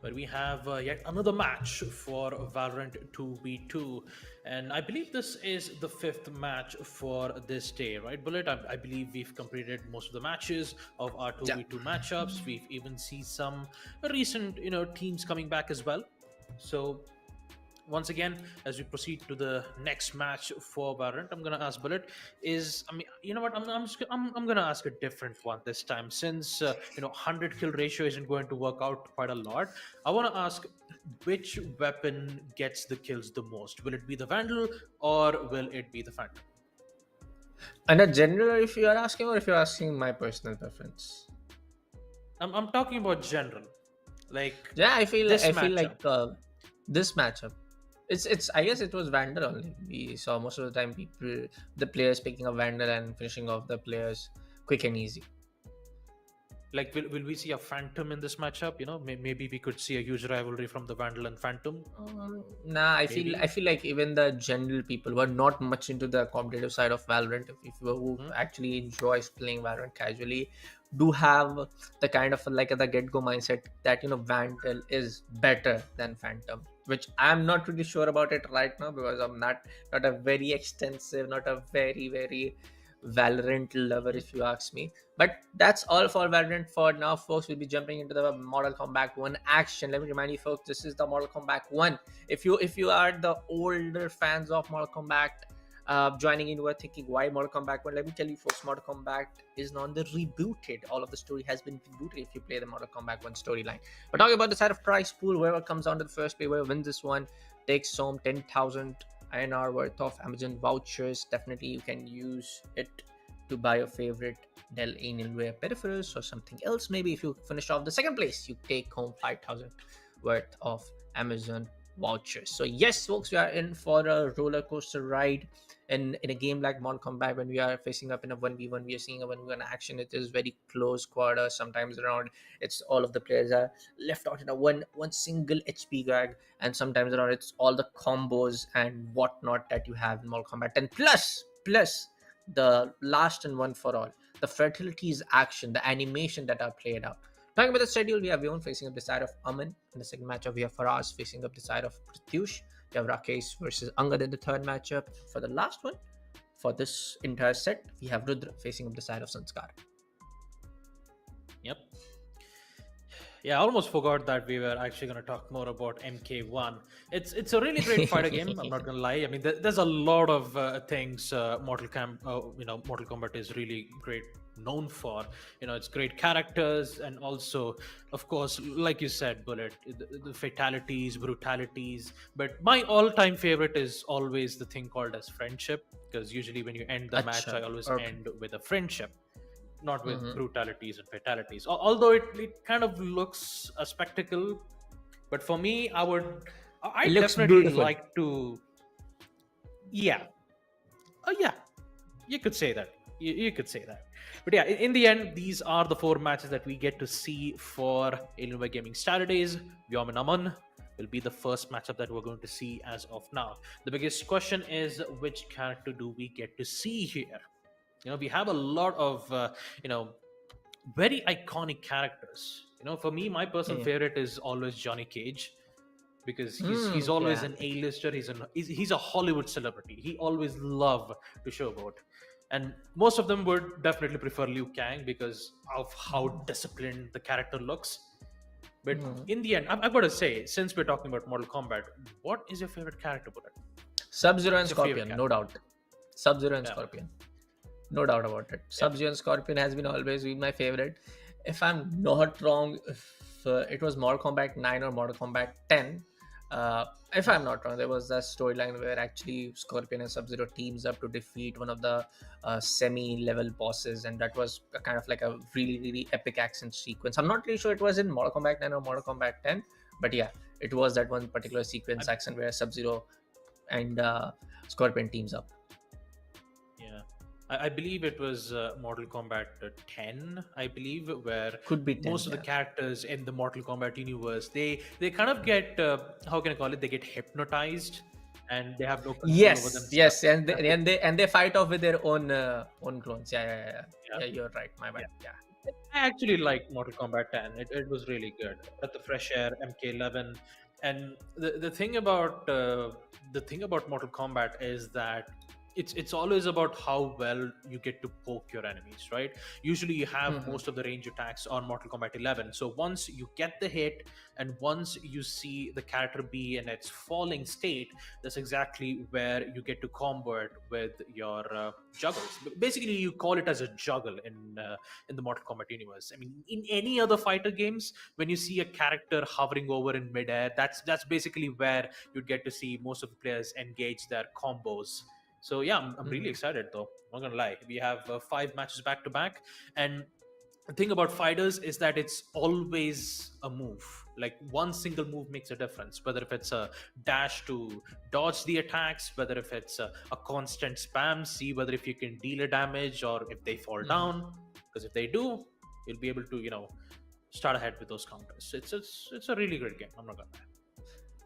where we have yet another match for Valorant 2v2, and I believe this is the 5th match for this day, right Bullet? I believe we've completed most of the matches of our 2v2 matchups. We've even seen some recent teams coming back as well. So once again, as we proceed to the next match for Valorant, I'm gonna ask Bullet. You know what? I'm gonna ask a different one this time, since 100 kill ratio isn't going to work out quite a lot. I want to ask, which weapon gets the kills the most? Will it be the Vandal or will it be the Phantom? And a general, if you are asking, or if you're asking my personal preference. I'm talking about general, like Yeah, I feel matchup. like this matchup. It's I guess it was Vandal only. We saw most of the time the players picking up Vandal and finishing off the players quick and easy. Like, will we see a Phantom in this matchup? Maybe we could see a huge rivalry from the Vandal and Phantom. Nah, I Maybe. feel like even the general people who are not much into the competitive side of Valorant, if who actually enjoys playing Valorant casually, do have the kind of like the get-go mindset that Vandal is better than Phantom, which I'm not really sure about it right now, because I'm not a very extensive, not a very Valorant lover, if you ask me. But that's all for Valorant for now, folks. We'll be jumping into the Mortal Kombat 1 action. Let me remind you, folks, this is the Mortal Kombat 1. If you are the older fans of Mortal Kombat, joining in, who are thinking why Mortal Kombat 1, let me tell you, folks, Mortal Kombat is not the rebooted. All of the story has been rebooted if you play the Mortal Kombat 1 storyline. We're talking about the side of prize pool. Whoever comes on to the first play, whoever wins this one, takes home 10,000 INR worth of Amazon vouchers. Definitely you can use it to buy your favorite Dell Alienware peripherals or something else. Maybe if you finish off the second place, you take home 5,000 worth of Amazon vouchers. So yes, folks, we are in for a roller coaster ride in a game like Mortal Kombat. When we are facing up in a 1v1, we are seeing a 1v1 action. It is very close quarter. Sometimes around it's all of the players are left out in a one single HP gag, and sometimes around it's all the combos and whatnot that you have in Mortal Kombat. And plus the last and one for all, the fatalities action, the animation that are played out. Talking about the schedule, we have Haivaan facing up the side of Aman. In the second matchup, we have Faraz facing up the side of Pratyush. We have Rakesh versus Angad in the third matchup. For the last one, for this entire set, we have Rudra facing up the side of Sanskar. Yep. Yeah, I almost forgot that we were actually going to talk more about MK1. It's a really great fighter game. I'm not going to lie. I mean, there's a lot of things Mortal Kombat is really great known for. It's great characters, and also, of course, like you said, Bullet, the fatalities, brutalities. But my all-time favorite is always the thing called as friendship, because usually when you end the match, I always end with a friendship, not with brutalities and fatalities. Although it kind of looks a spectacle, but for me, I definitely beautiful. like to. Yeah, yeah, you could say that. You could say that. But yeah, in the end, these are the 4 matches that we get to see for Alienware Gaming Saturdays. Vyom and Aman will be the first matchup that we're going to see as of now. The biggest question is, which character do we get to see here? We have a lot of very iconic characters. For me, my personal favorite is always Johnny Cage, because he's always an A-lister. He's a Hollywood celebrity. He always love to showboat, and most of them would definitely prefer Liu Kang because of how disciplined the character looks. But in the end, I've got to say, since we're talking about Mortal Kombat, what is your favorite character, Bullet? Sub-Zero and Scorpion, no doubt. Sub-Zero and Scorpion. No doubt about it. Sub-Zero and Scorpion has always been my favorite. If I'm not wrong, if it was Mortal Kombat 9 or Mortal Kombat 10, if I'm not wrong, there was a storyline where actually Scorpion and Sub-Zero teams up to defeat one of the semi-level bosses, and that was a kind of like a really epic action sequence. I'm not really sure it was in Mortal Kombat 9 or Mortal Kombat 10, but yeah, it was that one particular sequence action where Sub-Zero and Scorpion teams up. I believe it was Mortal Kombat 10, I believe, where could be 10, most of the characters in the Mortal Kombat universe, they kind of get, how can I call it, they get hypnotized, and they have no control over Yes, yes, themselves. and they fight off with their own clones. Yeah, Yeah. You're right. My bad. yeah. Yeah. I actually like Mortal Kombat 10. It was really good. But the fresh air, MK11, and the thing about Mortal Kombat is that it's always about how well you get to poke your enemies, right? Usually you have Hmm. most of the range attacks on Mortal Kombat 11. So once you get the hit and once you see the character be in its falling state, that's exactly where you get to combo it with your juggles. Basically, you call it as a juggle in the Mortal Kombat universe. I mean, in any other fighter games, when you see a character hovering over in midair, that's basically where you'd get to see most of the players engage their combos. So yeah, I'm really Hmm. excited though. I'm not gonna lie. We have 5 matches back to back, and the thing about fighters is that it's always a move. Like one single move makes a difference, whether if it's a dash to dodge the attacks, whether if it's a constant spam, see whether if you can deal a damage or if they fall Hmm. down. Because if they do, you'll be able to start ahead with those counters. It's a really great game. I'm not gonna lie.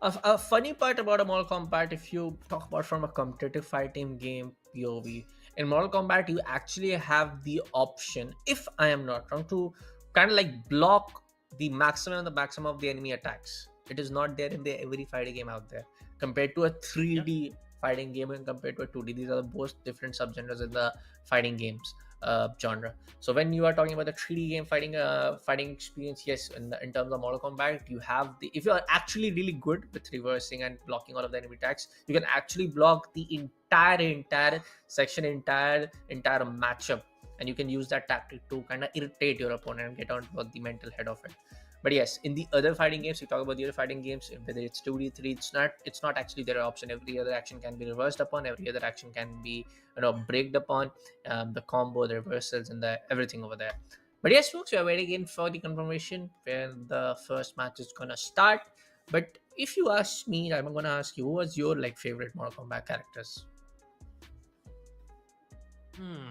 A funny part about a Mortal Kombat, if you talk about from a competitive fighting game POV, in Mortal Kombat you actually have the option, if I am not wrong, to kind of like block the maximum of the enemy attacks. It is not there in the every fighting game out there. Compared to a Yeah. 3D fighting game and compared to a 2D, these are the both different subgenres in the fighting games genre. So when you are talking about the 3D game fighting experience, yes, in terms of Mortal Kombat, you have the, if you are actually really good with reversing and blocking all of the enemy attacks, you can actually block the entire section, entire matchup, and you can use that tactic to kind of irritate your opponent and get on the mental head of it. But yes, in the other fighting games, you talk about the other fighting games, whether it's 2D, 3, it's not actually their option. Every other action can be reversed upon, every other action can be breaked upon, the combo, the reversals, and the everything over there. But yes, folks, we are waiting in for the confirmation where the first match is gonna start. But if you ask me, I'm gonna ask you, who was your like favorite Mortal Kombat characters? Hmm.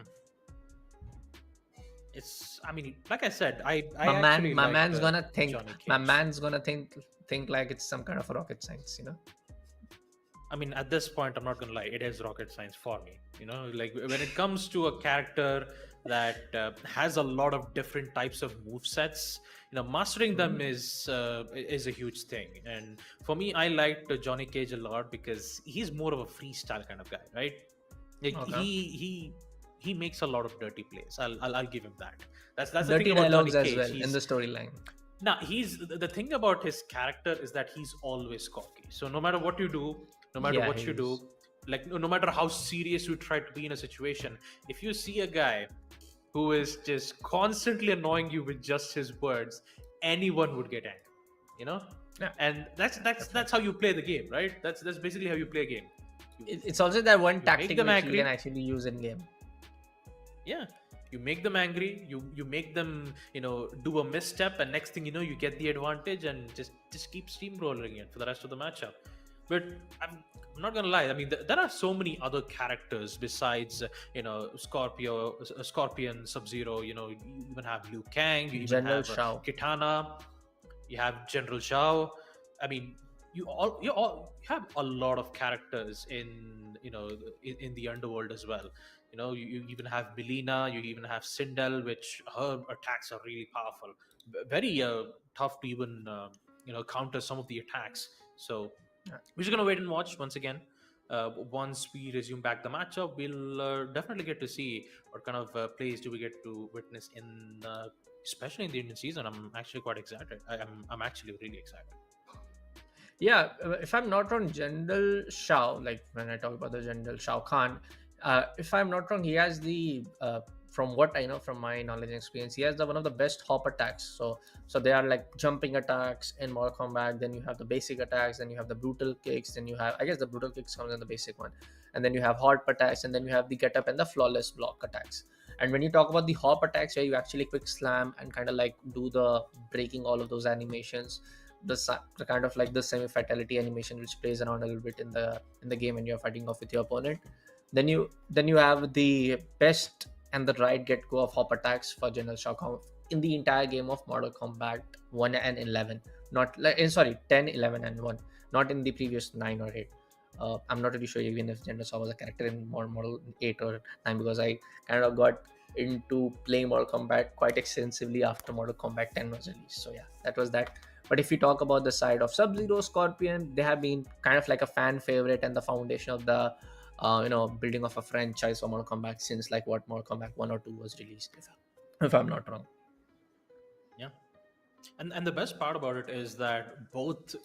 I mean, like I said, I My man, actually my like man's gonna think. Johnny My Cage. man's gonna think like it's some kind of a rocket science. I mean, at this point, I'm not gonna lie, it is rocket science for me. Like when it comes to a character that has a lot of different types of move sets, mastering them is a huge thing. And for me, I liked Johnny Cage a lot because he's more of a freestyle kind of guy, right? Like Okay. he makes a lot of dirty plays. I'll give him that. That's the thing Dirty about Johnny dialogues as Cage. well in the storyline. Now he's the thing about his character is that he's always cocky. So no matter what you do, no matter Yeah, what you do, he's like no matter how serious you try to be in a situation, if you see a guy who is just constantly annoying you with just his words, anyone would get angry, you know. yeah. And that's how you play the game, right? That's basically how you play a game. It's also that one You make tactic them which you angry. can actually use in game. Yeah, you make them angry. You make them do a misstep, and next thing you know, you get the advantage and just keep steamrolling it for the rest of the matchup. But I'm not gonna lie. I mean, there are so many other characters besides Scorpion, Sub Zero. You even have Liu Kang. You even General have Shao. Kitana. You have General Zhao. I mean, you have a lot of characters in the underworld as well. You even have Melina. You even have Sindel, which her attacks are really powerful. Very tough to even counter some of the attacks. So Yeah. we're just gonna wait and watch once again. Once we resume back the matchup, we'll definitely get to see what kind of plays do we get to witness especially in the Indian season. I'm actually quite excited. I'm actually really excited. Yeah, if I'm not wrong, General Shao, like when I talk about the General Shao Khan, if I'm not wrong, he has from what I know from my knowledge and experience, he has one of the best hop attacks. So they are like jumping attacks in Mortal Kombat. Then you have the basic attacks. Then you have the brutal kicks. Then you have, I guess, the brutal kicks comes in the basic one. And then you have hop attacks. And then you have the get up and the flawless block attacks. And when you talk about the hop attacks, where you actually quick slam and kind of like do the breaking all of those animations, the kind of like the semi fatality animation which plays around a little bit in the game when you're fighting off with your opponent. Then you have the best and the right get go of hop attacks for General Shao Kahn in the entire game of Mortal Kombat 1 and 11. Not like sorry, 10, 11, and 1. Not in the previous 9 or 8. I'm not really sure even if Gender Saw was a character in Model 8 or 9, because I kind of got into playing Mortal Kombat quite extensively after Mortal Kombat 10 was released. So yeah, that was that. But if you talk about the side of Sub-Zero, Scorpion, they have been kind of like a fan favorite and the foundation of the building of a franchise for Mortal Kombat since like what Mortal Kombat 1 or 2 was released, if I'm not wrong. Yeah. And the best part about it is that both,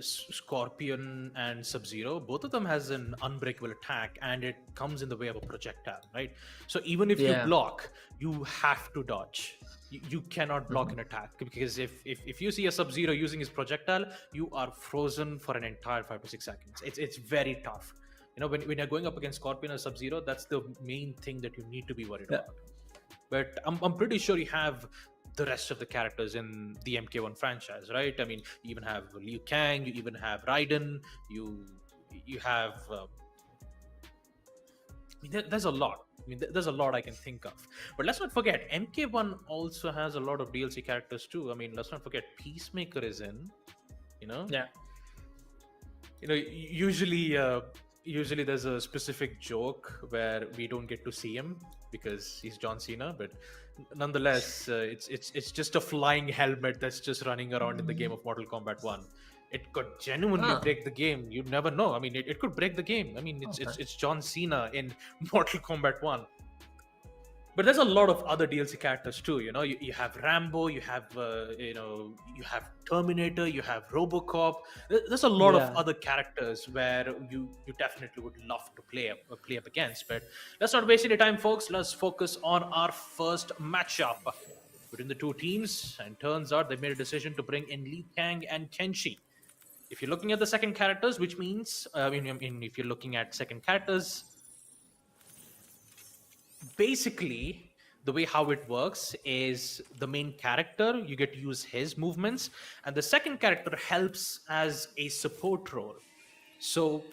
Scorpion and Sub-Zero, both of them has an unbreakable attack, and it comes in the way of a projectile, right? So even if you Yeah. block, you have to dodge. You cannot block an attack, because if you see a Sub-Zero using his projectile, you are frozen for an entire 5 to 6 seconds. It's very tough. When you're going up against Scorpion or Sub-Zero, that's the main thing that you need to be worried Yeah. about. But I'm pretty sure you have the rest of the characters in the MK1 franchise, right? I mean, you even have Liu Kang, you even have Raiden, you have there's a lot. There's a lot I can think of. But let's not forget, MK1 also has a lot of DLC characters too. I mean, let's not forget Peacemaker is in, Yeah. Usually there's a specific joke where we don't get to see him because he's John Cena, but nonetheless, it's just a flying helmet that's just running around in the game of Mortal Kombat 1. It could genuinely break the game. You never know. I mean, it could break the game. I mean, it's John Cena in Mortal Kombat 1. But there's a lot of other DLC characters too. You have Rambo, you have you have Terminator, you have RoboCop. There's a lot of other characters where you definitely would love to play up against. But let's not waste any time, folks. Let's focus on our first matchup between the two teams. And turns out they made a decision to bring in Liu Kang and Kenshi. If you're looking at the second characters, which means if you're looking at second characters, basically the way how it works is the main character, you get to use his movements, and the second character helps as a support role. So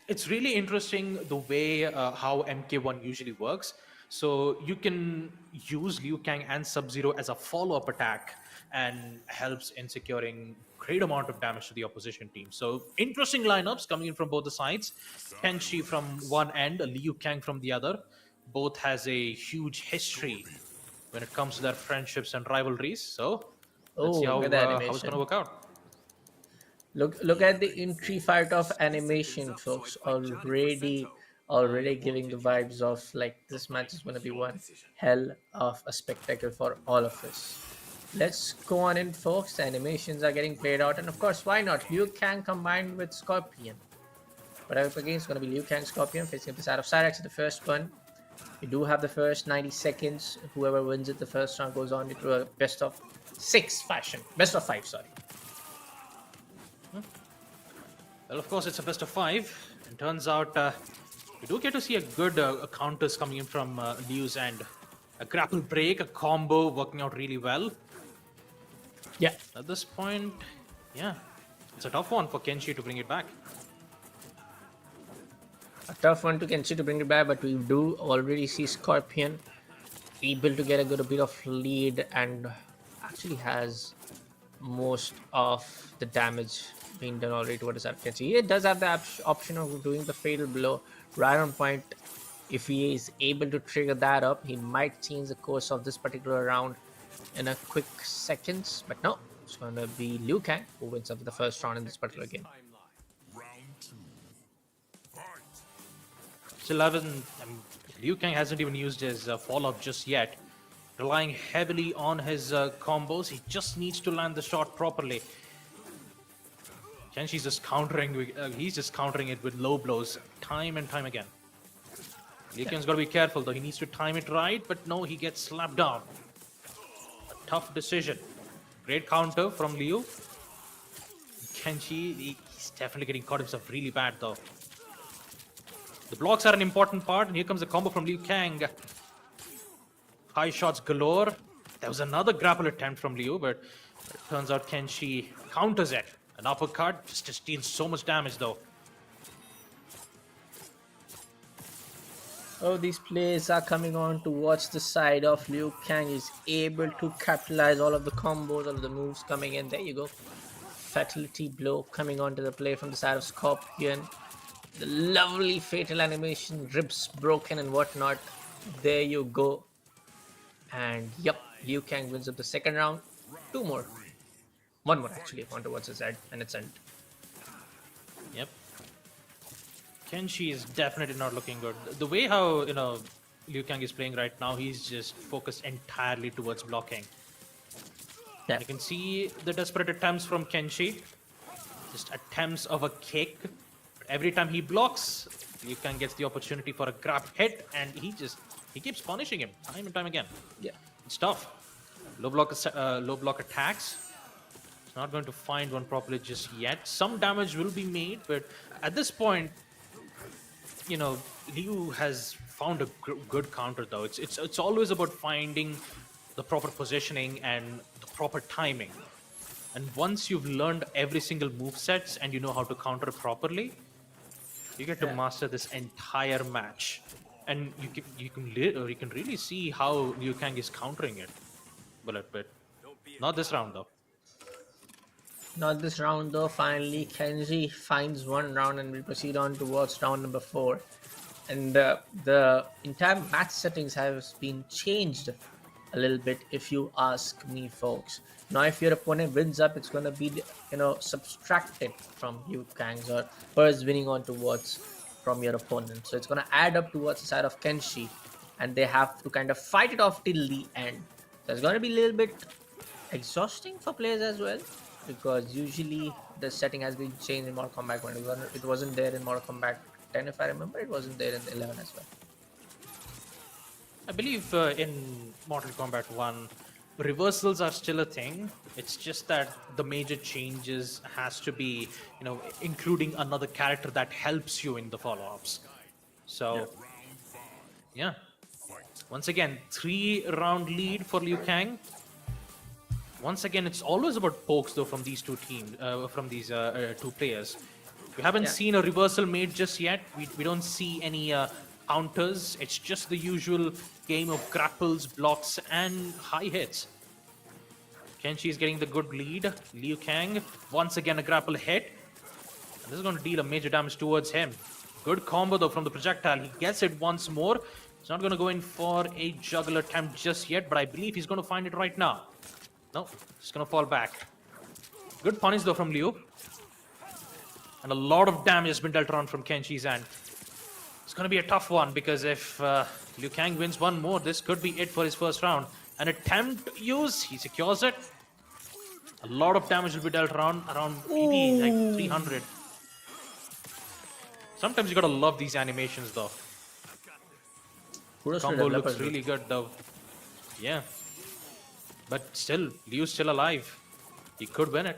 it's really interesting the way how MK1 usually works. So you can use Liu Kang and Sub-Zero as a follow-up attack, and helps in securing great amount of damage to the opposition team. So interesting lineups coming in from both the sides. Kenshi from one end, Liu Kang from the other. Both has a huge history when it comes to their friendships and rivalries. So let's see how look at that it's animation. going to work out. Look at the entry fight of animation, folks. Already giving the vibes of like this match is going to be one hell of a spectacle for all of us. Let's go on in, folks. The animations are getting played out, and of course, why not? Liu Kang combined with Scorpion. But up against, it's going to be Liu Kang Scorpion facing this out of Cyrax in the first one. We do have the first 90 seconds. Whoever wins it the first round goes on into a best of 6 fashion. Best of 5, sorry. Well, of course, it's a best of 5. And turns out we do get to see a good counters coming in from Liu's end. A grapple break, a combo working out really well. Yeah. At this point, yeah, it's a tough one for Kenshi to bring it back. A tough one to Kenshi to bring it back, but we do already see Scorpion able to get a good bit of lead and actually has most of the damage being done already towards that Kenshi. It does have the option of doing the fatal blow right on point. If he is able to trigger that up, he might change the course of this particular round in a quick seconds. But no, it's going to be Liu Kang who wins up the first round in this particular game. Still Liu Kang hasn't even used his follow-up just yet. Relying heavily on his combos. He just needs to land the shot properly. Kenshi's just countering. He's just countering it with low blows time and time again. Liu Kang's got to be careful though. He needs to time it right, but no, he gets slapped down. A tough decision. Great counter from Liu. Kenshi, he's definitely getting caught himself really bad though. The blocks are an important part, and here comes the combo from Liu Kang. High shots galore. There was another grapple attempt from Liu, but it turns out Kenshi counters it. An uppercut just deals so much damage though. Oh, these players are coming on to watch the side of Liu Kang. Is able to capitalize all of the combos, all of the moves coming in. There you go. fatality blow coming onto the play from the side of Scorpion. The lovely fatal animation, ribs broken and whatnot. There you go. And yep, Liu Kang wins up the second round. Two more. One more actually, on towards his head, and it's end. Yep. Kenshi is definitely not looking good. The way how, Liu Kang is playing right now, he's just focused entirely towards blocking. Yeah. You can see the desperate attempts from Kenshi. Just attempts of a kick. Every time he blocks, Liu Kang gets the opportunity for a grab hit, and he keeps punishing him time and time again. Yeah. It's tough. Low block attacks. It's not going to find one properly just yet. Some damage will be made, but at this point, Liu has found a good counter though. It's always about finding the proper positioning and the proper timing. And once you've learned every single move sets and you know how to counter it properly, you get to master this entire match. And you can really see how Liu Kang is countering it bullet bit. Not this round though. Not this round though. Finally, Kenji finds one round and we proceed on towards round number 4. And the entire match settings have been changed a little bit, if you ask me, folks. Now, if your opponent wins up, it's going to be, subtracted from Liu Kang's or hers winning on towards from your opponent. So it's going to add up towards the side of Kenshi, and they have to kind of fight it off till the end. So it's going to be a little bit exhausting for players as well, because usually the setting has been changed in Mortal Kombat 1. It wasn't there in Mortal Kombat 10, if I remember. It wasn't there in 11 as well. I believe in Mortal Kombat 1, reversals are still a thing. It's just that the major changes has to be, including another character that helps you in the follow-ups. So, yeah. Once again, 3-round lead for Liu Kang. Once again, it's always about pokes though from these two teams, from these two players. We haven't seen a reversal made just yet. We don't see any counters. It's just the usual game of grapples, blocks, and high hits. Kenshi is getting the good lead. Liu Kang, once again a grapple hit. And this is going to deal a major damage towards him. Good combo though from the projectile. He gets it once more. He's not going to go in for a juggle attempt just yet, but I believe he's going to find it right now. No, he's going to fall back. Good punish though from Liu. And a lot of damage has been dealt around from Kenshi's end. It's going to be a tough one, because if Liu Kang wins one more, this could be it for his first round. An attempt use, he secures it. A lot of damage will be dealt around maybe like 300. Sometimes you gotta love these animations though. Combo looks really good though. Yeah. But still, Liu's still alive. He could win it.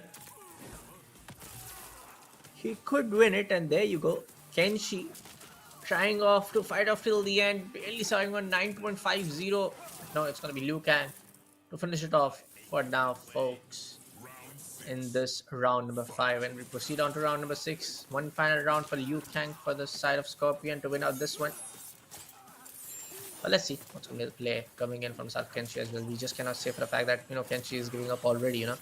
He could win it, and there you go. Kenshi trying to fight off till the end, barely surviving on 9.50. No, it's going to be Liu Kang to finish it off for now, folks, in this round number 5. And we proceed on to round number 6. One final round for Liu Kang for the side of Scorpion to win out this one. But let's see what's going to be the play coming in from South Kenshi as well. We just cannot say for the fact that, Kenshi is giving up already, Yeah.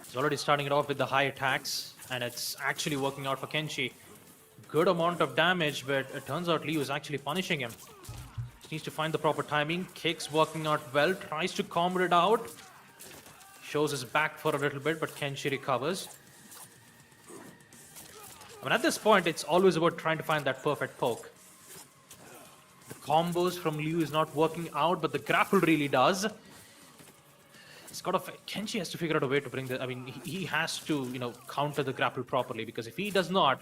He's already starting it off with the high attacks, and it's actually working out for Kenshi. Good amount of damage, but it turns out Liu is actually punishing him. Just needs to find the proper timing. Kicks working out well, tries to combo it out. Shows his back for a little bit, but Kenshi recovers. I mean, at this point, it's always about trying to find that perfect poke. The combos from Liu is not working out, but the grapple really does. Kenshi has to figure out a way to bring the. I mean, he has to, counter the grapple properly, because if he does not,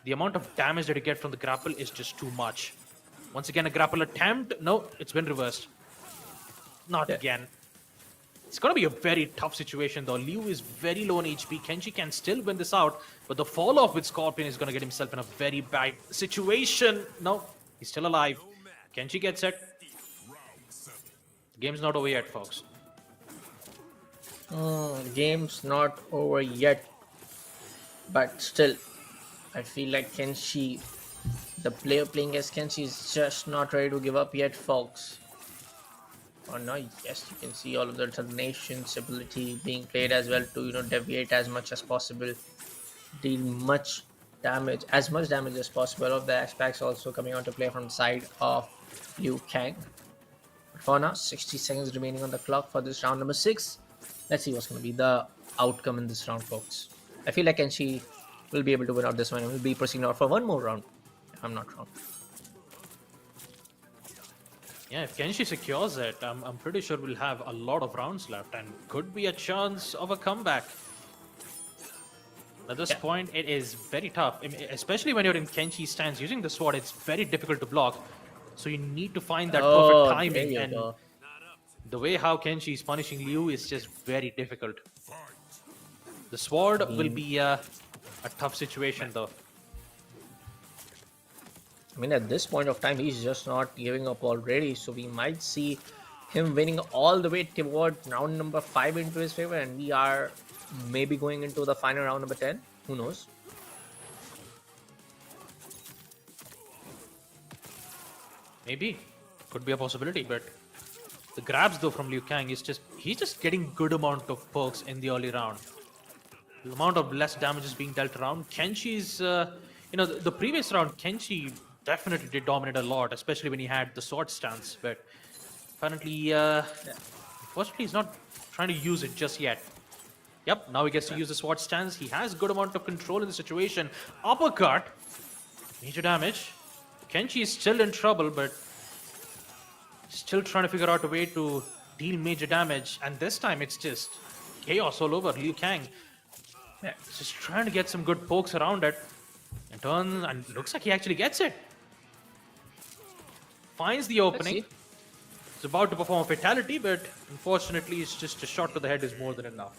the amount of damage that you get from the grapple is just too much. Once again, a grapple attempt. No, it's been reversed. Not again. It's going to be a very tough situation, though. Liu is very low on HP. Kenshi can still win this out, but the fall off with Scorpion is going to get himself in a very bad situation. No, he's still alive. Kenshi gets it. The game's not over yet, folks. The game's not over yet, but still, I feel like Kenshi, the player playing as Kenshi, is just not ready to give up yet, folks. or not. Yes, you can see all of the alternations ability being played as well to deviate as much as possible, deal much damage as possible. All of the aspects also coming on to play from the side of Liu Kang. But for now, 60 seconds remaining on the clock for this round number 6. Let's see what's going to be the outcome in this round, folks. I feel like Kenshi will be able to win out this one and will be proceeding out for one more round, if I'm not wrong. Yeah, if Kenshi secures it, I'm pretty sure we'll have a lot of rounds left and could be a chance of a comeback. At this point, it is very tough, I mean, especially when you're in Kenshi's stance. Using the sword, it's very difficult to block. So you need to find that perfect timing. And the way how Kenshi is punishing Liu is just very difficult. The sword will be a tough situation, though. I mean, at this point of time, he's just not giving up already. So we might see him winning all the way toward round number 5 into his favor. And we are maybe going into the final round number 10. Who knows? Maybe. Could be a possibility, but the grabs though from Liu Kang is he's just getting good amount of perks in the early round. The amount of less damage is being dealt around. Kenshi's, the previous round, Kenshi definitely did dominate a lot, especially when he had the sword stance, but apparently, unfortunately, he's not trying to use it just yet. Yep, now he gets to use the sword stance. He has good amount of control in the situation. Uppercut. Major damage. Kenshi is still in trouble, but still trying to figure out a way to deal major damage. And this time, it's just chaos all over. Liu Kang just trying to get some good pokes around it. And turns, and looks like he actually gets it. Finds the opening. He's about to perform a fatality, but unfortunately, it's just a shot to the head is more than enough.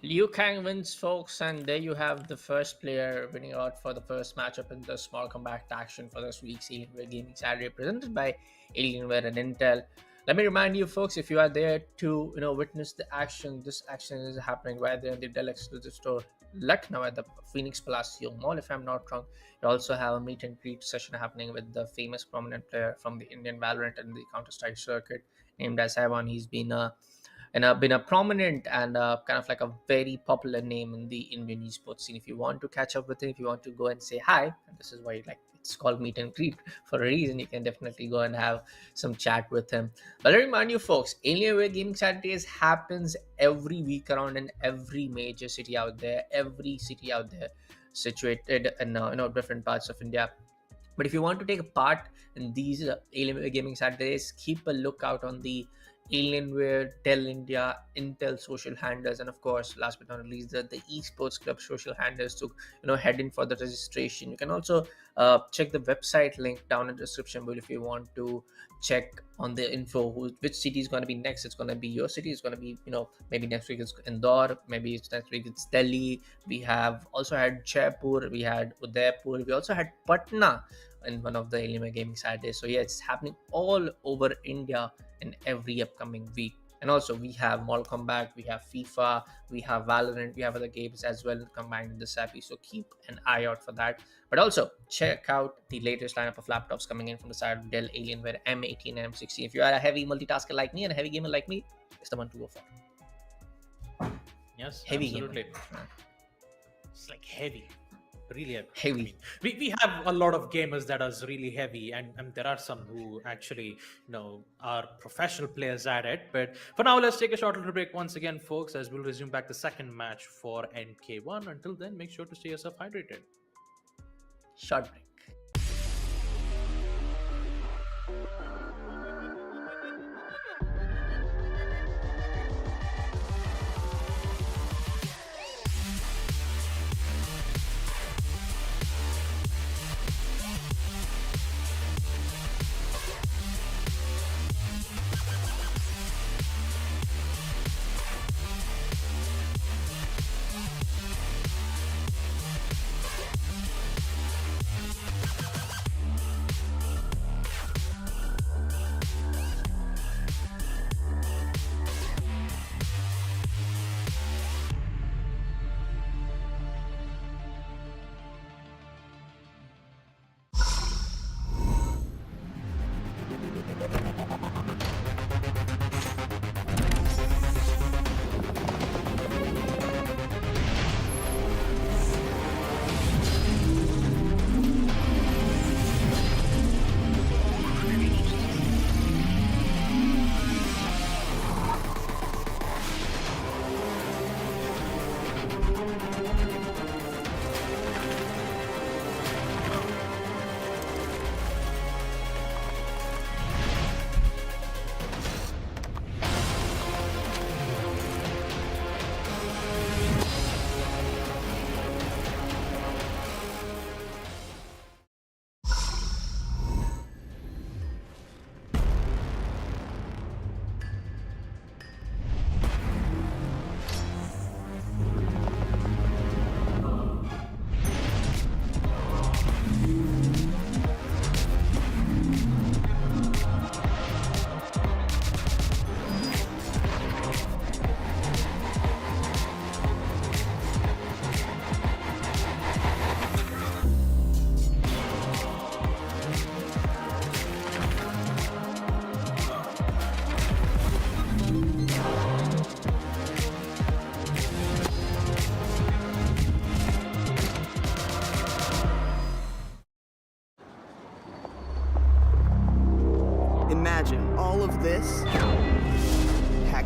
Liu Kang wins, folks, and there you have the first player winning out for the first matchup in the small combat action for this week's Alienware Gaming Saturday, presented by Alienware and Intel. Let me remind you, folks, if you are there to witness the action, this action is happening right there in the Dell exclusive store Lucknow at the Phoenix Palacio Mall, if I'm not wrong. You also have a meet and greet session happening with the famous prominent player from the Indian Valorant and the Counter-Strike circuit named as Haivaan. He's been been a prominent and kind of like a very popular name in the Indian esports scene. If you want to catch up with him, if you want to go and say hi, and this is why it's called meet and greet for a reason, you can definitely go and have some chat with him. But let me remind you, folks, Alienware Gaming Saturdays happens every week around in every major city out there, situated in different parts of India. But if you want to take a part in these Alienware Gaming Saturdays, keep a lookout on the Alienware, Dell India, Intel social handles, and of course, last but not least, the esports club social handles to head in for the registration. You can also check the website link down in the description below if you want to check on the info which city is going to be next. It's going to be your city. It's going to be maybe next week it's Indore, maybe next week it's Delhi. We have also had Jaipur, we had Udaipur, we also had Patna in one of the Alienware Gaming Saturdays. So yeah, it's happening all over India in every upcoming week. And also we have Mortal Kombat, we have FIFA, we have Valorant, we have other games as well combined in this happy. So keep an eye out for that. But also check out the latest lineup of laptops coming in from the side of Dell Alienware M18 and M16. If you are a heavy multitasker like me and a heavy gamer like me, it's the one to go for. Yes, heavy absolutely. Gamer. It's like heavy. Really heavy. I mean, we have a lot of gamers that are really heavy, and there are some who actually are professional players at it. But for now, let's take a short little break once again, folks, as we'll resume back the second match for NK1. Until then, make sure to stay yourself hydrated. Short break.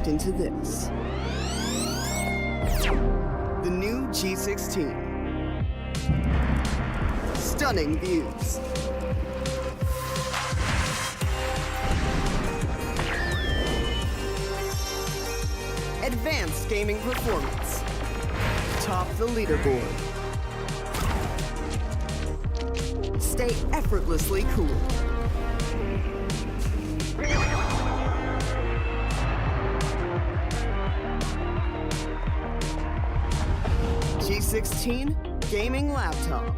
Hacked into this. The new G16. Stunning views. Advanced gaming performance. Top the leaderboard. Stay effortlessly cool. G16 gaming laptop.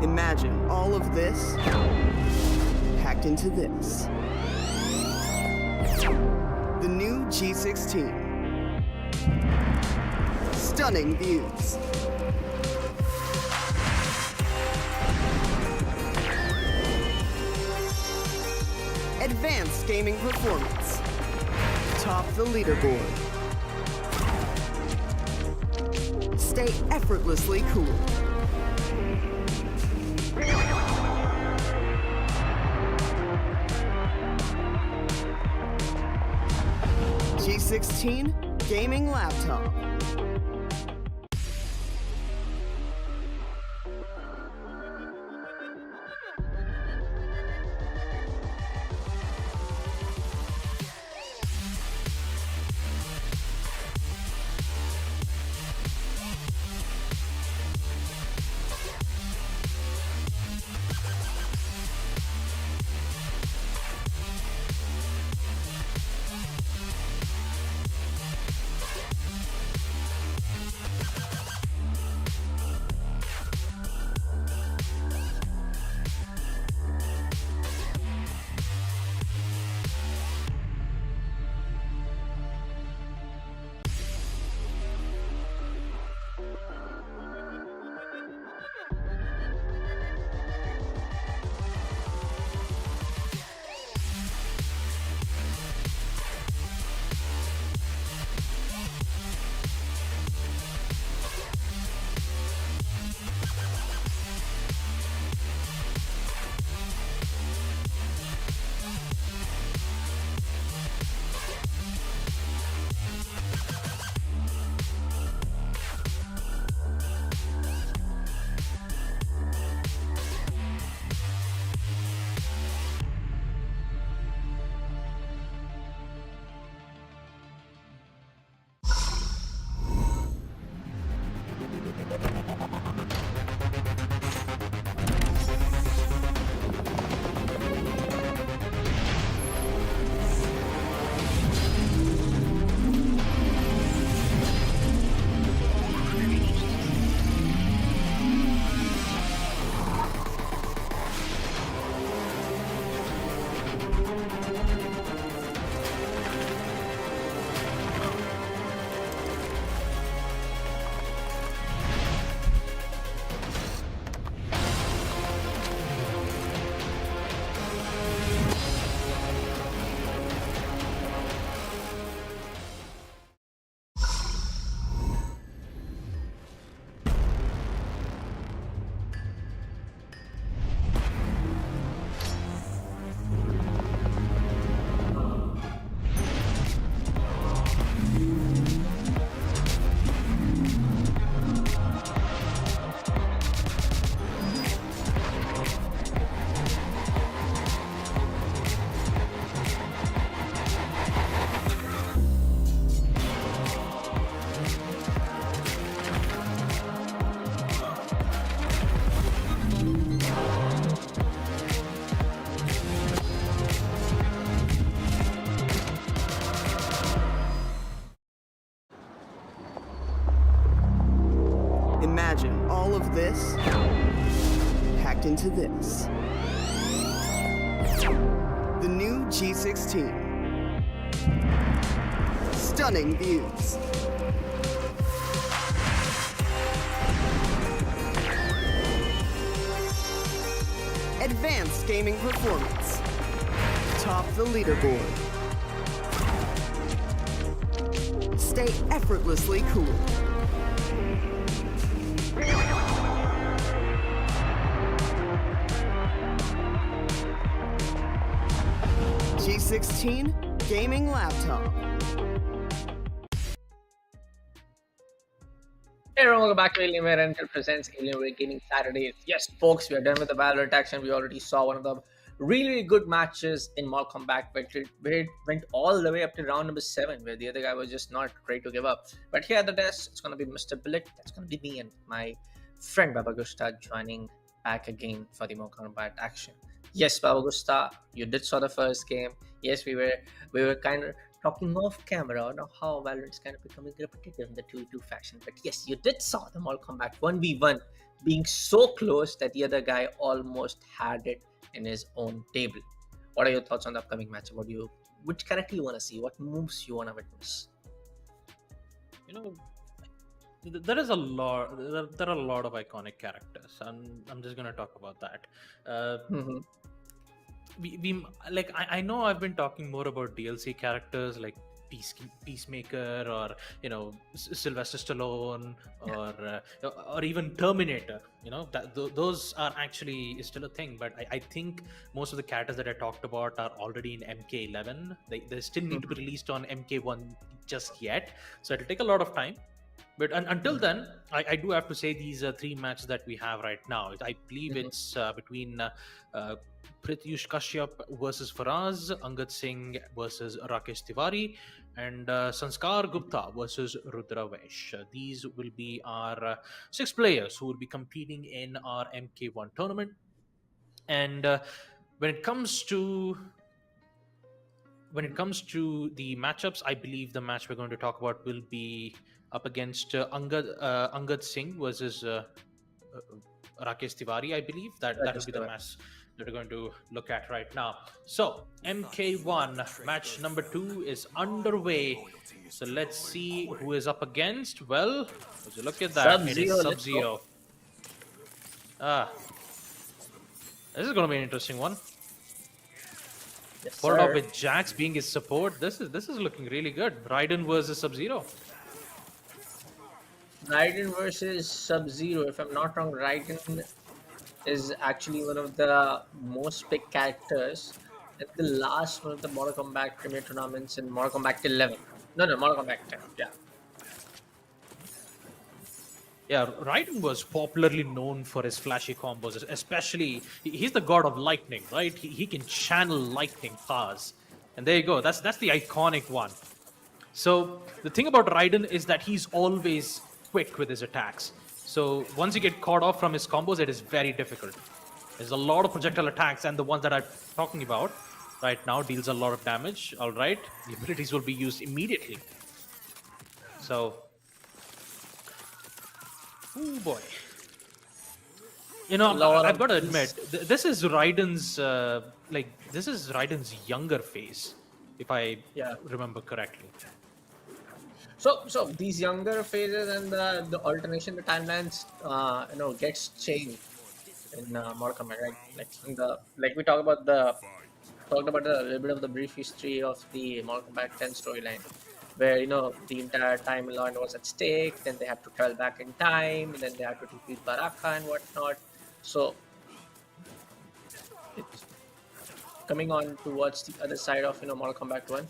Imagine all of this packed into this. The new G16. Stunning views. Advanced gaming performance. Top the leaderboard. Stay effortlessly cool. G16 gaming laptop. this packed into this. The new G16. Stunning views. Advanced gaming performance. Top the leaderboard. Stay effortlessly cool. G16 gaming laptop. Hey everyone, welcome back to Alienware and it presents Alienware Gaming Saturdays. Yes, folks, we are done with the Valorant action. We already saw one of the really good matches in Mortal Kombat, where it went all the way up to round number 7, where the other guy was just not ready to give up. But here at the desk, it's going to be Mr. Billet. That's going to be me and my friend Baba Gusta joining back again for the Mortal Kombat action. Yes, Baba Gusta, you did saw the first game. Yes, we were kind of talking off camera on how Valorant's kind of becoming repetitive in the 2v2 faction. But yes, you did saw the Mortal Kombat 1v1 being so close that the other guy almost had it in his own table. What are your thoughts on the upcoming match? Which character you want to see? What moves you want to witness? You know, there is a lot. There are a lot of iconic characters, and I'm just gonna talk about that. We like I know I've been talking more about DLC characters like Peacemaker or Sylvester Stallone or even Terminator. Those are actually still a thing, but I think most of the characters that I talked about are already in MK11. They still need to be released on MK1 just yet, so it'll take a lot of time. But until then, I do have to say these 3 matches that we have right now. I believe it's between Prithvish Kashyap versus Faraz, Angad Singh versus Rakesh Tiwari, and Sanskar Gupta versus Rudra Vaish. These will be our 6 players who will be competing in our MK1 tournament. And when it comes to the matchups, I believe the match we're going to talk about will be up against Angad Singh versus Rakesh Tiwari. I believe that will be the match that we're going to look at right now. So MK1 match number 2 is underway. So let's see who is up against. Well, as you look at that, it is Sub-Zero. This is going to be an interesting one. Yes, followed up with Jax being his support. This is looking really good. Raiden versus Sub-Zero. Raiden versus Sub-Zero. If I'm not wrong, Raiden is actually one of the most picked characters at the last one of the Mortal Kombat Premier tournaments in Mortal Kombat 11. No, Mortal Kombat 10. Yeah. Yeah, Raiden was popularly known for his flashy combos, especially he's the god of lightning, right? He can channel lightning powers. And there you go. That's the iconic one. So the thing about Raiden is that he's always quick with his attacks. So once you get caught off from his combos, it is very difficult. There's a lot of projectile attacks, and the ones that I'm talking about right now deals a lot of damage. All right, the abilities will be used immediately. So, oh boy, I've got to admit, this is Raiden's younger phase, if I remember correctly. So these younger phases and the alternation, the timelines, gets changed in Mortal Kombat, right? Like we talked about a little bit of the brief history of the Mortal Kombat 10 storyline, where the entire timeline was at stake. Then they have to travel back in time, and then they have to defeat Baraka and whatnot. So it's coming on towards the other side of Mortal Kombat 1.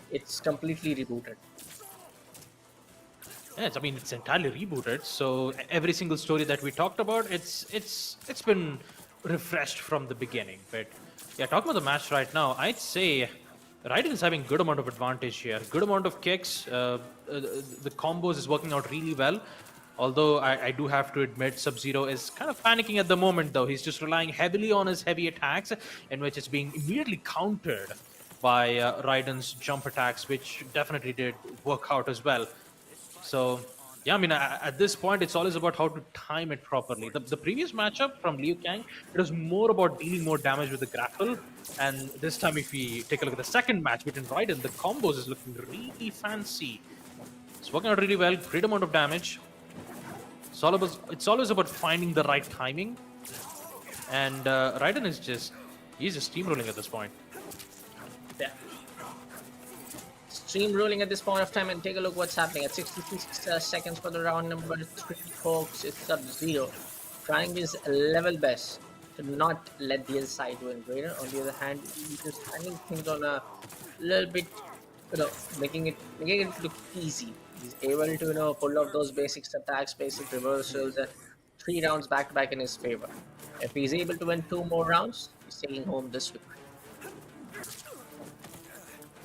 It's completely rebooted. Yes, I mean it's entirely rebooted. So every single story that we talked about, it's been refreshed from the beginning. But yeah, talking about the match right now, I'd say Raiden is having good amount of advantage here. Good amount of kicks. The combos is working out really well. Although I do have to admit, Sub-Zero is kind of panicking at the moment, though. He's just relying heavily on his heavy attacks, in which it's being immediately countered by Raiden's jump attacks, which definitely did work out as well. So Yeah, I mean, at this point, it's always about how to time it properly. The previous matchup from Liu Kang, it was more about dealing more damage with the grapple. And this time, if we take a look at the second match between Raiden, the combos is looking really fancy. It's working out really well, great amount of damage. It's always about finding the right timing. And Raiden is he's just steamrolling at this point. Yeah. Stream rolling at this point of time, and take a look what's happening at 66 seconds for the round number 3, folks. It's Sub-Zero trying his level best to not let the other side win. Raider, on the other hand, he's just handling things on a little bit, making it look easy. He's able to pull off those basic attacks, basic reversals, 3 rounds back to back in his favor. If he's able to win 2 more rounds, he's taking home this week.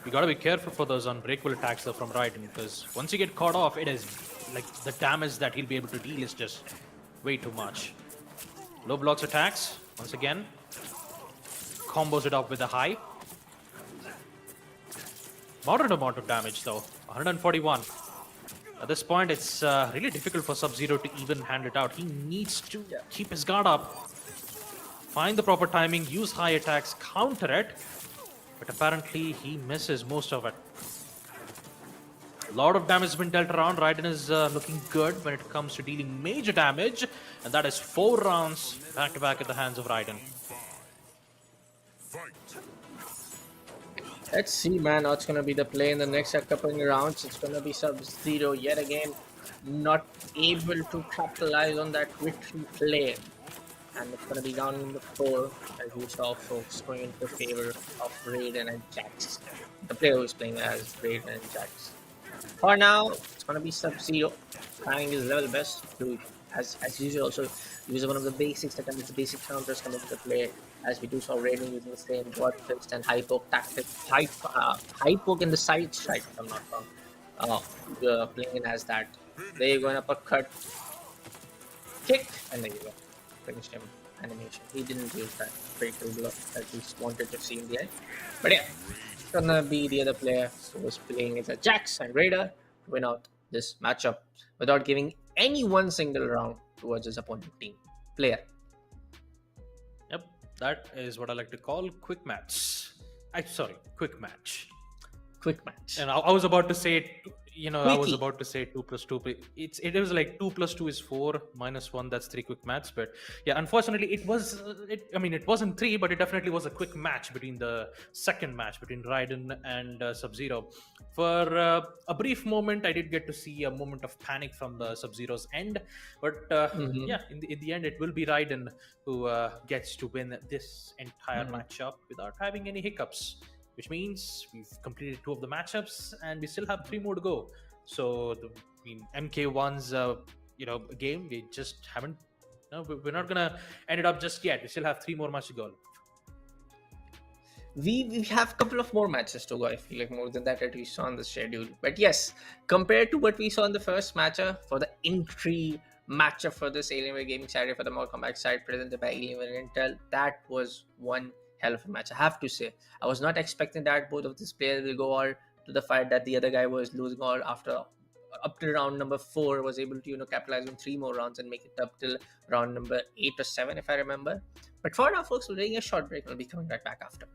You gotta be careful for those unbreakable attacks though from Raiden, because once you get caught off, it is like the damage that he'll be able to deal is just way too much. Low blocks attacks, once again. Combos it up with a high. Moderate amount of damage though, 141. At this point, it's really difficult for Sub-Zero to even hand it out. He needs to keep his guard up, find the proper timing, use high attacks, counter it. But apparently he misses most of it. A lot of damage has been dealt around. Raiden is looking good when it comes to dealing major damage. And that is 4 rounds back to back at the hands of Raiden. Let's see, man, what's going to be the play in the next couple of rounds. It's going to be Sub-Zero yet again, not able to capitalize on that victory play. And it's going to be down in the 4, as we saw folks going into favor of Raiden and Jax. The player who's playing as Raiden and Jax. For now, it's going to be Sub-Zero trying his level best to, as usual, also use one of the basics that comes the basic counters come into play. As we do saw Raiden using the same God Fist and high poke tactic, high poke in the side strike, if I'm not wrong. Playing as that. There you go, an uppercut, kick, and there you go. Finished him animation. He didn't use that breakthrough blow that we wanted to see in the end. But yeah, it's gonna be the other player who was playing as a Jax and Raider to win out this matchup without giving any one single round towards his opponent team player. Yep, that is what I like to call quick match. Quick match. Quick match. And I was about to say, I was Quickie. about to say 2 plus 2. It was like 2 plus 2 is 4 minus 1. That's 3 quick match. But yeah, unfortunately, it wasn't 3, but it definitely was a quick match between the second match between Raiden and Sub-Zero. For a brief moment, I did get to see a moment of panic from the Sub-Zero's end. But yeah, in the end, it will be Raiden who gets to win this entire matchup without having any hiccups. Which means we've completed 2 of the matchups and we still have 3 more to go. So MK1's game, we just haven't. No, we're not gonna end it up just yet. We still have 3 more matches to go. We have a couple of more matches to go. I feel like more than that we saw on the schedule. But yes, compared to what we saw in the first matchup for the entry matchup for this Alienware Gaming Saturday for the Mortal Kombat side presented by Alienware and Intel, that was one hell of a match. I have to say, I was not expecting that both of these players will go all to the fight that the other guy was losing all after up to round number 4 was able to capitalize on 3 more rounds and make it up till round number 8 or 7 if I remember. But for now, folks, we're taking a short break. We'll be coming right back after.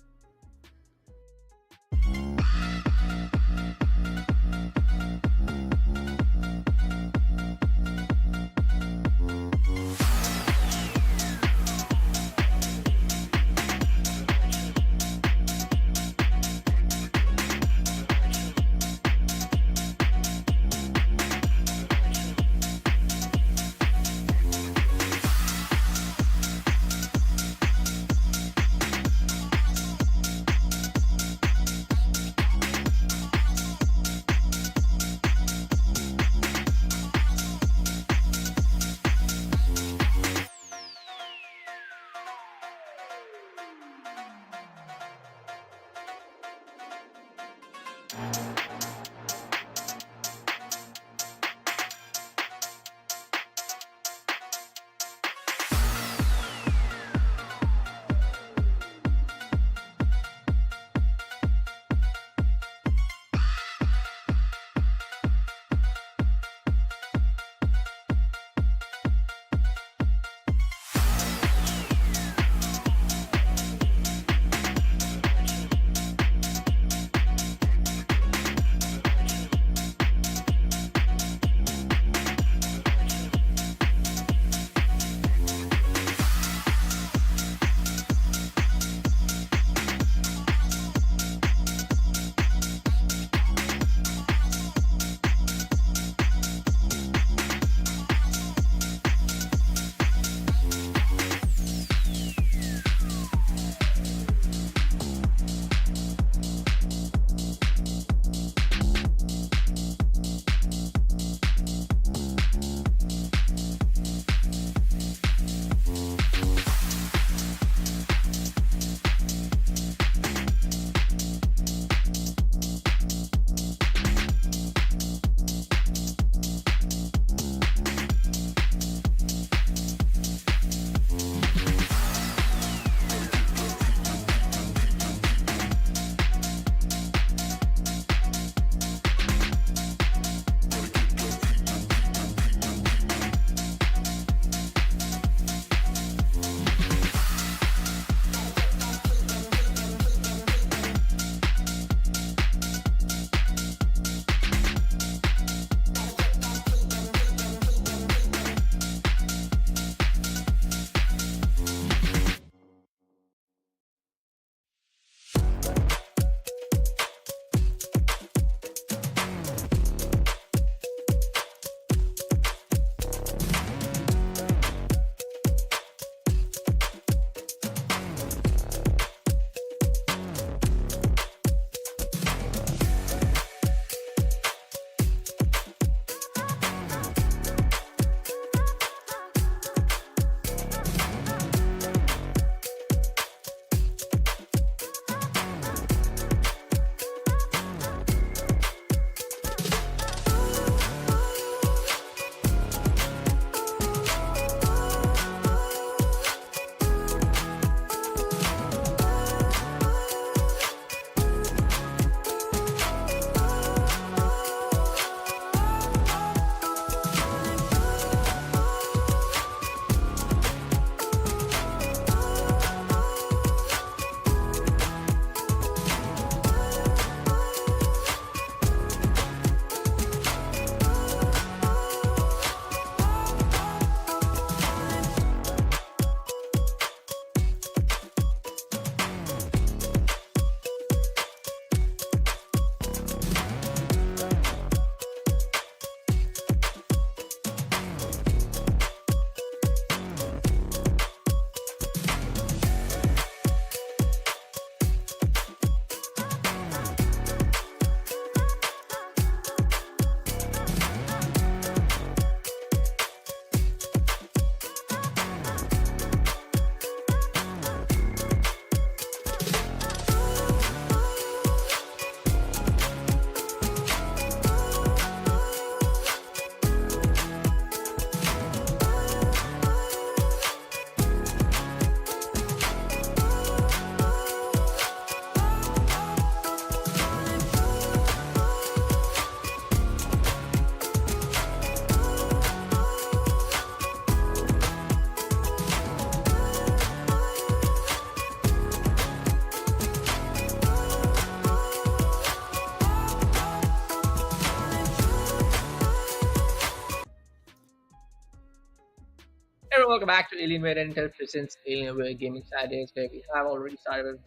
welcome back to Alienware and Intel presents Alienware Gaming Saturdays, where we have already started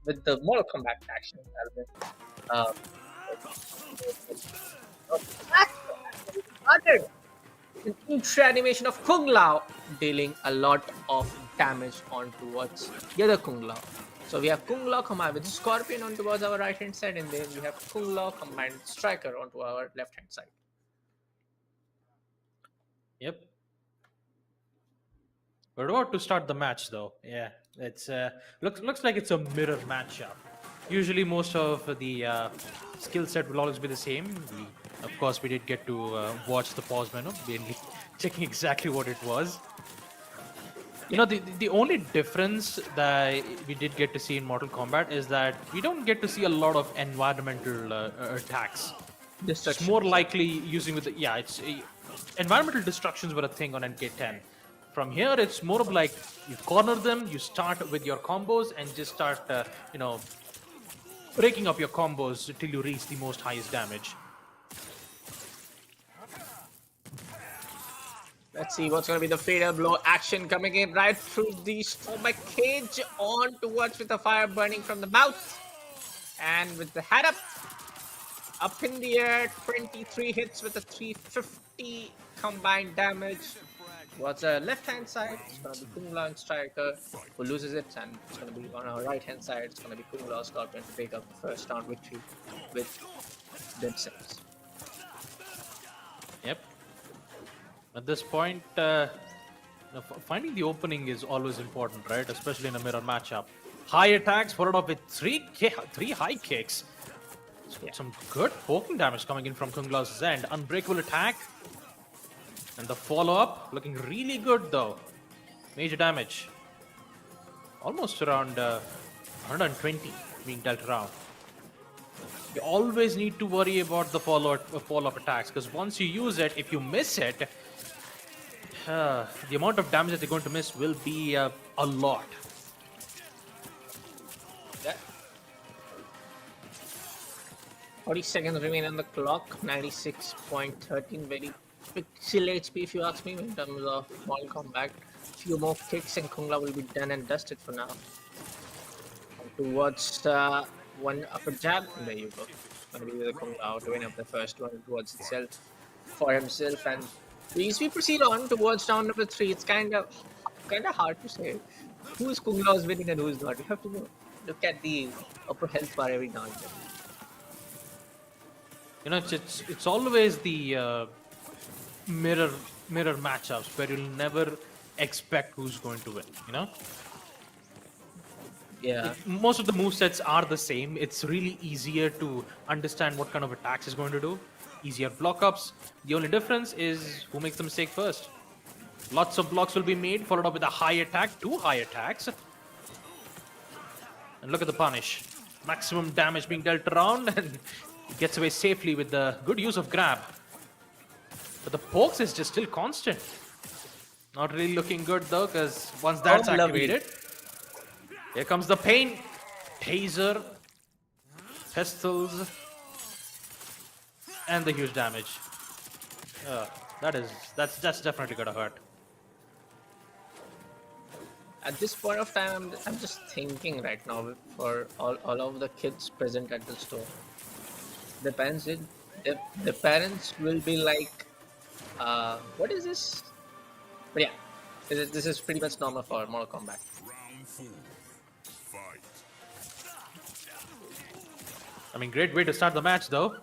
with the Mortal Kombat action element. Um, started an intro animation of Kung Lao dealing a lot of damage on towards the other Kung Lao. So we have Kung Lao combined with Scorpion on towards our right hand side, and then we have Kung Lao combined with Striker onto our left hand side. Yep. We're about to start the match, though. Yeah, it's looks like it's a mirror matchup. Usually, most of the skill set will always be the same. Of course, we did get to watch the pause menu, mainly checking exactly what it was. You know, the only difference that we did get to see in Mortal Kombat is that we don't get to see a lot of environmental attacks. It's more likely using with the environmental destructions were a thing on NK10. From here, it's more of like you corner them, you start with your combos, and just start, breaking up your combos till you reach the most highest damage. Let's see what's going to be the fatal blow action coming in right through the stomach cage on towards with the fire burning from the mouth. And with the head up in the air, 23 hits with a 350 combined damage. Towards the left hand side, it's going to be Kung Lao and Striker who loses it, and it's going to be on our right hand side, it's going to be Kung Lao Scorpion to pick up the first round victory with themselves. Yep. At this point, finding the opening is always important, right? Especially in a mirror matchup. High attacks followed up with three high kicks. Some good poking damage coming in from Kung Lao's end. Unbreakable attack. And the follow-up looking really good, though. Major damage. Almost around 120 being dealt around. You always need to worry about the follow-up attacks, because once you use it, if you miss it, the amount of damage that you're going to miss will be a lot. Yeah. 40 seconds remain on the clock. 96.13, very pixel HP if you ask me in terms of Mortal Kombat. Few more kicks and Kung Lao will be done and dusted for now. Towards one upper jab, and there you go. Going to be the Kung Lao to win up the first one towards itself for himself, and as we proceed on towards round number 3, it's kind of hard to say who's Kung Lao is winning and who's not. You have to look at the upper health bar every now and then. You know, it's always the mirror matchups where you'll never expect who's going to win. You know. Yeah. Most of the movesets are the same. It's really easier to understand what kind of attacks is going to do. Easier block-ups. The only difference is who makes the mistake first. Lots of blocks will be made, followed up with a high attack, 2 high attacks. And look at the punish. Maximum damage being dealt around, and gets away safely with the good use of grab. But the pokes is just still constant. Not really looking good though, because once that's activated, here comes the pain. Taser, pistols, and the huge damage. That's definitely gonna hurt. At this point of time, I'm just thinking right now for all of the kids present at the store. The parents will be like, what is this? But yeah, this is pretty much normal for Mortal Kombat. Round 4. Fight. I mean, great way to start the match though.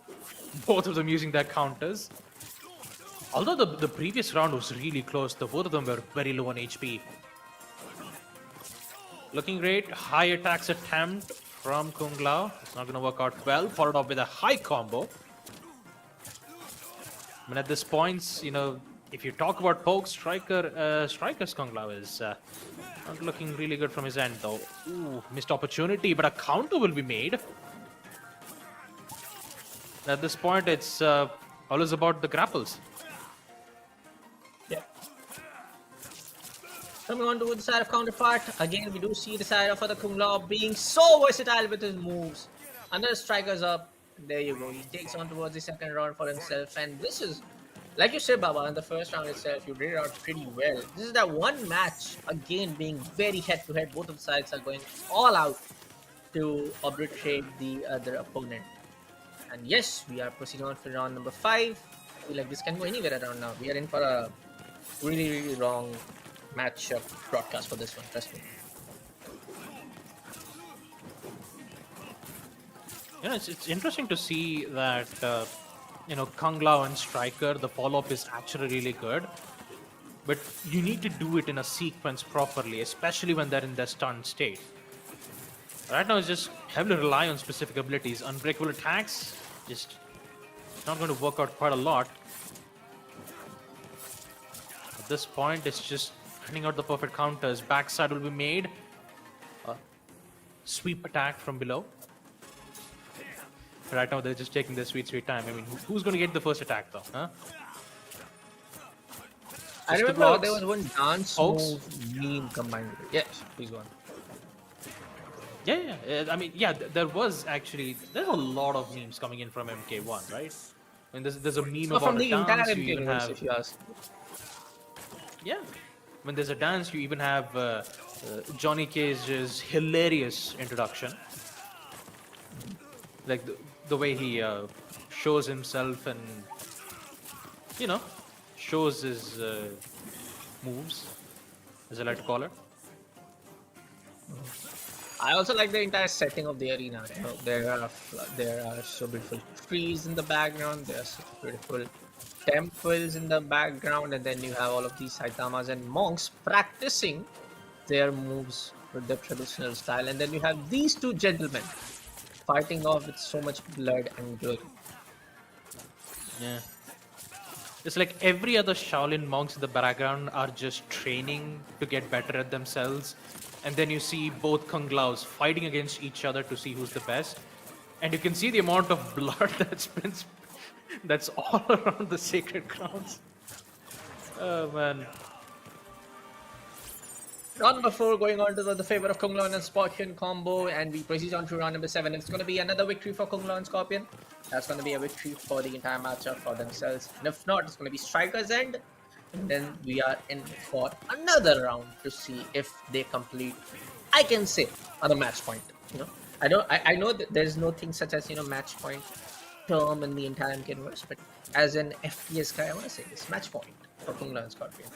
Both of them using their counters. Although the previous round was really close, the both of them were very low on HP. Looking great. High attacks attempt from Kung Lao. It's not going to work out well. Followed up with a high combo. I mean, at this point, you know, if you talk about poke, Striker's Kung Lao is not looking really good from his end though. Ooh, missed opportunity, but a counter will be made. At this point, it's always about the grapples. Yeah. Coming on to the side of counterpart, again we do see the side of the Kung Lao being so versatile with his moves. Another Striker's up. There you go. He takes on towards the second round for himself, and this is Like you said, Baba, in the first round itself, you did it out pretty well. This is that one match, again, being very head to head. Both of the sides are going all out to obliterate the other opponent. And yes, we are proceeding on for round number 5. I feel like this can go anywhere around now. We are in for a really, really wrong matchup broadcast for this one, trust me. It's interesting to see that Kung Lao and Striker, the follow-up is actually really good, but you need to do it in a sequence properly, especially when they're in their stunned state. Right now, it's just heavily rely on specific abilities. Unbreakable attacks, just not going to work out quite a lot. At this point, it's just finding out the perfect counters. Backside will be made. Sweep attack from below. Right now, they're just taking their sweet time. I mean, who's going to get the first attack, though? Huh? I Just the remember blocks. there was one dance Hawks. move meme combined with it. Yes, please go on. Yeah. I mean, there was actually... There's a lot of memes coming in from MK1, right? I mean, there's a meme So about from a the entire dance. You MK even universe, have... if you ask. Yeah. When there's a dance, you even have Johnny Cage's hilarious introduction. Like the way he shows himself and, shows his moves, as I like to call it. I also like the entire setting of the arena. You know, there are so beautiful trees in the background. There are so beautiful temples in the background, and then you have all of these Saitamas and monks practicing their moves with the traditional style. And then you have these two gentlemen fighting off with so much blood and glory. Yeah. It's like every other Shaolin monks in the background are just training to get better at themselves. And then you see both Kung Laos fighting against each other to see who's the best. And you can see the amount of blood that's all around the sacred grounds. Oh, man. Round number 4 going on to the favor of Kung Lao and Scorpion combo, and we proceed on to round number 7. It's going to be another victory for Kung Lao and Scorpion. That's going to be a victory for the entire matchup for themselves. And if not, it's going to be Striker's End. And then we are in for another round to see if they complete, I can say, on a match point. You know, I know that there's no thing such as match point term in the entire universe, but as an FPS guy, I want to say this match point for Kung Lao and Scorpion.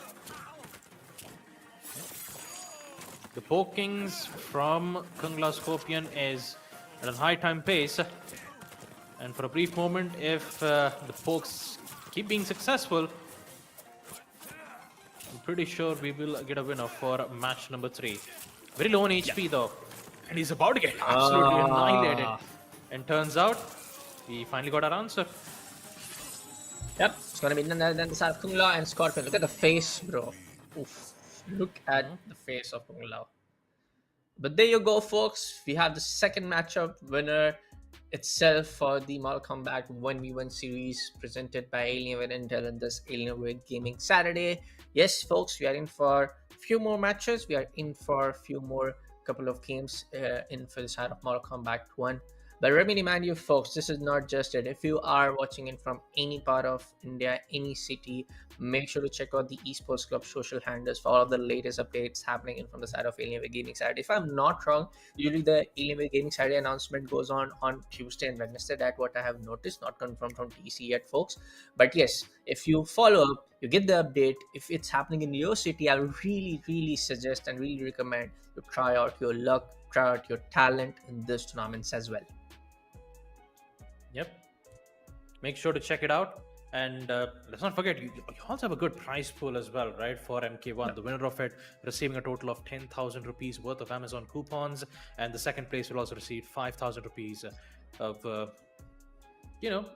The pokings from Kung Lao Scorpion is at a high time pace. And for a brief moment, if the pokes keep being successful, I'm pretty sure we will get a winner for match number 3. Very low on HP though. And he's about to get absolutely annihilated. And turns out, we finally got our answer. Yep, it's gonna be none other than the side of Kung Lao and Scorpion. Look at the face, bro. Oof. Look at the face of Kung Lao. But there you go, folks. We have the second matchup winner itself for the Mortal Kombat 1v1 series presented by Alienware Intel and this Alienware Gaming Saturday. Yes, folks, we are in for a few more matches. We are in for a few more couple of games in for the side of Mortal Kombat 1. But let me remind you, folks, this is not just it. If you are watching it from any part of India, any city, make sure to check out the Esports Club social handles for all of the latest updates happening in from the side of Alienware Gaming Saturday. If I'm not wrong, usually the Alienware Gaming Saturday announcement goes on Tuesday and Wednesday. That's what I have noticed, not confirmed from TC yet, folks. But yes, if you follow up, you get the update. If it's happening in your city, I would really, really suggest and really recommend you try out your luck, try out your talent in these tournaments as well. Yep. Make sure to check it out. And let's not forget, you also have a good prize pool as well, right? For MK1. The winner of it receiving a total of 10,000 rupees worth of Amazon coupons. And the second place will also receive 5,000 rupees of,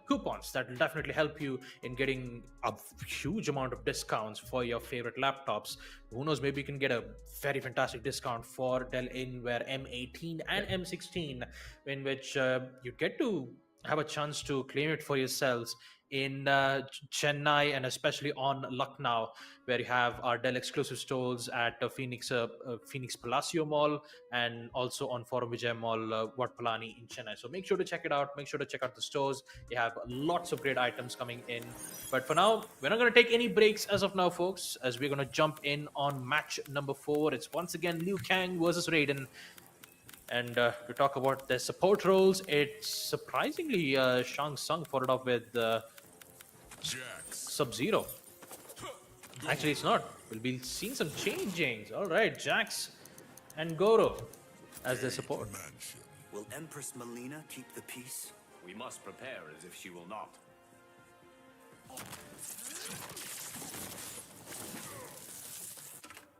coupons that will definitely help you in getting a huge amount of discounts for your favorite laptops. Who knows, maybe you can get a very fantastic discount for Dell Alienware M18 and M16, in which you get to have a chance to claim it for yourselves in Chennai and especially on Lucknow, where you have our Dell exclusive stores at Phoenix Palacio Mall and also on Forum Vijay Mall, Wat Palani in Chennai. So make sure to check it out. Make sure to check out the stores. You have lots of great items coming in. But for now, we're not going to take any breaks as of now, folks, as we're going to jump in on match number 4. It's once again Liu Kang versus Raiden. And to talk about the support roles, it's surprisingly Shang Tsung followed up with Sub-Zero. Actually, it's not. We'll be seeing some changings. All right, Jax and Goro as their support. Will Empress Melina keep the peace? We must prepare as if she will not.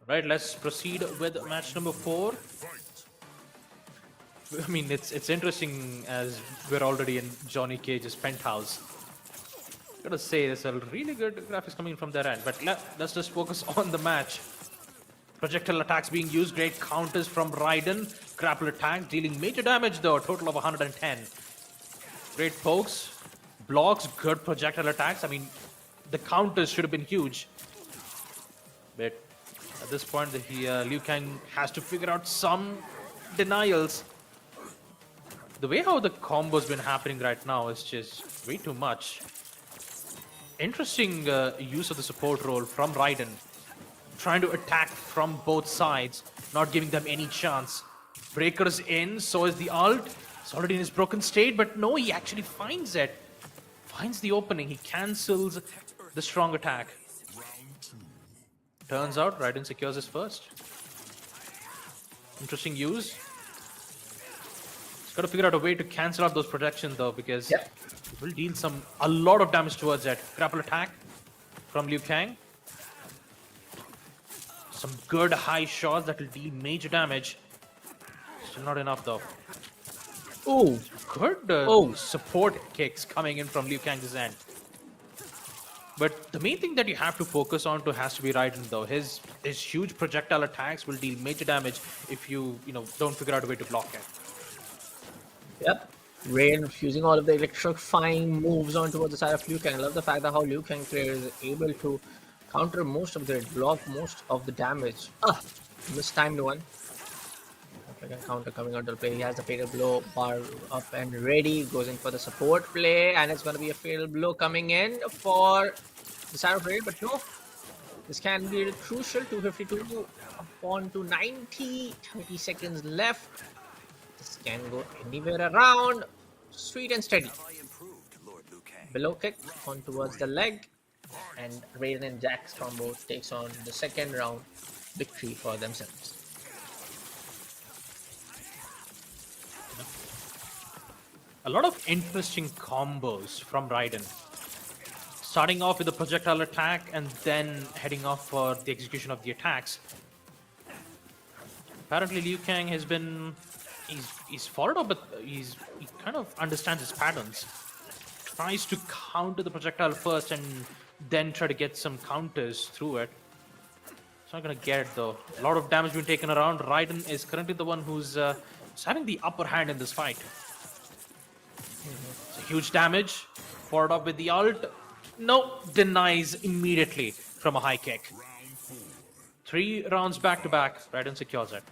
Right, let's proceed with match number 4. I mean, it's interesting as we're already in Johnny Cage's penthouse. Gotta say, there's a really good graphics coming from their end. But let's just focus on the match. Projectile attacks being used, great counters from Raiden. Grapple attack dealing major damage though, a total of 110. Great pokes, blocks, good projectile attacks. I mean, the counters should have been huge. But at this point, Liu Kang has to figure out some denials. The way how the combo's been happening right now is just way too much. Interesting use of the support role from Raiden. Trying to attack from both sides, not giving them any chance. Breaker's in, so is the ult. It's already in his broken state, but no, he actually finds it. Finds the opening, he cancels the strong attack. Turns out Raiden secures his first. Interesting use. He's got to figure out a way to cancel out those projections though, because it will deal a lot of damage towards it. Grapple attack from Liu Kang. Some good high shots that will deal major damage. Still not enough though. Oh, good support kicks coming in from Liu Kang's end. But the main thing that you have to focus on has to be Raiden though. His huge projectile attacks will deal major damage if you don't figure out a way to block it. Yep. Raiden using all of the electrifying moves on towards the side of Liu Kang. I love the fact that how Liu Kang player is able to counter most of the block most of the damage. Mistimed one. Counter coming onto the play. He has the fatal blow bar up and ready. Goes in for the support play, and it's going to be a fatal blow coming in for the side of Raid. But no, this can be crucial. 252 upon to 90. 30 seconds left. This can go anywhere around. Sweet and steady. Below kick on towards the leg, and Raiden and Jax combo takes on the second round victory for themselves. A lot of interesting combos from Raiden. Starting off with the projectile attack and then heading off for the execution of the attacks. Apparently Liu Kang has been... He's followed up, but he kind of understands his patterns. Tries to counter the projectile first and then try to get some counters through it. It's not going to get it though. A lot of damage being taken around. Raiden is currently the one who's having the upper hand in this fight. So huge damage, followed up with the ult. No, denies immediately from a high kick. 3 rounds back to back, Raiden secures it.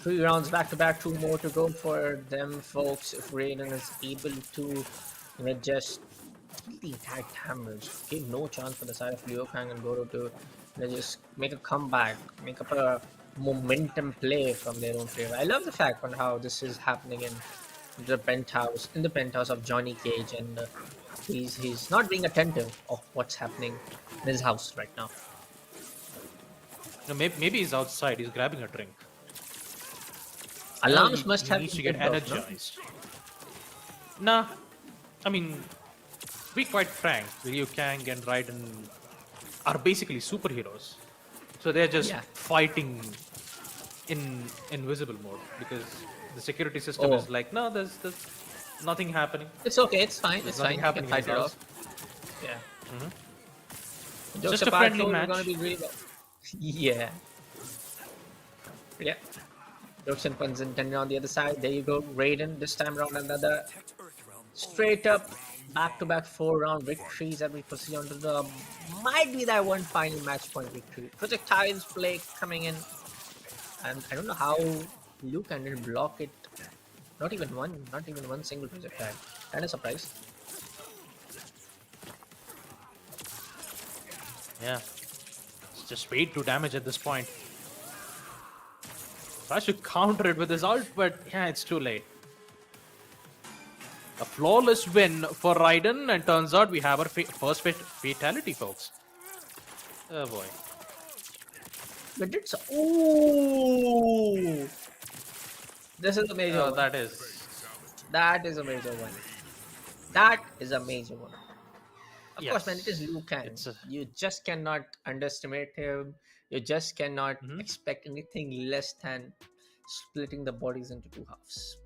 3 rounds back to back, 2 more to go for them, folks. If Raiden is able to just kill the attack damage, give no chance for the side of Liu Kang and Goro to just make a comeback, make up a momentum play from their own favor. I love the fact on how this is happening in the penthouse of Johnny Cage, and he's not being attentive of what's happening in his house right now. Maybe he's outside, he's grabbing a drink. Alarms must have needs to get energized. Nah, I mean, to be quite frank, Liu Kang and Raiden are basically superheroes. So they're just fighting in invisible mode because the security system is like, no, there's nothing happening. It's okay, it's fine, it's fine. You can fight it off. Yeah. Just a friendly match. Gonna be really yeah. Jokes and puns intended on the other side. There you go, Raiden. This time around, another Protect Earthrealm. straight up back-to-back 4-round victories that we proceed on to the might be that one final match point victory. Projectiles play coming in, and I don't know how Luke didn't block it. Not even one single projectile. Kind of surprised. Yeah. It's just way too damage at this point. Tries to counter it with his ult, but yeah, it's too late. A flawless win for Raiden, and turns out we have our first fatality, folks. Oh boy. But it's ooh. This is a major one. That is. That is a major one. That is a major one. Of Yes. course, man, it is Liu Kang. You just cannot underestimate him. You just cannot expect anything less than splitting the bodies into two halves.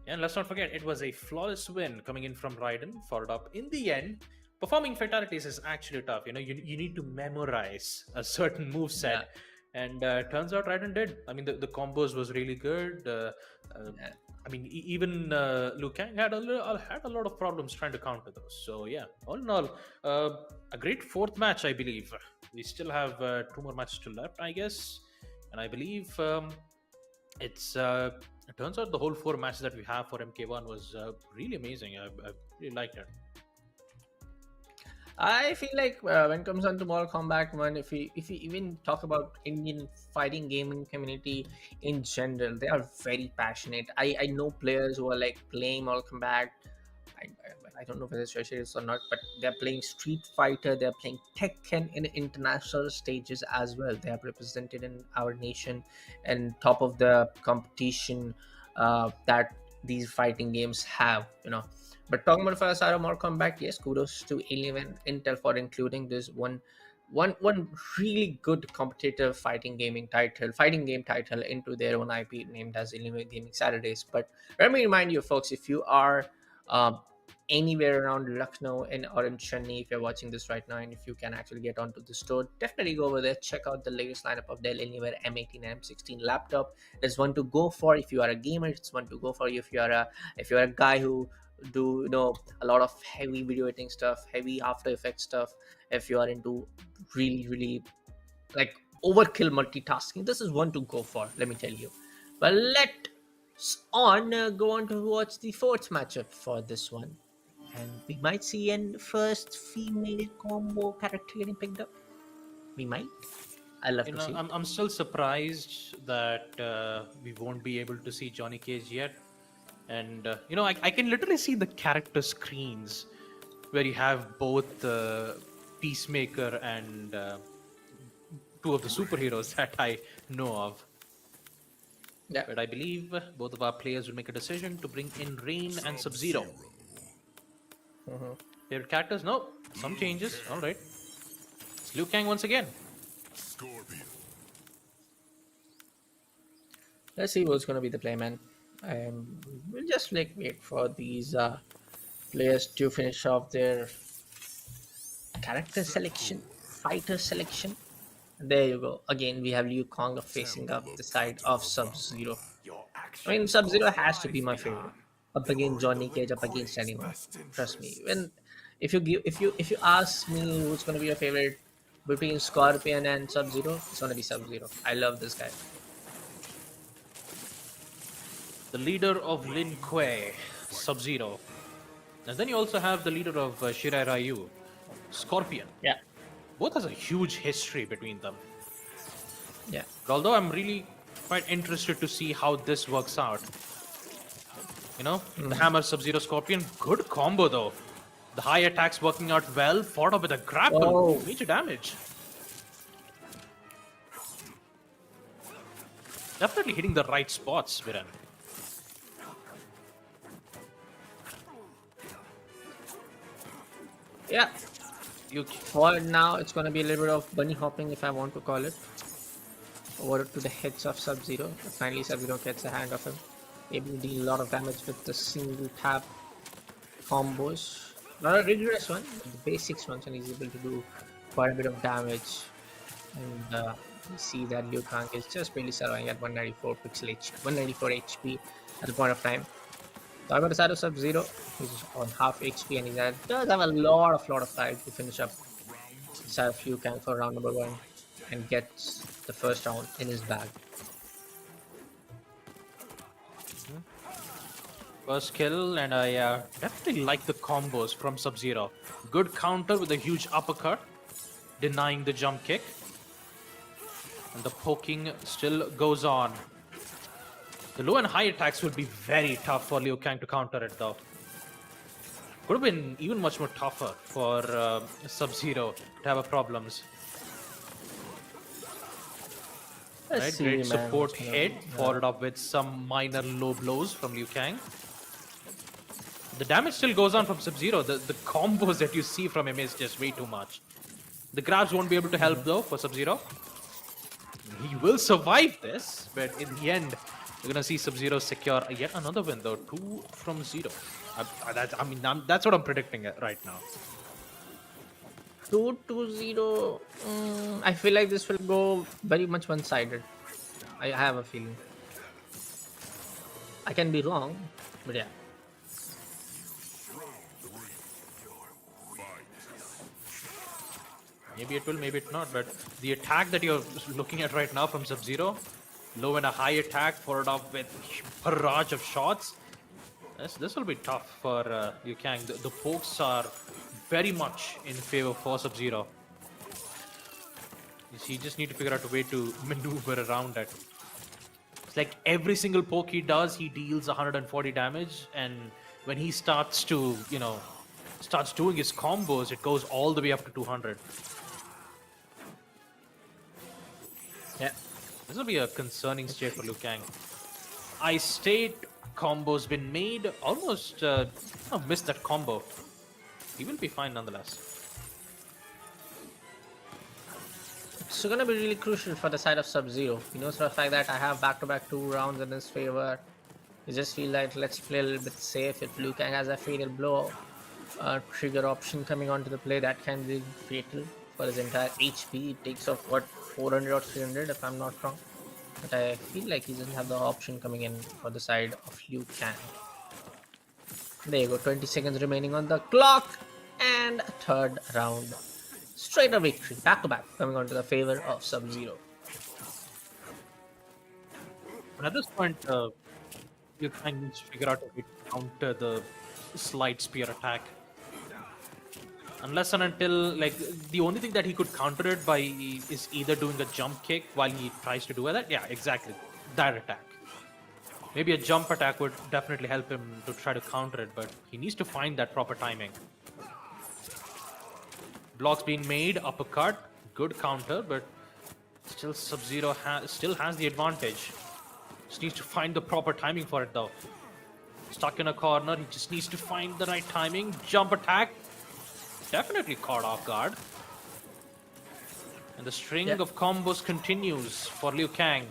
And let's not forget, it was a flawless win coming in from Raiden, followed up in the end. Performing fatalities is actually tough. You know, you need to memorize a certain move set. Yeah. And turns out Raiden did. I mean, the combos was really good. I mean, even Liu Kang had a lot of problems trying to counter those. So yeah, all in all, a great fourth match, I believe. We still have 2 more matches to left, I guess, and I believe it turns out the whole 4 matches that we have for MK1 was really amazing. I really liked it. I feel like when it comes on to Mortal Kombat 1, if we even talk about Indian fighting gaming community in general, they are very passionate. I know players who are like playing Mortal Kombat. I don't know whether it's serious or not, but they're playing Street Fighter, they're playing Tekken in international stages as well. They are represented in our nation and top of the competition that these fighting games have, you know. But talking about first side of Mortal Kombat, yes, kudos to Alienware and Intel for including this one really good competitive fighting game title into their own IP named as Alienware Gaming Saturdays. But let me remind you, folks, if you are anywhere around Lucknow or in Chennai, if you're watching this right now, and if you can actually get onto the store, definitely go over there, check out the latest lineup of Dell Alienware M18 and M16 laptop. There's one to go for if you are a gamer. It's one to go for if you're a guy who do a lot of heavy video editing stuff, heavy After Effects stuff. If you are into really like overkill multitasking, this is one to go for, let me tell you. But let's go on to watch the fourth matchup for this one, and we might see an first female combo character getting picked up. We might. I love to see. I'm still surprised that we won't be able to see Johnny Cage yet. And I can literally see the character screens where you have both Peacemaker and 2 of the superheroes that I know of. Yeah. But I believe both of our players will make a decision to bring in Rain and Sub-Zero. Favorite characters? No. Some changes. All right. It's Liu Kang once again. Scorpion. Let's see what's going to be the play, man. We'll just wait for these players to finish off their character selection, fighter selection. There you go. Again, we have Liu Kang facing up the side of Sub-Zero. I mean, Sub-Zero has to be my favorite. Up against Johnny Cage, up against anyone. Trust me. If you ask me who's going to be your favorite between Scorpion and Sub-Zero, it's going to be Sub-Zero. I love this guy. The leader of Lin Kuei, Sub-Zero. And then you also have the leader of Shirai Ryu, Scorpion. Yeah. Both has a huge history between them. Yeah. But although I'm really quite interested to see how this works out. The Hammer Sub-Zero Scorpion, good combo though. The high attacks working out well, followed up with a grapple. Oh. Major damage. Definitely hitting the right spots, Viren. Yeah. For now, it's going to be a little bit of bunny hopping, if I want to call it. Over to the heads of Sub-Zero. Finally, Sub-Zero gets a hang of him. Able to deal a lot of damage with the single tap combos. Not a rigorous one, but the basics ones, and he's able to do quite a bit of damage. And We see that Liu Kang is just barely surviving at 194 HP at the point of time. Talking about the side of Sub-Zero, he's on half HP and does have a lot of time to finish up the side of Liu Kang for round number 1 and gets the first round in his bag. First kill, and I definitely like the combos from Sub-Zero. Good counter with a huge uppercut, denying the jump kick. And the poking still goes on. The low and high attacks would be very tough for Liu Kang to counter it though. Could have been even much more tougher for Sub-Zero to have problems. Right, great support hit, followed up with some minor low blows from Liu Kang. The damage still goes on from Sub-Zero. The combos that you see from him is just way too much. The grabs won't be able to help though for Sub-Zero. He will survive this, but in the end, we're gonna see Sub-Zero secure yet another win though. 2 from 0. That's what I'm predicting right now. 2-0. I feel like this will go very much one-sided. I have a feeling. I can be wrong, but yeah. Maybe it will, maybe it not, but the attack that you're looking at right now from Sub-Zero, low and a high attack, followed up with a barrage of shots. This will be tough for Liu Kang. The pokes are very much in favor for Sub-Zero. You just need to figure out a way to maneuver around it. It's like every single poke he does, he deals 140 damage, and when he starts to, starts doing his combos, it goes all the way up to 200. Yeah. This will be a concerning state for Liu Kang. I state combos been made, almost missed that combo. He will be fine nonetheless. It's gonna be really crucial for the side of Sub-Zero. He knows for the fact that I have back-to-back 2 rounds in his favor. I just feel like let's play a little bit safe. If Liu Kang has a fatal blow trigger option coming onto the play, that can be fatal for his entire HP. It takes off what, 400 or 300 if I'm not wrong. But I feel like he doesn't have the option coming in for the side of Liu Kang. There you go, 20 seconds remaining on the clock, and third round. Straight a victory, back to back, coming on to the favor of Sub-Zero. And at this point, Liu Kang needs to figure out a way to counter the slide spear attack. Unless and until, like, the only thing that he could counter it by is either doing a jump kick while he tries to do that. Yeah, exactly. That attack. Maybe a jump attack would definitely help him to try to counter it, but he needs to find that proper timing. Blocks being made, uppercut, good counter, but still Sub-Zero still has the advantage. Just needs to find the proper timing for it though. Stuck in a corner, he just needs to find the right timing. Jump attack. Definitely caught off guard. And the string of combos continues for Liu Kang.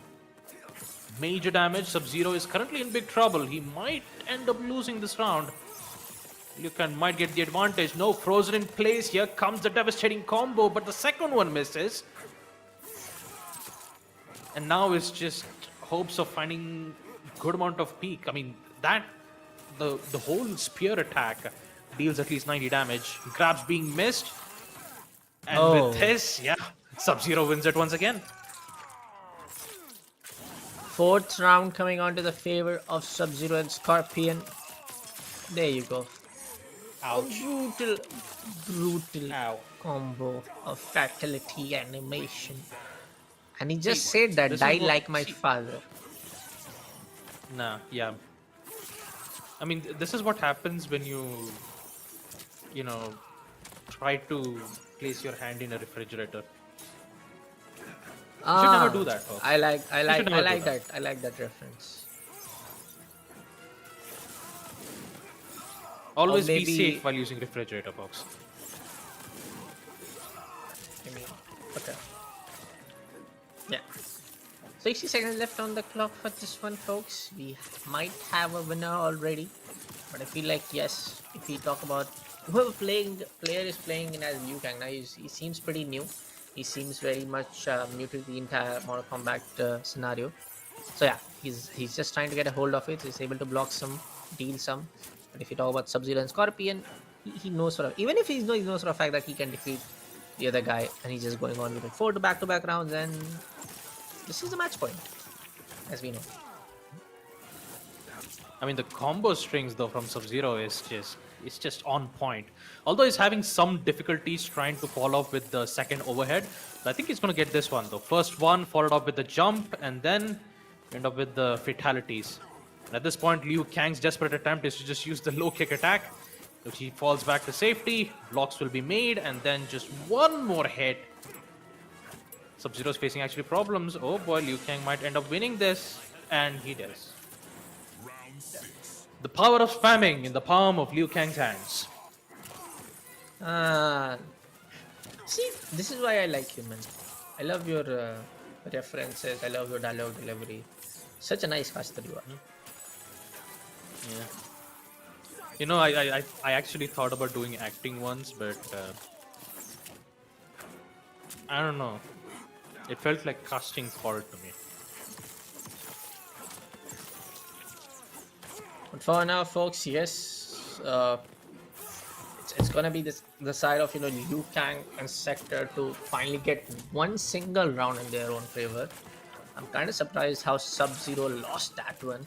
Major damage. Sub-Zero is currently in big trouble. He might end up losing this round. Liu Kang might get the advantage. No, frozen in place. Here comes the devastating combo, but the second one misses. And now it's just hopes of finding good amount of peak. I mean, that the whole spear attack deals at least 90 damage. Grabs being missed. And with this, Sub-Zero wins it once again. Fourth round coming on to the favor of Sub-Zero and Scorpion. There you go. Ouch. Brutal combo of fatality animation. And he just said that, die like my father. Nah, yeah. I mean, this is what happens when you try to place your hand in a refrigerator. You should never do that, folks. I like that. I like that reference. Always be safe while using refrigerator, folks. I mean, okay. Yeah. 60 seconds left on the clock for this one, folks. We might have a winner already, but I feel like yes, if we talk about whoever player is playing in as Liu Kang, now he seems pretty new. He seems very much muted the entire Mortal Kombat scenario. So yeah, he's just trying to get a hold of it. He's able to block some, deal some. But if you talk about Sub-Zero and Scorpion, he knows for a, even if he knows for a fact that he can defeat the other guy, and he's just going on with it 4 to back rounds, and this is the match point, as we know. I mean, the combo strings though from Sub-Zero is just on point. Although he's having some difficulties trying to follow up with the second overhead, but I think he's going to get this one though. First one followed up with the jump, and then end up with the fatalities. And at this point, Liu Kang's desperate attempt is to just use the low kick attack, which he falls back to safety. Blocks will be made, and then just one more hit. Sub-Zero's facing actually problems. Oh boy, Liu Kang might end up winning this, and he does. Round 6. The power of spamming in the palm of Liu Kang's hands. See, this is why I like you, man. I love your references. I love your dialogue delivery. Such a nice caster you are. Yeah. You know, I actually thought about doing acting once, but I don't know. It felt like casting call to me. But for now, folks, yes, it's gonna be the side of Liu Kang and Sector to finally get one single round in their own favor. I'm kind of surprised how Sub-Zero lost that one.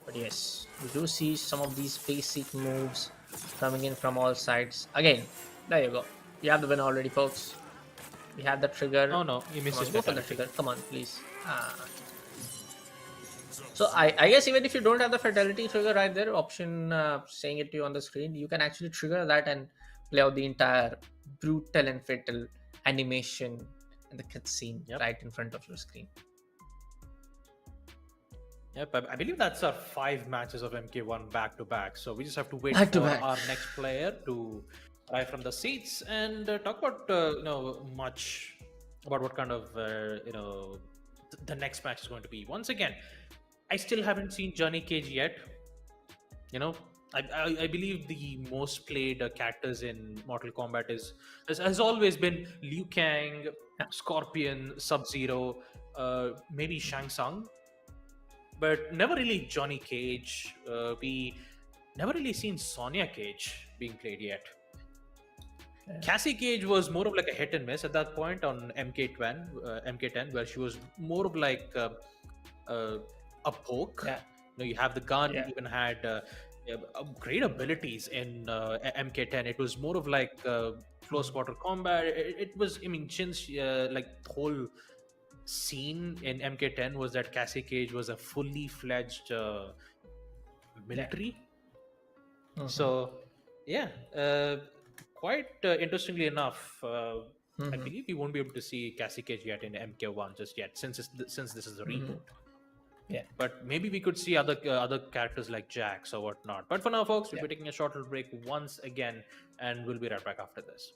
But yes, we do see some of these basic moves coming in from all sides. Again, there you go. We have the win already, folks. We have the trigger. Oh no, he Come misses on, go for the fatality. trigger. Come on, please. So I guess even if you don't have the fatality trigger right there, option saying it to you on the screen, you can actually trigger that and play out the entire brutal and fatal animation and the cutscene right in front of your screen. Yep, I believe that's our 5 matches of MK1 back to back. So we just have to wait Back to for back. our next player to arrive from the seats and talk about much about what kind of the next match is going to be. Once again, I still haven't seen Johnny Cage yet. I believe the most played characters in Mortal Kombat has always been Liu Kang, Scorpion, Sub-Zero, maybe Shang Tsung, but never really Johnny Cage. We never really seen Sonya Cage being played yet. Cassie Cage was more of like a hit and miss at that point on MK10, where she was more of like a poke. You have the gun. You even had great abilities in MK10. It was more of like close quarter combat. It was, I mean, since like the whole scene in MK10 was that Cassie Cage was a fully fledged military. So yeah, quite interestingly enough, I believe we won't be able to see Cassie Cage yet in MK1 just yet, since this is a reboot. Yeah, but maybe we could see other characters like Jax or whatnot. But for now, folks, we'll be taking a short little break once again, and we'll be right back after this.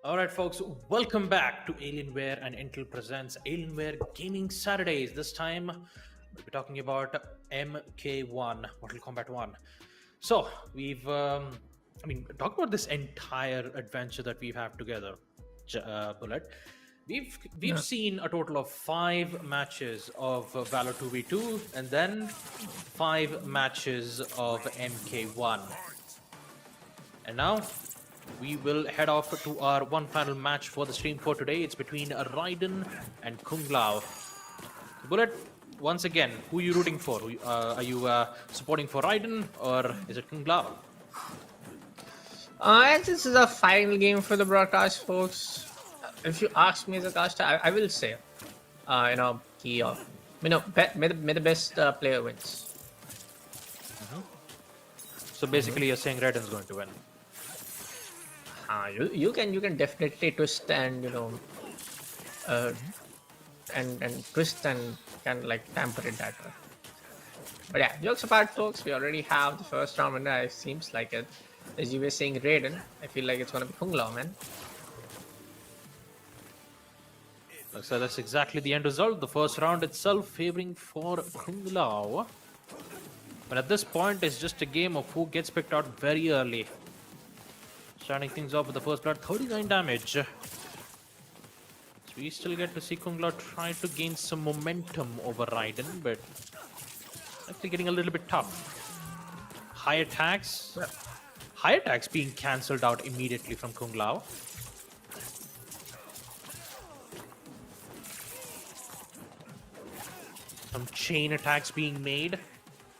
All right, folks, welcome back to Alienware and Intel presents Alienware Gaming Saturdays. This time, we'll be talking about MK1, Mortal Kombat 1. So, talk about this entire adventure that we have together, Bullet. We've seen a total of 5 matches of Valor 2v2 and then 5 matches of MK1. And now we will head off to our one final match for the stream for today. It's between Raiden and Kung Lao. Bullet, once again, who are you rooting for? Are you supporting for Raiden or is it Kung Lao? This is a final game for the broadcast, folks. If you ask me as a caster, I will say, may the best player wins. So basically, you're saying Raiden's going to win. You can definitely twist and and twist and can like tamper it that way. But yeah, jokes apart, folks, we already have the first round winner. It seems like it. As you were saying, Raiden, I feel like it's gonna be Kung Lao, man. So that's exactly the end result. The first round itself favoring for Kung Lao. But at this point, it's just a game of who gets picked out very early. Starting things off with the first blood, 39 damage. So we still get to see Kung Lao try to gain some momentum over Raiden, but actually getting a little bit tough. High attacks being cancelled out immediately from Kung Lao. Some chain attacks being made.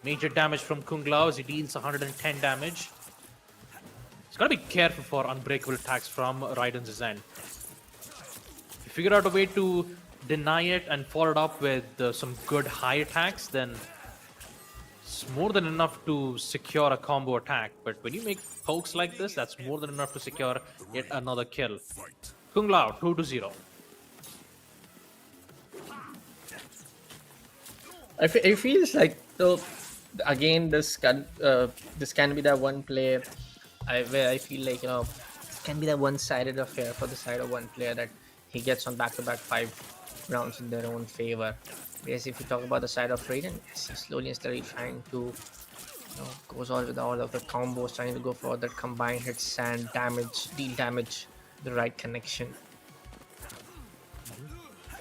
Major damage from Kung Lao as he deals 110 damage. He's got to be careful for unbreakable attacks from Raiden's end. If you figure out a way to deny it and follow it up with some good high attacks, then it's more than enough to secure a combo attack. But when you make pokes like this, that's more than enough to secure yet another kill. Kung Lao, 2-0. It feels like, so again, this can be that one player where I feel like, it can be that one-sided affair for the side of one player that he gets on back-to-back 5 rounds in their own favor. Whereas if you talk about the side of Raiden, yes, he's slowly and steadily trying to, goes on with all of the combos, trying to go for that combined hit, sand damage, deal damage, the right connection.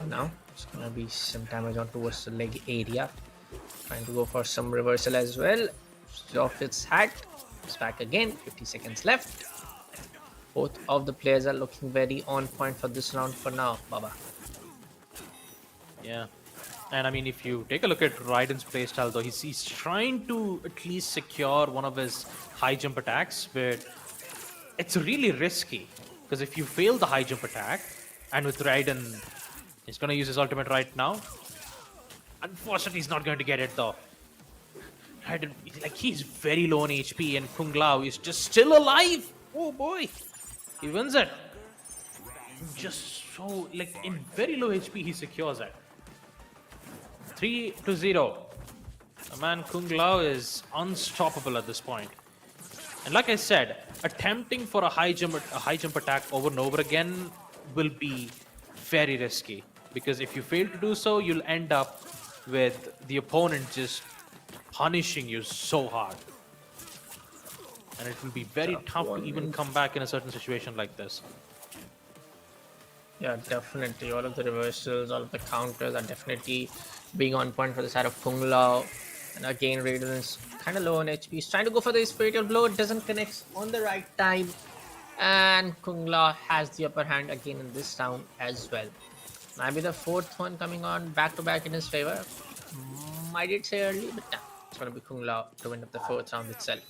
Now it's gonna be some damage on towards the leg area. Trying to go for some reversal as well. Off its hat. It's back again. 50 seconds left. Both of the players are looking very on point for this round for now, Baba. Yeah. And I mean, if you take a look at Raiden's playstyle, though, he's trying to at least secure one of his high jump attacks, but it's really risky. Because if you fail the high jump attack, and with Raiden, he's going to use his ultimate right now. Unfortunately, he's not going to get it, though. Raiden, he's very low on HP, and Kung Lao is just still alive. Oh, boy. He wins it. Just so, in very low HP, he secures it. 3-0. The man Kung Lao is unstoppable at this point. And like I said, attempting for a high jump attack over and over again will be very risky. Because if you fail to do so, you'll end up with the opponent just punishing you so hard. And it will be very tough to even come back in a certain situation like this. Yeah, definitely. All of the reversals, all of the counters are definitely being on point for the side of Kung Lao. And again, Raiden is kind of low on HP. He's trying to go for the spiritual blow. It doesn't connect on the right time. And Kung Lao has the upper hand again in this round as well. Maybe the fourth one coming on back-to-back in his favor. I did say early, but yeah, it's going to be Kung Lao to win up the fourth round itself.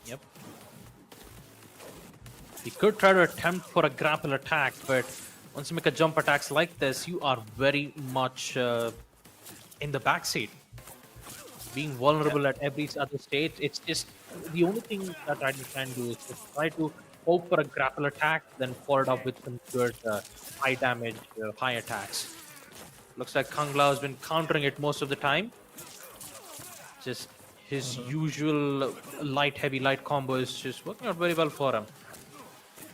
Yep. He could try to attempt for a grapple attack, but once you make a jump attacks like this, you are very much in the backseat. Being vulnerable at every other stage, it's just the only thing that Raiden can do is to try to hope for a grapple attack, then follow it up with some good high damage, high attacks. Looks like Kung Lao has been countering it most of the time. Just his usual light, heavy, light combo is just working out very well for him.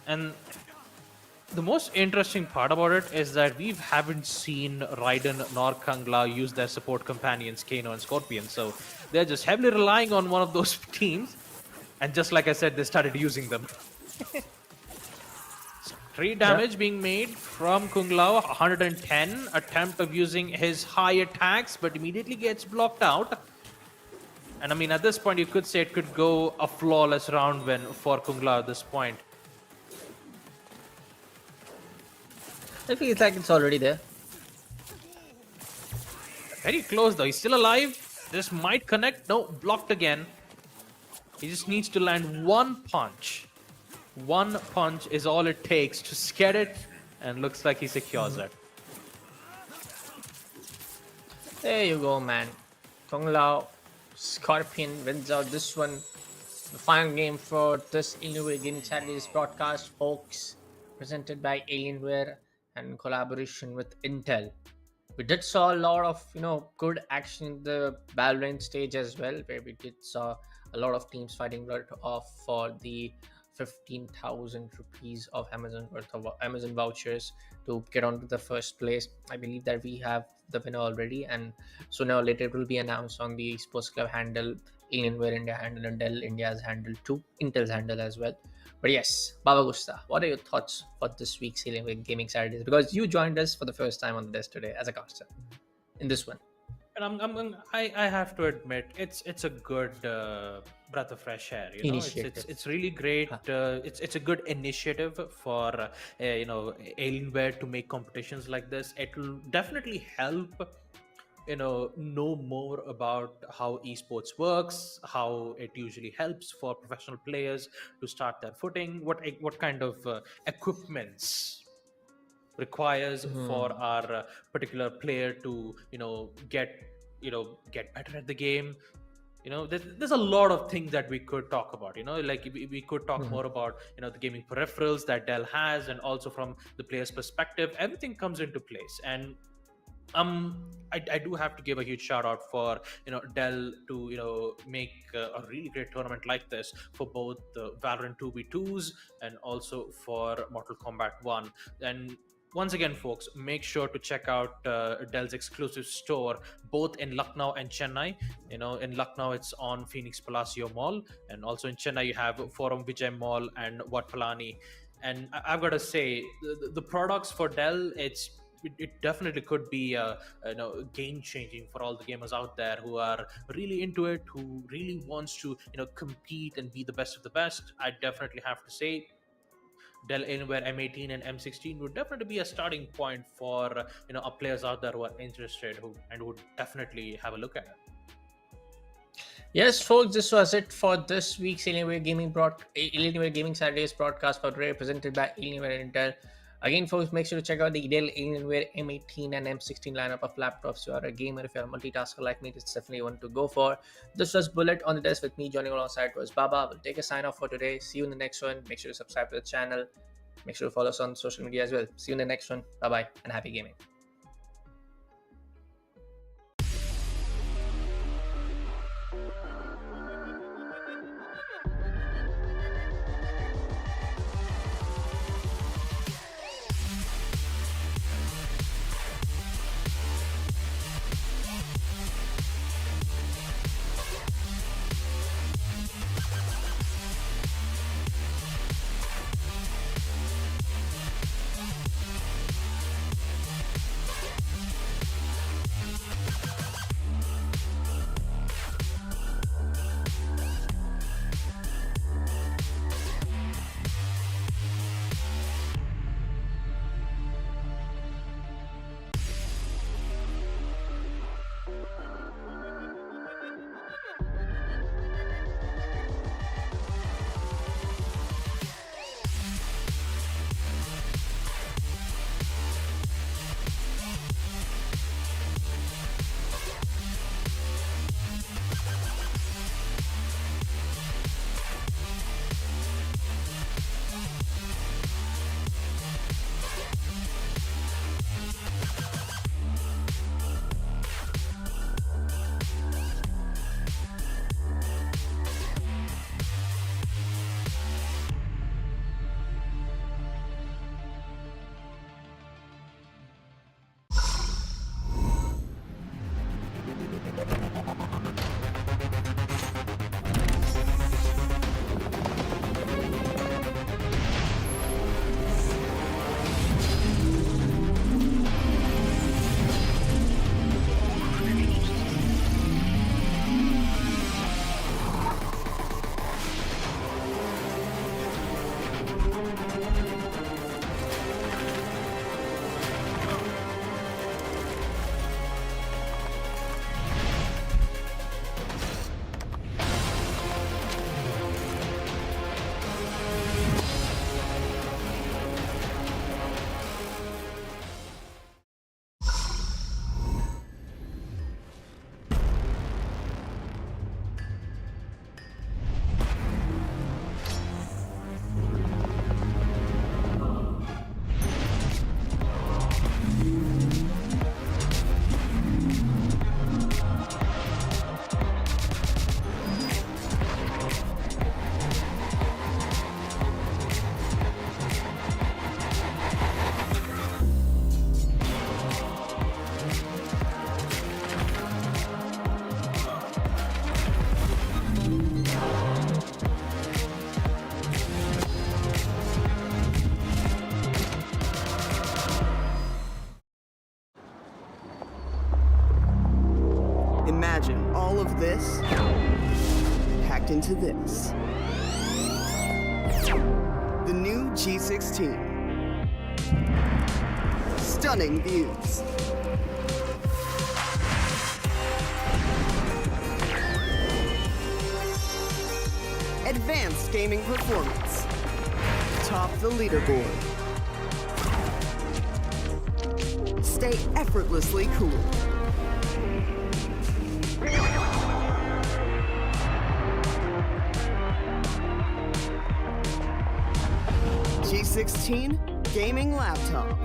And the most interesting part about it is that we haven't seen Raiden nor Kangla use their support companions, Kano and Scorpion. So they're just heavily relying on one of those teams. And just like I said, they started using them. 3 damage being made from Kung Lao, 110 attempt of using his high attacks, but immediately gets blocked out. And I mean, at this point, you could say it could go a flawless round win for Kung Lao at this point. I feel like it's already there. Very close though, he's still alive. This might connect, no, blocked again. He just needs to land one punch. One punch is all it takes to scare it, and looks like he secures it. There you go, man. Kung Lao, Scorpion wins out this one. The final game for this Alienware Gaming Saturdays broadcast, folks, presented by Alienware and in collaboration with Intel. We did saw a lot of good action in the Valorant stage as well, where we did saw a lot of teams fighting right off for the 15,000 rupees of Amazon worth of Amazon vouchers to get onto the first place. I believe that we have the winner already, and sooner or later it will be announced on the Sports Club handle, Alienware India handle, and Dell India's handle too, Intel's handle as well. But yes, Baba Gusta, what are your thoughts for this week's Alienware Gaming Saturdays? Because you joined us for the first time on this today as a caster in this one. And I have to admit, it's a good breath of fresh air. It's really great. It's a good initiative for Alienware to make competitions like this. It will definitely help know more about how esports works, how it usually helps for professional players to start their footing, what kind of equipments requires for our particular player to get better at the game. There's a lot of things that we could talk about. Like we could talk more about the gaming peripherals that Dell has, and also from the player's perspective, everything comes into place. And I do have to give a huge shout out for Dell to make a really great tournament like this for both the Valorant 2v2s and also for Mortal Kombat 1. And once again, folks, make sure to check out Dell's exclusive store both in Lucknow and Chennai. In Lucknow it's on Phoenix Palacio Mall, and also in Chennai you have Forum Vijay Mall and Wat Palani. And I've got to say, the products for Dell, it definitely could be game changing for all the gamers out there who are really into it, who really wants to compete and be the best of the best. I definitely have to say Dell Alienware M18 and M16 would definitely be a starting point for our players out there who are interested and would definitely have a look at it. Yes, folks, this was it for this week's Alienware Gaming Saturdays broadcast for today, presented by Alienware and Intel. Again, folks, make sure to check out the Dell Alienware M18 and M16 lineup of laptops. If you are a gamer, if you are a multitasker like me, it's definitely one to go for. This was Bullet on the desk with me. Joining alongside was Baba. We'll take a sign off for today. See you in the next one. Make sure to subscribe to the channel. Make sure to follow us on social media as well. See you in the next one. Bye-bye and happy gaming. Imagine all of this packed into this. The new G16. Stunning views. Advanced gaming performance. Top the leaderboard. Stay effortlessly cool. G16 gaming laptop.